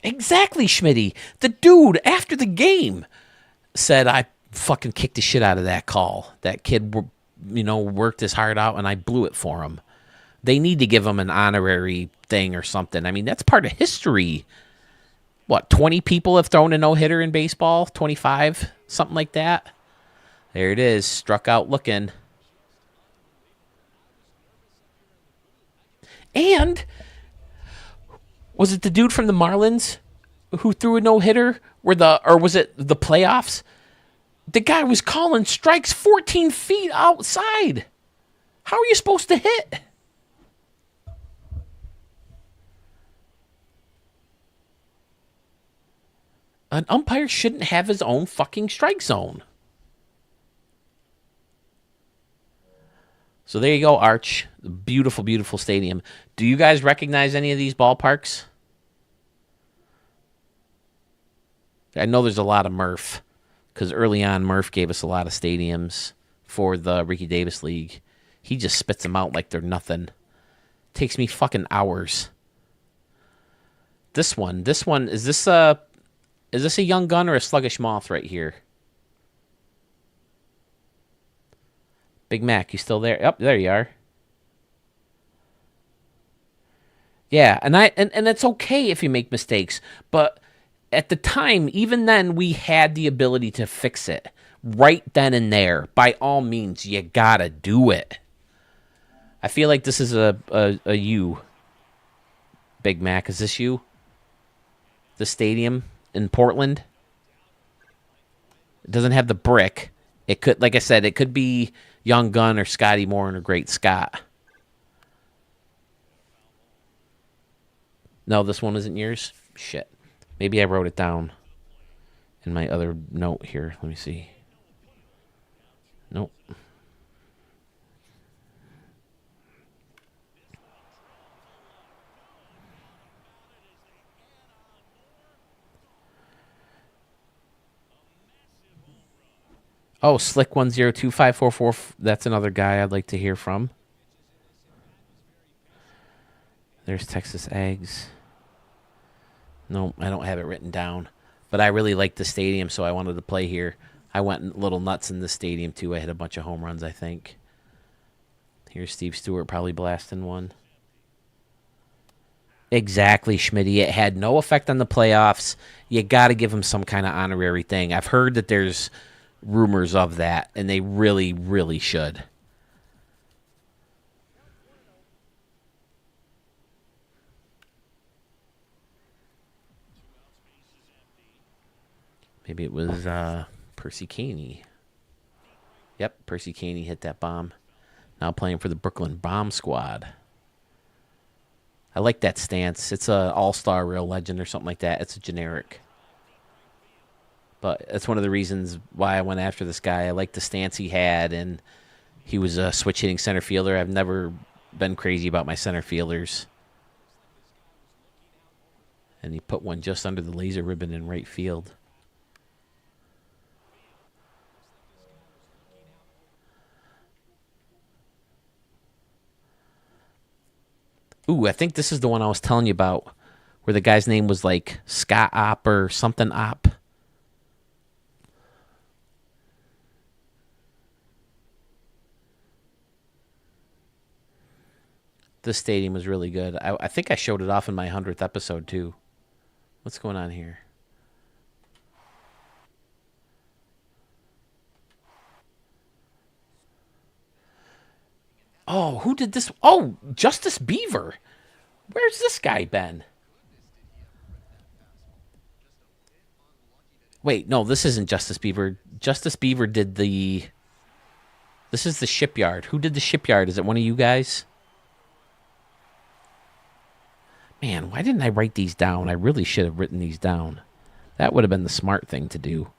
Exactly, Schmitty. The dude after the game said, I fucking kicked the shit out of that call. That kid, worked his heart out, and I blew it for him. They need to give him an honorary thing or something. I mean, that's part of history. What, 20 people have thrown a no-hitter in baseball? 25? Something like that? There it is. Struck out looking. And was it the dude from the Marlins who threw a no-hitter? Or was it the playoffs? The guy was calling strikes 14 feet outside. How are you supposed to hit? An umpire shouldn't have his own fucking strike zone. So there you go, Arch. Beautiful, beautiful stadium. Do you guys recognize any of these ballparks? I know there's a lot of Murph, because early on Murph gave us a lot of stadiums for the Ricky Davis League. He just spits them out like they're nothing. Takes me fucking hours. This one, is this a young gun or a sluggish moth right here? Big Mac, you still there? Yep, there you are. Yeah, and it's okay if you make mistakes, but at the time, even then, we had the ability to fix it right then and there. By all means, you gotta do it. I feel like this is a you, Big Mac. Is this you? The stadium in Portland? It doesn't have the brick. It could, like I said, it could be Young Gun or Scotty Moore or Great Scott. No, this one isn't yours? Shit. Maybe I wrote it down in my other note here. Let me see. Nope. Oh, Slick102544. That's another guy I'd like to hear from. There's Texas Eggs. No, I don't have it written down. But I really like the stadium, so I wanted to play here. I went a little nuts in the stadium, too. I hit a bunch of home runs, I think. Here's Steve Stewart probably blasting one. Exactly, Schmitty. It had no effect on the playoffs. You got to give him some kind of honorary thing. I've heard that there's rumors of that, and they really, really should. Maybe it was Percy Caney. Yep, Percy Caney hit that bomb. Now playing for the Brooklyn Bomb Squad. I like that stance. It's a all-star real legend or something like that. It's a generic. But that's one of the reasons why I went after this guy. I like the stance he had, and he was a switch-hitting center fielder. I've never been crazy about my center fielders. And he put one just under the laser ribbon in right field. Ooh, I think this is the one I was telling you about, where the guy's name was like Scott Opp or something Opp. This stadium was really good. I think I showed it off in my 100th episode, too. What's going on here? Oh, who did this? Oh, Justice Beaver. Where's this guy been? Wait, no, this isn't Justice Beaver. Justice Beaver did the... This is the Shipyard. Who did the Shipyard? Is it one of you guys? Man, why didn't I write these down? I really should have written these down. That would have been the smart thing to do.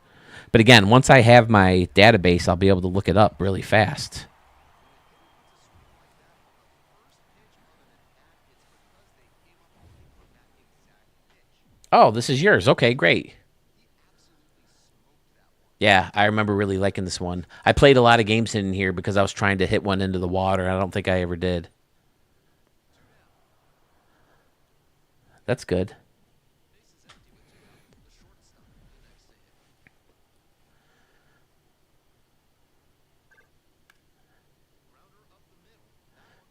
But again, once I have my database, I'll be able to look it up really fast. Oh, this is yours. Okay, great. Yeah, I remember really liking this one. I played a lot of games in here because I was trying to hit one into the water. I don't think I ever did. That's good.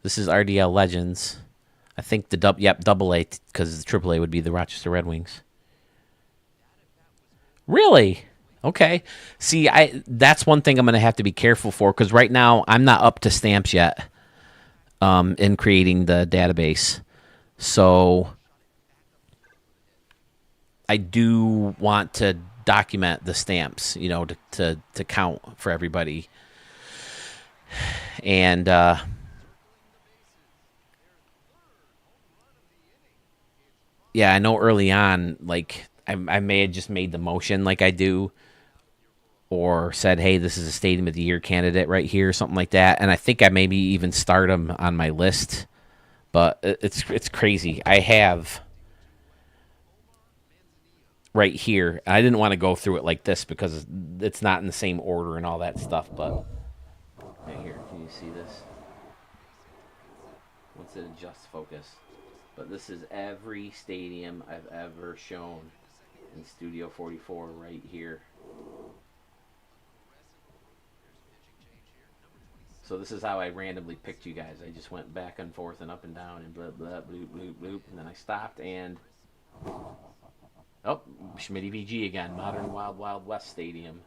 This is RDL Legends. I think the double A, because the triple A would be the Rochester Red Wings. Really? Okay. See, that's one thing I'm going to have to be careful for because right now I'm not up to stamps yet in creating the database. So I do want to document the stamps, to count for everybody. And yeah, I know early on, like I may have just made the motion like I do, or said, "Hey, this is a Stadium of the Year candidate right here," something like that. And I think I maybe even start them on my list. But it's crazy. I have right here. I didn't want to go through it like this because it's not in the same order and all that stuff. But right here, can you see this? Once it adjusts focus. But this is every stadium I've ever shown in Studio 44 right here. So this is how I randomly picked you guys. I just went back and forth and up and down and blah, blah, bloop, bloop, bloop. And then I stopped and... Oh, Schmitty VG again. Modern Wild Wild West Stadium.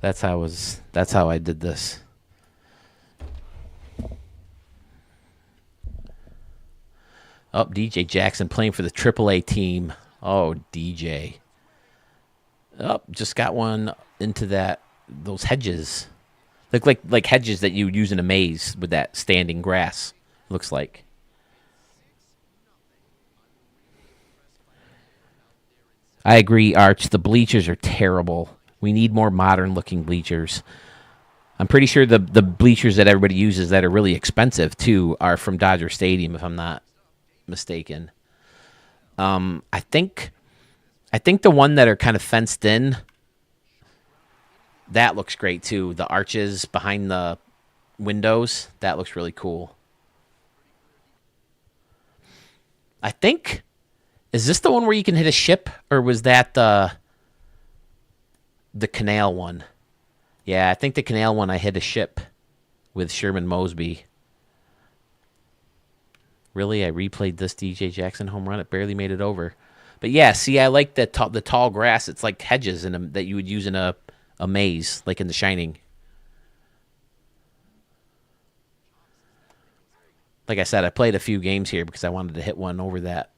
That's how I did this. Oh, DJ Jackson playing for the AAA team. Oh, DJ. Oh, just got one into those hedges. Look like hedges that you would use in a maze with that standing grass. Looks like. I agree, Arch. The bleachers are terrible. We need more modern looking bleachers. I'm pretty sure the bleachers that everybody uses that are really expensive too are from Dodger Stadium, if I'm not mistaken. I think the one that are kind of fenced in, that looks great too. The arches behind the windows, that looks really cool. I think, is this the one where you can hit a ship, or was that the canal one? Yeah, I think the canal one I hit a ship with Sherman Mosby. Really, I replayed this DJ Jackson home run. It barely made it over. But yeah, see, I like the tall grass. It's like hedges that you would use in a maze, like in The Shining. Like I said, I played a few games here because I wanted to hit one over that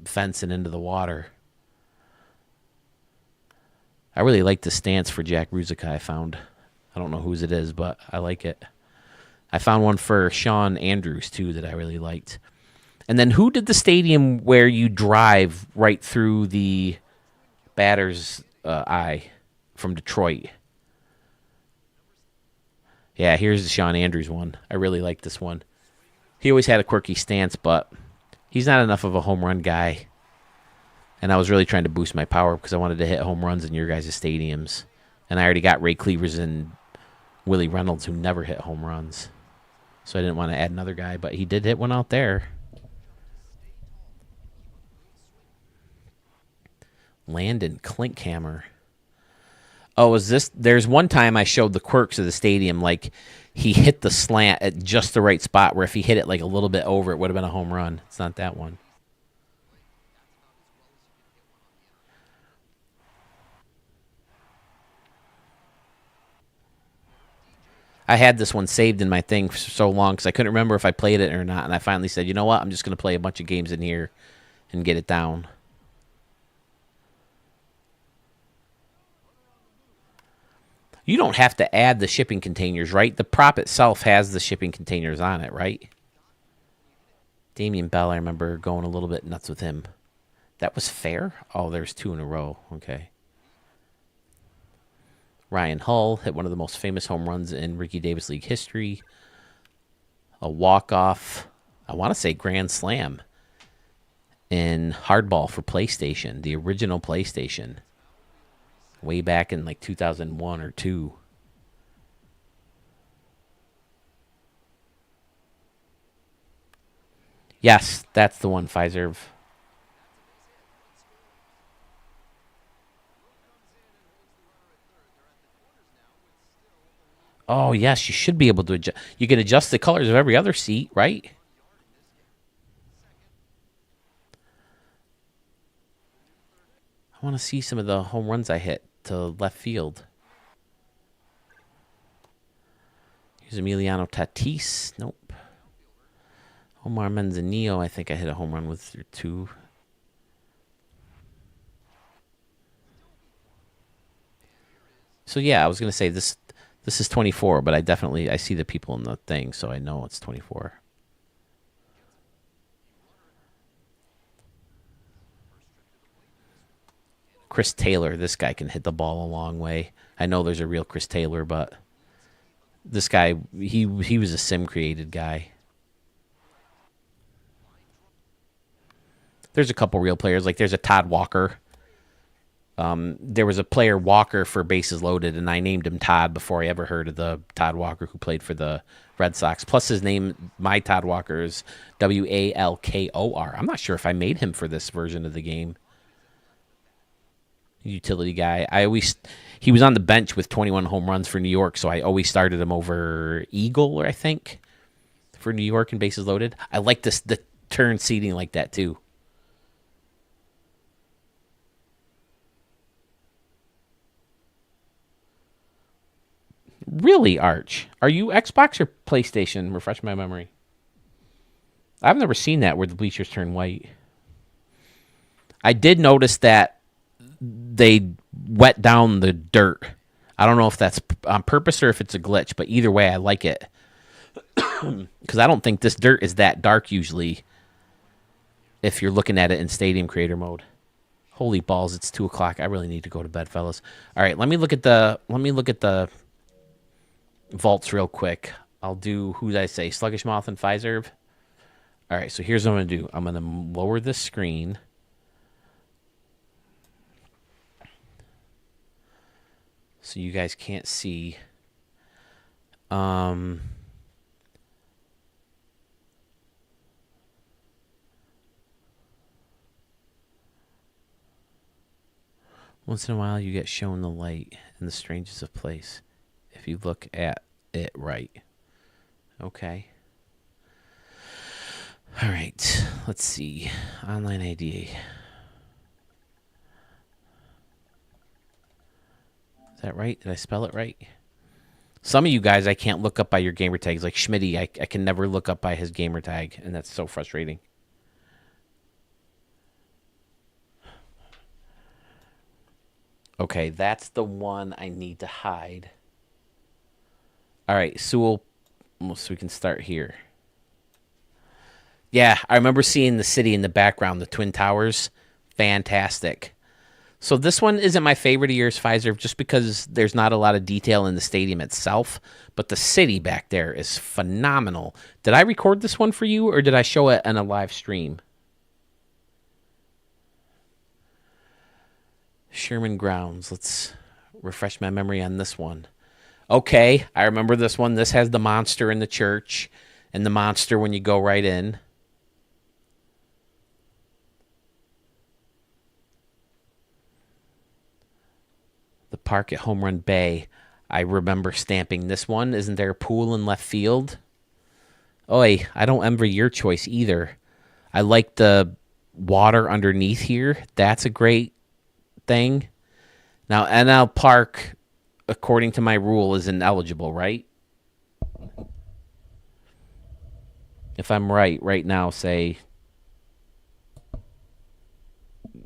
fence and into the water. I really like the stance for Jack Ruzica I found. I don't know whose it is, but I like it. I found one for Sean Andrews, too, that I really liked. And then who did the stadium where you drive right through the batter's eye from Detroit? Yeah, here's the Sean Andrews one. I really like this one. He always had a quirky stance, but he's not enough of a home run guy. And I was really trying to boost my power because I wanted to hit home runs in your guys' stadiums. And I already got Ray Cleavers and Willie Reynolds, who never hit home runs. So I didn't want to add another guy, but he did hit one out there. Landon Klinkhammer. Oh, is this? There's one time I showed the quirks of the stadium. Like, he hit the slant at just the right spot where if he hit it like a little bit over, it would have been a home run. It's not that one. I had this one saved in my thing for so long because I couldn't remember if I played it or not. And I finally said, you know what? I'm just going to play a bunch of games in here and get it down. You don't have to add the shipping containers, right? The prop itself has the shipping containers on it, right? Damian Bell, I remember going a little bit nuts with him. That was fair? Oh, there's 2 in a row. Okay. Ryan Hull hit one of the most famous home runs in Ricky Davis League history. A walk-off, I want to say grand slam, in Hardball for PlayStation, the original PlayStation, way back in like 2001 or 2. Yes, that's the one, Pfizer. Oh, yes, you should be able to adjust. You can adjust the colors of every other seat, right? I want to see some of the home runs I hit to left field. Here's Emiliano Tatis. Nope. Omar Manzanillo, I think I hit a home run with 2. So, yeah, I was going to say this is 24, but I see the people in the thing, so I know it's 24. Chris Taylor, this guy can hit the ball a long way. I know there's a real Chris Taylor, but this guy, he was a sim created guy. There's a couple real players. Like there's a Todd Walker. There was a player Walker for bases loaded, and I named him Todd before I ever heard of the Todd Walker who played for the Red Sox. Plus his name, my Todd Walker, is Walkor. I'm not sure if I made him for this version of the game. Utility guy. He was on the bench with 21 home runs for New York, so I always started him over Eagle, I think, for New York and bases loaded. I like the turn seating like that too. Really, Arch? Are you Xbox or PlayStation? Refresh my memory. I've never seen that where the bleachers turn white. I did notice that they wet down the dirt. I don't know if that's on purpose or if it's a glitch, but either way, I like it. Because I don't think this dirt is that dark usually if you're looking at it in Stadium Creator mode. Holy balls, it's 2 o'clock. I really need to go to bed, fellas. All right, let me look at the vaults real quick. I'll do, who did I say? Sluggish Moth and Pfizer. All right, so here's what I'm going to do. I'm going to lower this screen. So you guys can't see. Once in a while, you get shown the light in the strangest of place if you look at it right. Okay. All right. Let's see. Online ID. Is that right? Did I spell it right? Some of you guys I can't look up by your gamer tags. Like Schmitty, I can never look up by his gamer tag, and that's so frustrating. Okay, that's the one I need to hide. All right, so we can start here. Yeah, I remember seeing the city in the background, the Twin Towers. Fantastic. So this one isn't my favorite of yours, Pfizer, just because there's not a lot of detail in the stadium itself. But the city back there is phenomenal. Did I record this one for you, or did I show it on a live stream? Sherman Grounds. Let's refresh my memory on this one. Okay, I remember this one. This has the monster in the church and the monster when you go right in. The park at Home Run Bay. I remember stamping this one. Isn't there a pool in left field? Oi, I don't envy your choice either. I like the water underneath here. That's a great thing. Now, NL Park, according to my rule, is ineligible, right? If I'm right now, say,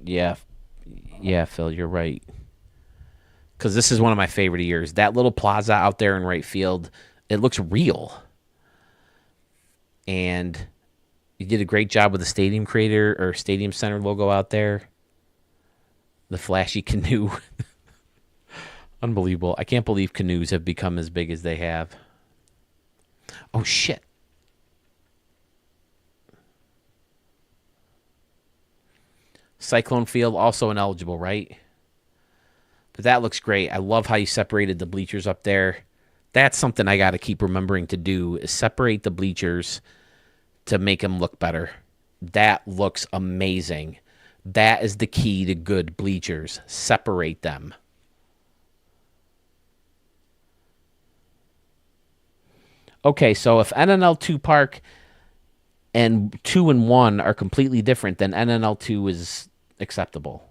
yeah, Phil, you're right. because this is one of my favorite years. That little plaza out there in right field, it looks real. And you did a great job with the Stadium Creator or Stadium Center logo out there. The flashy canoe. Unbelievable. I can't believe canoes have become as big as they have. Oh, shit. Cyclone Field, also ineligible, right? But that looks great. I love how you separated the bleachers up there. That's something I got to keep remembering to do, is separate the bleachers to make them look better. That looks amazing. That is the key to good bleachers. Separate them. Okay, so if NNL2 Park and 2 and 1 are completely different, then NNL2 is acceptable.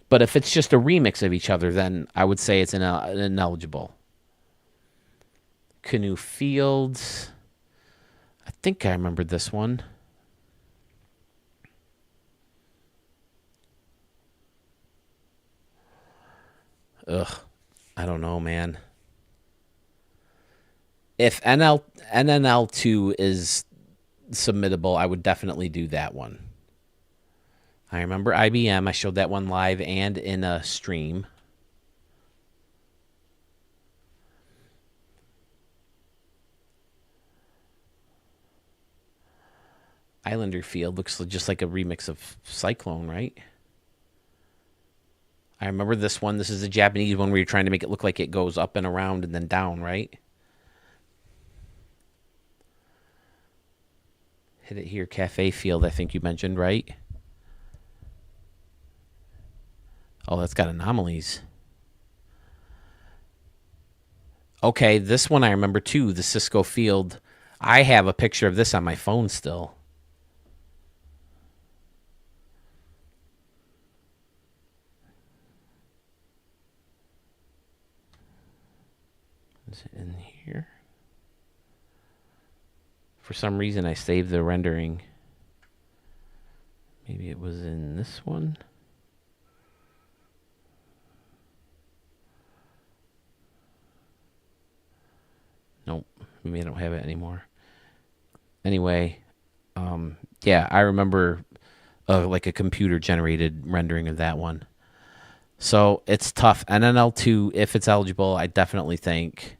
But if it's just a remix of each other, then I would say it's ineligible. Canoe Fields. I think I remember this one. Ugh. I don't know, man. If NNL2 is submittable, I would definitely do that one. I remember IBM. I showed that one live and in a stream. Islander Field looks just like a remix of Cyclone, right? I remember this one. This is a Japanese one where you're trying to make it look like it goes up and around and then down, right? Hit It Here Cafe Field, I think you mentioned, right? Oh, that's got anomalies. Okay, this one I remember too, the Cisco Field. I have a picture of this on my phone still. Is it in here? For some reason, I saved the rendering. Maybe it was in this one. Nope. Maybe I don't have it anymore. Anyway, yeah, I remember like a computer-generated rendering of that one. So it's tough. NNL2, if it's eligible, I definitely think.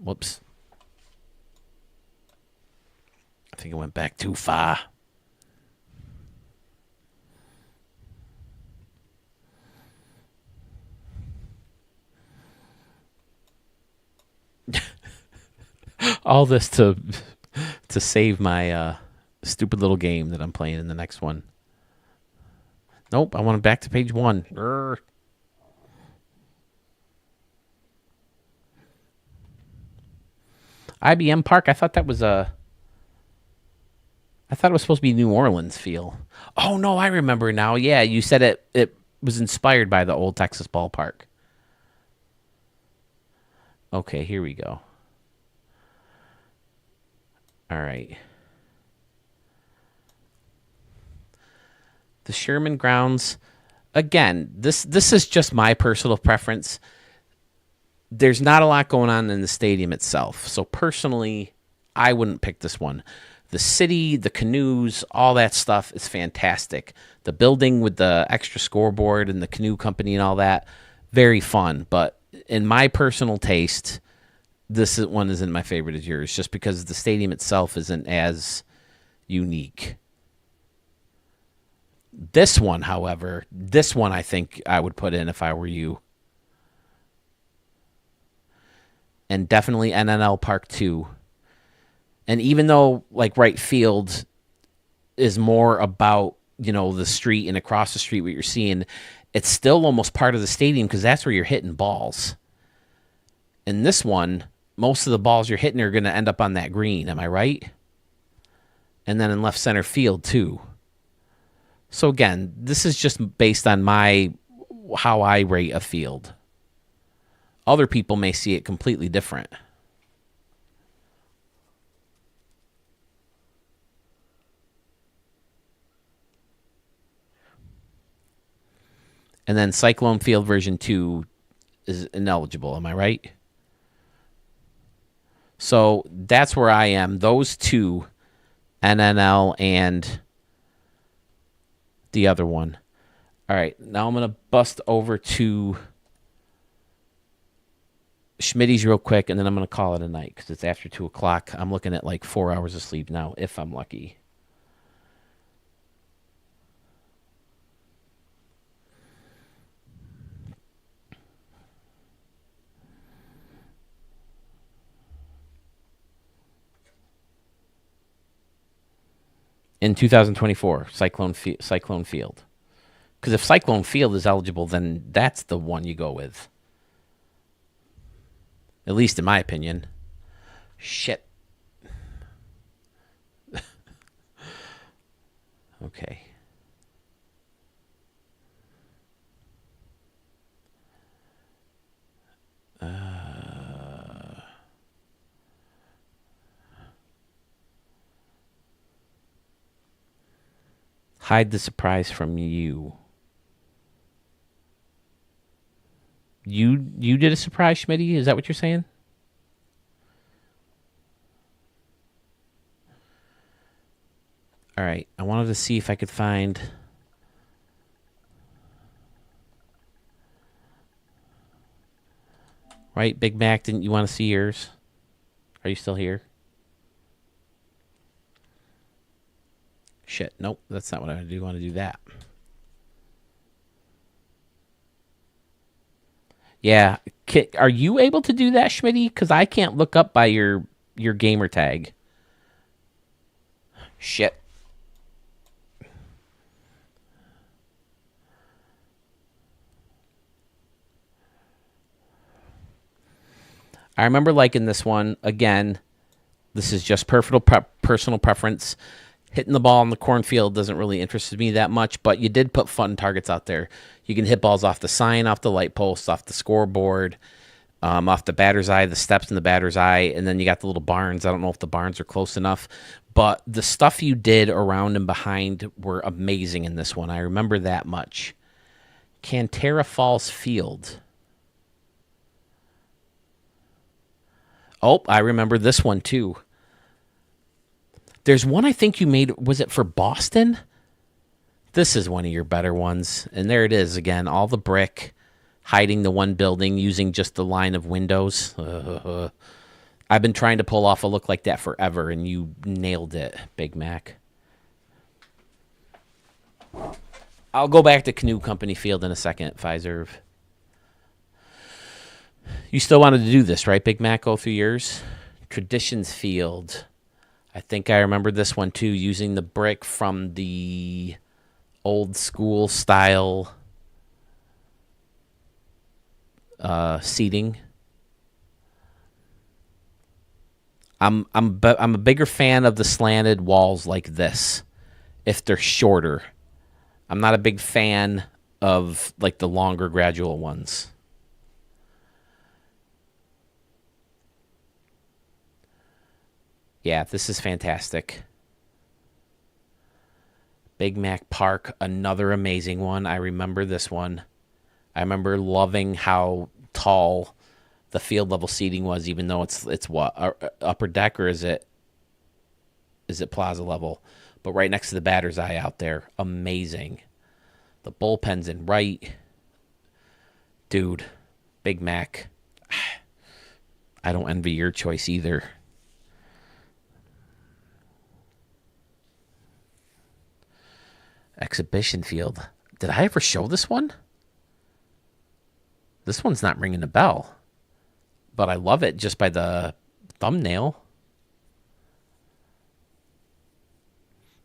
Whoops. I think I went back too far. All this to save my stupid little game that I'm playing in the next one. Nope, I want back to page 1. Urgh. IBM Park, I thought it was supposed to be New Orleans feel. Oh no, I remember now. Yeah, you said it was inspired by the old Texas ballpark. Okay, here we go. All right. The Sherman Grounds. Again, this is just my personal preference. There's not a lot going on in the stadium itself. So personally, I wouldn't pick this one. The city, the canoes, all that stuff is fantastic. The building with the extra scoreboard and the canoe company and all that, very fun. But in my personal taste, this one isn't my favorite as yours, just because the stadium itself isn't as unique. This one, however, I think I would put in if I were you. And definitely NNL Park 2. And even though, like, right field is more about, the street and across the street what you're seeing, it's still almost part of the stadium because that's where you're hitting balls. In this one, most of the balls you're hitting are going to end up on that green. Am I right? And then in left center field, too. So, again, this is just based on how I rate a field. Other people may see it completely different. And then Cyclone Field version 2 is ineligible. Am I right? So that's where I am. Those two, NNL and the other one. All right, now I'm going to bust over to Schmitty's real quick, and then I'm going to call it a night because it's after 2 o'clock. I'm looking at like 4 hours of sleep now, if I'm lucky. In 2024, Cyclone Field. Because if Cyclone Field is eligible, then that's the one you go with. At least in my opinion. Shit. Okay. Hide the surprise from you. You did a surprise, Schmitty? Is that what you're saying? All right. I wanted to see if I could find... Right, Big Mac, didn't you want to see yours? Are you still here? Shit, nope, that's not what I do. Want to do that. Yeah, are you able to do that, Schmitty? Because I can't look up by your gamer tag. Shit. I remember liking this one. Again, this is just personal preference. Hitting the ball in the cornfield doesn't really interest me that much, but you did put fun targets out there. You can hit balls off the sign, off the light post, off the scoreboard, off the batter's eye, the steps in the batter's eye, and then you got the little barns. I don't know if the barns are close enough, but the stuff you did around and behind were amazing in this one. I remember that much. Cantera Falls Field. Oh, I remember this one too. There's one I think you made. Was it for Boston? This is one of your better ones. And there it is again. All the brick, hiding the one building, using just the line of windows. I've been trying to pull off a look like that forever, and you nailed it, Big Mac. I'll go back to Canoe Company Field in a second, Pfizer. You still wanted to do this, right, Big Mac, go through yours? Traditions Field. I think I remember this one, too, using the brick from the old school style seating. I'm a bigger fan of the slanted walls like this if they're shorter. I'm not a big fan of like the longer gradual ones. Yeah, this is fantastic. Big Mac Park, another amazing one. I remember this one. I remember loving how tall the field level seating was, even though it's what, upper deck, or is it plaza level? But right next to the batter's eye out there, amazing. The bullpen's in right. Dude, Big Mac. I don't envy your choice either. Exhibition Field. Did I ever show this one? This one's not ringing a bell. But I love it just by the thumbnail.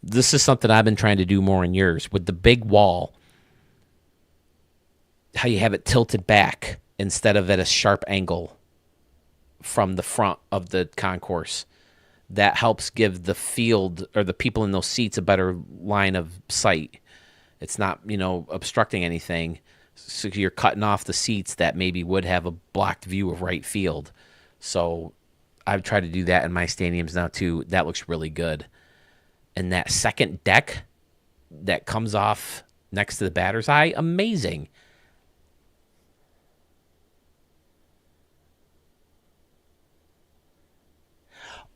This is something I've been trying to do more in years. With the big wall, how you have it tilted back instead of at a sharp angle from the front of the concourse. That helps give the field or the people in those seats a better line of sight. It's not, obstructing anything. So you're cutting off the seats that maybe would have a blocked view of right field. So I've tried to do that in my stadiums now too. That looks really good. And that second deck that comes off next to the batter's eye, amazing.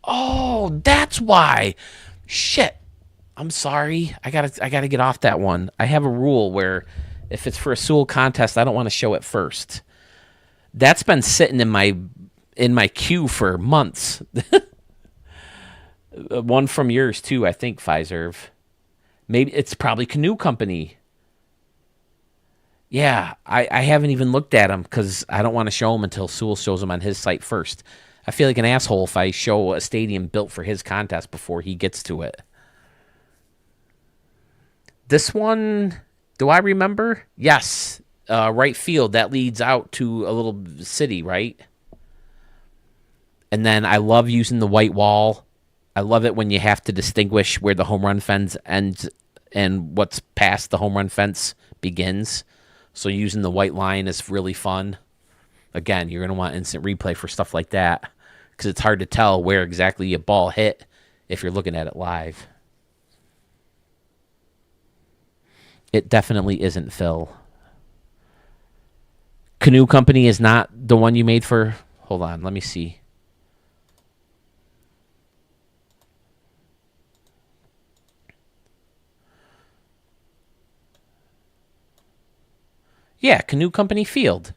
Oh, that's why. Shit. I'm sorry. I gotta get off that one. I have a rule where if it's for a Sewell contest, I don't want to show it first. That's been sitting in my queue for months. One from yours too, I think, Pfizer. Maybe it's probably Canoe Company. Yeah, I haven't even looked at them because I don't want to show them until Sewell shows them on his site first. I feel like an asshole if I show a stadium built for his contest before he gets to it. This one, do I remember? Yes, right field. That leads out to a little city, right? And then I love using the white wall. I love it when you have to distinguish where the home run fence ends and what's past the home run fence begins. So using the white line is really fun. Again, you're going to want instant replay for stuff like that because it's hard to tell where exactly a ball hit if you're looking at it live. It definitely isn't Phil. Canoe Company is not the one you made for... Hold on, let me see. Yeah, Canoe Company Field.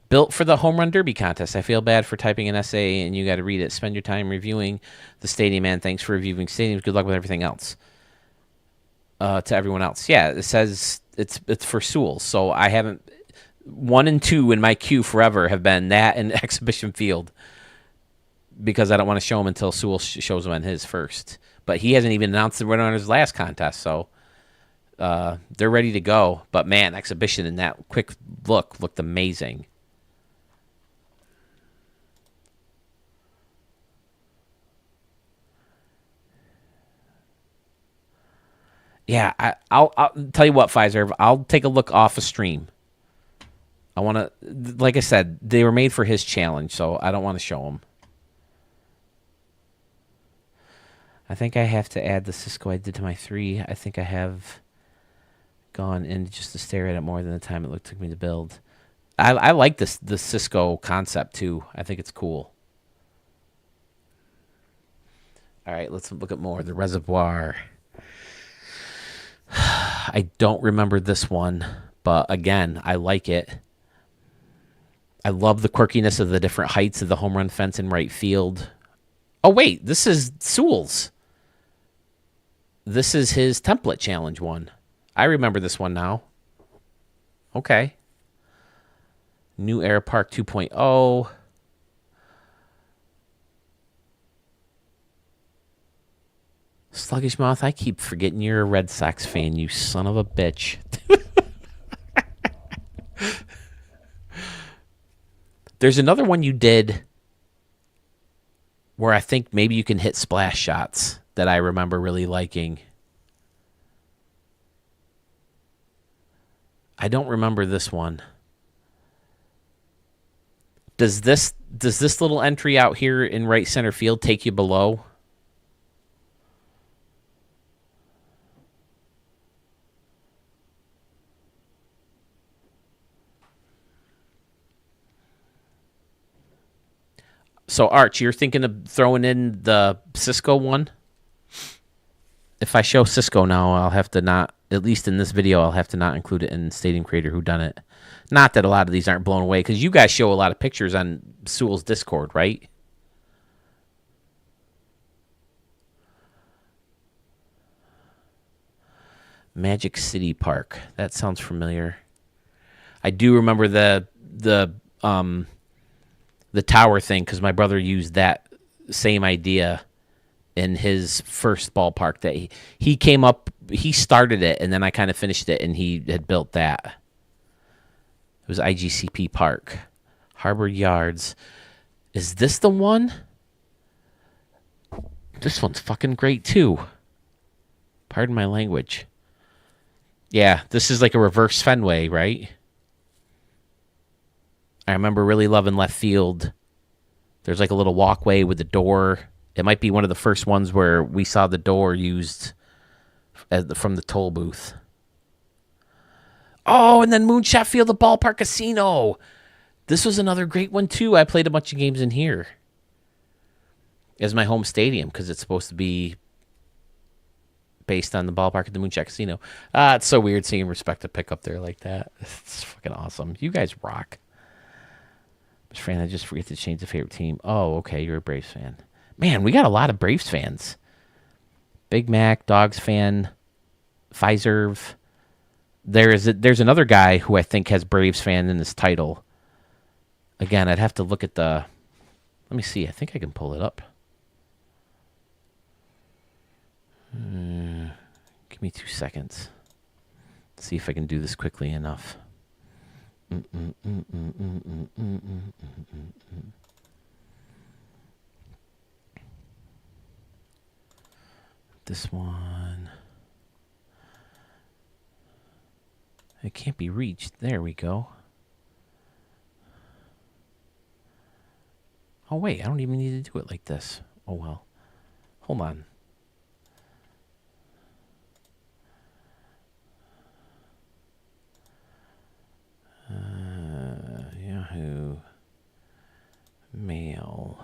Built for the Home Run Derby contest. I feel bad for typing an essay and you got to read it. Spend your time reviewing the stadium, and thanks for reviewing stadiums. Good luck with everything else. To everyone else. Yeah, it says it's for Sewell. So I haven't... 1 and 2 in my queue forever have been that and Exhibition Field because I don't want to show him until Sewell shows him on his first. But he hasn't even announced the winner on his last contest, so they're ready to go. But man, Exhibition in that quick look looked amazing. Yeah, I'll tell you what, Pfizer. I'll take a look off a stream. I want to, like I said, they were made for his challenge, so I don't want to show them. I think I have to add the Cisco I did to my 3. I think I have gone in just to stare at it more than the time it took me to build. I like the Cisco concept too. I think it's cool. All right, let's look at more. The Reservoir. I don't remember this one, but again, I like it. I love the quirkiness of the different heights of the home run fence in right field. Oh, wait, this is Sewell's. This is his template challenge one. I remember this one now. Okay. New Era Park 2.0. Sluggish Mouth, I keep forgetting you're a Red Sox fan, you son of a bitch. There's another one you did where I think maybe you can hit splash shots that I remember really liking. I don't remember this one. Does this little entry out here in right center field take you below? So, Arch, you're thinking of throwing in the Cisco one? If I show Cisco now, I'll have to not, at least in this video, I'll have to not include it in Stadium Creator Whodunit. Not that a lot of these aren't blown away, because you guys show a lot of pictures on Sewell's Discord, right? Magic City Park. That sounds familiar. I do remember the tower thing because my brother used that same idea in his first ballpark that he came up, he started it, and then I kind of finished it, and he had built that. It was IGCP Park. Harbor Yards. Is this the one? This one's fucking great, too. Pardon my language. Yeah, this is like a reverse Fenway, right? I remember really loving left field. There's like a little walkway with a door. It might be one of the first ones where we saw the door used from the toll booth. Oh, and then Moonshot Field, the Ballpark Casino. This was another great one, too. I played a bunch of games in here. as my home stadium because it's supposed to be based on the ballpark at the Moonshot Casino. It's so weird seeing Respect pick up there like that. It's fucking awesome. You guys rock. But Fran, I just forget to change the favorite team. Oh, okay, you're a Braves fan. Man, we got a lot of Braves fans. Big Mac, Dogs fan, Pfizer. There's another guy who I think has Braves fan in his title. Again, I'd have to look at the... Let me see. I think I can pull it up. Give me 2 seconds. See if I can do this quickly enough. This one. It can't be reached. There we go. Oh, wait. I don't even need to do it like this. Oh, well. Hold on. Yahoo Mail.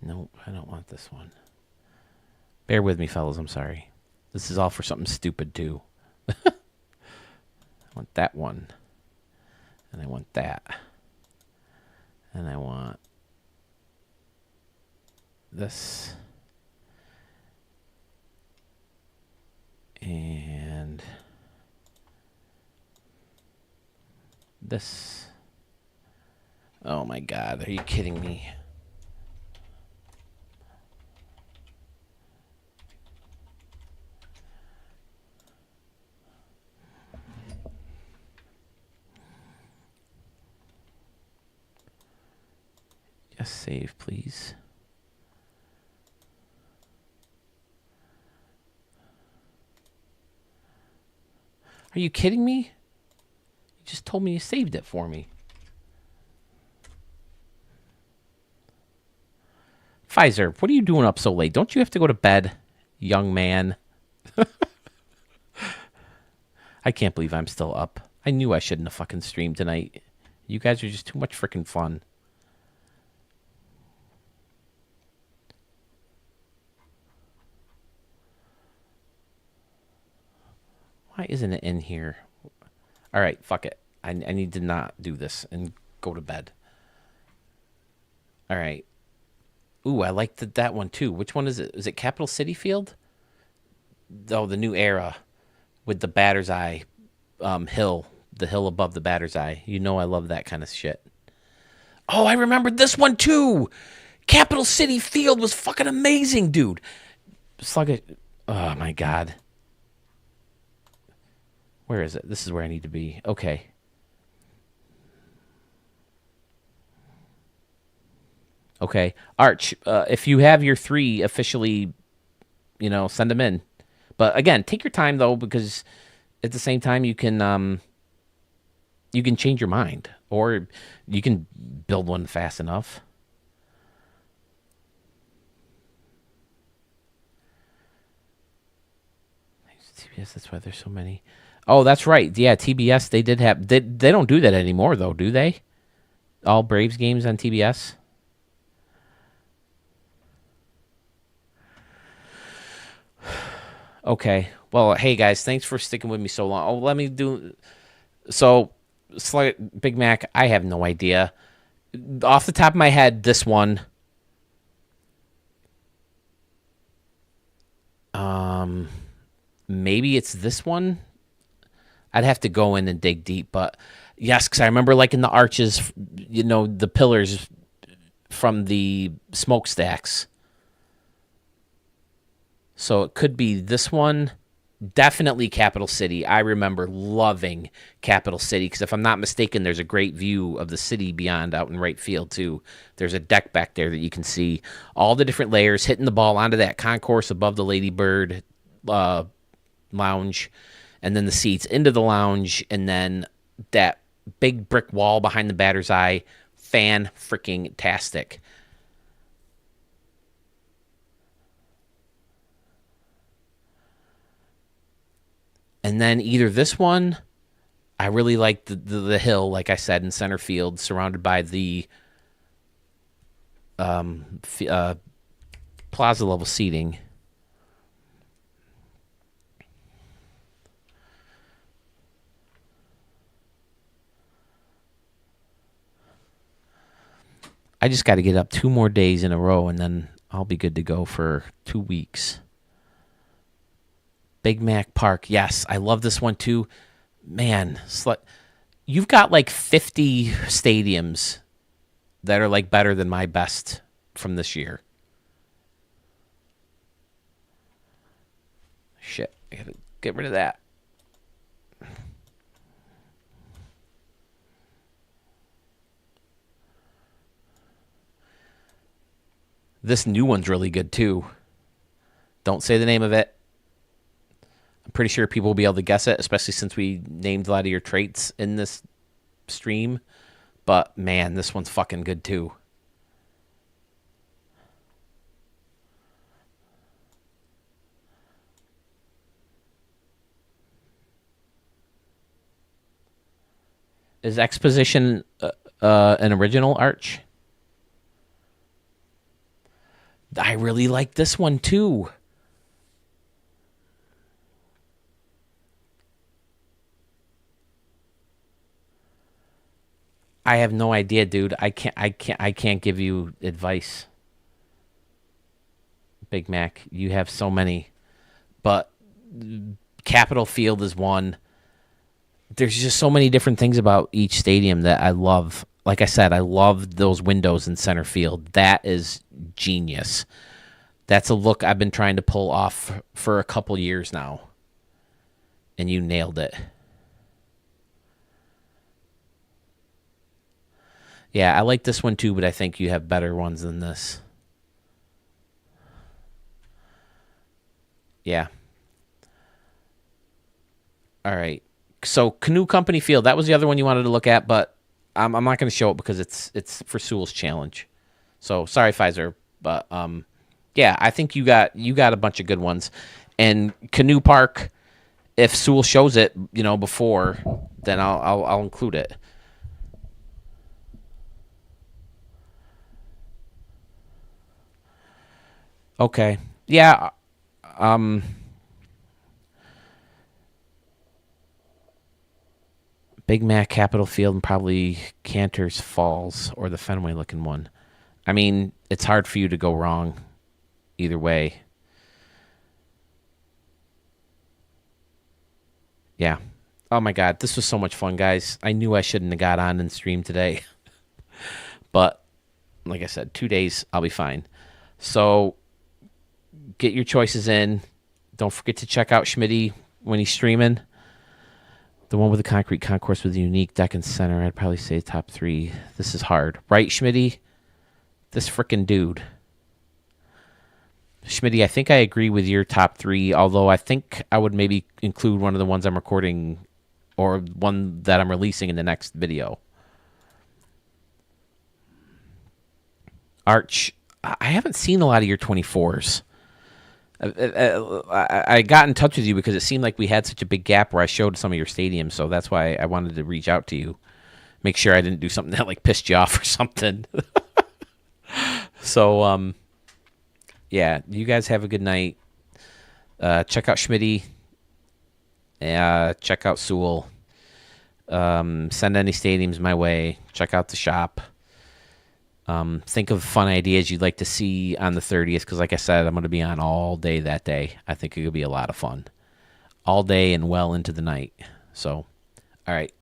Nope, I don't want this one. Bear with me, fellas. I'm sorry. This is all for something stupid, too. I want that one. And I want that. And I want this. And this. Oh my God, are you kidding me? Just save, please. Are you kidding me? You just told me you saved it for me. Pfizer, what are you doing up so late? Don't you have to go to bed, young man? I can't believe I'm still up. I knew I shouldn't have fucking streamed tonight. You guys are just too much freaking fun. Why isn't it in here? All right, fuck it. I need to not do this and go to bed. All right. Ooh, I liked that one too. Which one is it? Is it Capital City Field? Oh, the new era with the batter's eye hill. The hill above the batter's eye. You know I love that kind of shit. Oh, I remembered this one too. Capital City Field was fucking amazing, dude. Sluggish. Oh, my God. Where is it? This is where I need to be. Okay. Okay. Arch, if you have your 3 officially, send them in. But again, take your time, though, because at the same time, you can change your mind. Or you can build one fast enough. TBS, that's why there's so many. Oh, that's right. Yeah, TBS, they did have... They don't do that anymore, though, do they? All Braves games on TBS? Okay. Well, hey, guys, thanks for sticking with me so long. Oh, let me do... So, Big Mac, I have no idea. Off the top of my head, this one... Maybe it's this one? I'd have to go in and dig deep, but yes, because I remember like in the arches, the pillars from the smokestacks. So it could be this one. Definitely Capital City. I remember loving Capital City because if I'm not mistaken, there's a great view of the city beyond out in right field too. There's a deck back there that you can see all the different layers hitting the ball onto that concourse above the Ladybird lounge, and then the seats into the lounge, and then that big brick wall behind the batter's eye. Fan-freaking-tastic. And then either this one I really like the hill, like I said, in center field, surrounded by the plaza level seating. I just got to get up 2 more days in a row, and then I'll be good to go for 2 weeks. Big Mac Park. Yes, I love this one too. Man, you've got like 50 stadiums that are like better than my best from this year. Shit, I gotta get rid of that. This new one's really good too. Don't say the name of it. I'm pretty sure people will be able to guess it, especially since we named a lot of your traits in this stream. But man, this one's fucking good too. Is Exposition an original Arch? I really like this one too. I have no idea, dude. I can't give you advice. Big Mac, you have so many. But Capitol Field is one. There's just so many different things about each stadium that I love. Like I said, I love those windows in center field. That is genius. That's a look I've been trying to pull off for a couple years now. And you nailed it. Yeah, I like this one too, but I think you have better ones than this. Yeah. All right. So Canoe Company Field, that was the other one you wanted to look at, but I'm not going to show it because it's for Sewell's challenge. So sorry, Pfizer, but yeah, I think you got a bunch of good ones. And Canoe Park, if Sewell shows it, before, then I'll include it. Okay. Yeah. Big Mac, Capitol Field, and probably Cantor's Falls or the Fenway looking one. I mean, it's hard for you to go wrong either way. Yeah. Oh my God, this was so much fun, guys. I knew I shouldn't have got on and streamed today, but like I said, 2 days, I'll be fine. So get your choices in. Don't forget to check out Schmitty when he's streaming. The one with the concrete concourse with the unique deck and center, I'd probably say top 3. This is hard. Right, Schmitty? This frickin' dude. Schmitty, I think I agree with your top 3, although I think I would maybe include one of the ones I'm recording or one that I'm releasing in the next video. Arch, I haven't seen a lot of your 24s. I got in touch with you because it seemed like we had such a big gap where I showed some of your stadiums, so that's why I wanted to reach out to you, make sure I didn't do something that like pissed you off or something. So yeah, you guys have a good night. Check out Schmitty. Check out Sewell. Send any stadiums my way. Check out the shop. Think of fun ideas you'd like to see on the 30th, because like I said, I'm going to be on all day that day. I think it could be a lot of fun. All day and well into the night. So, all right.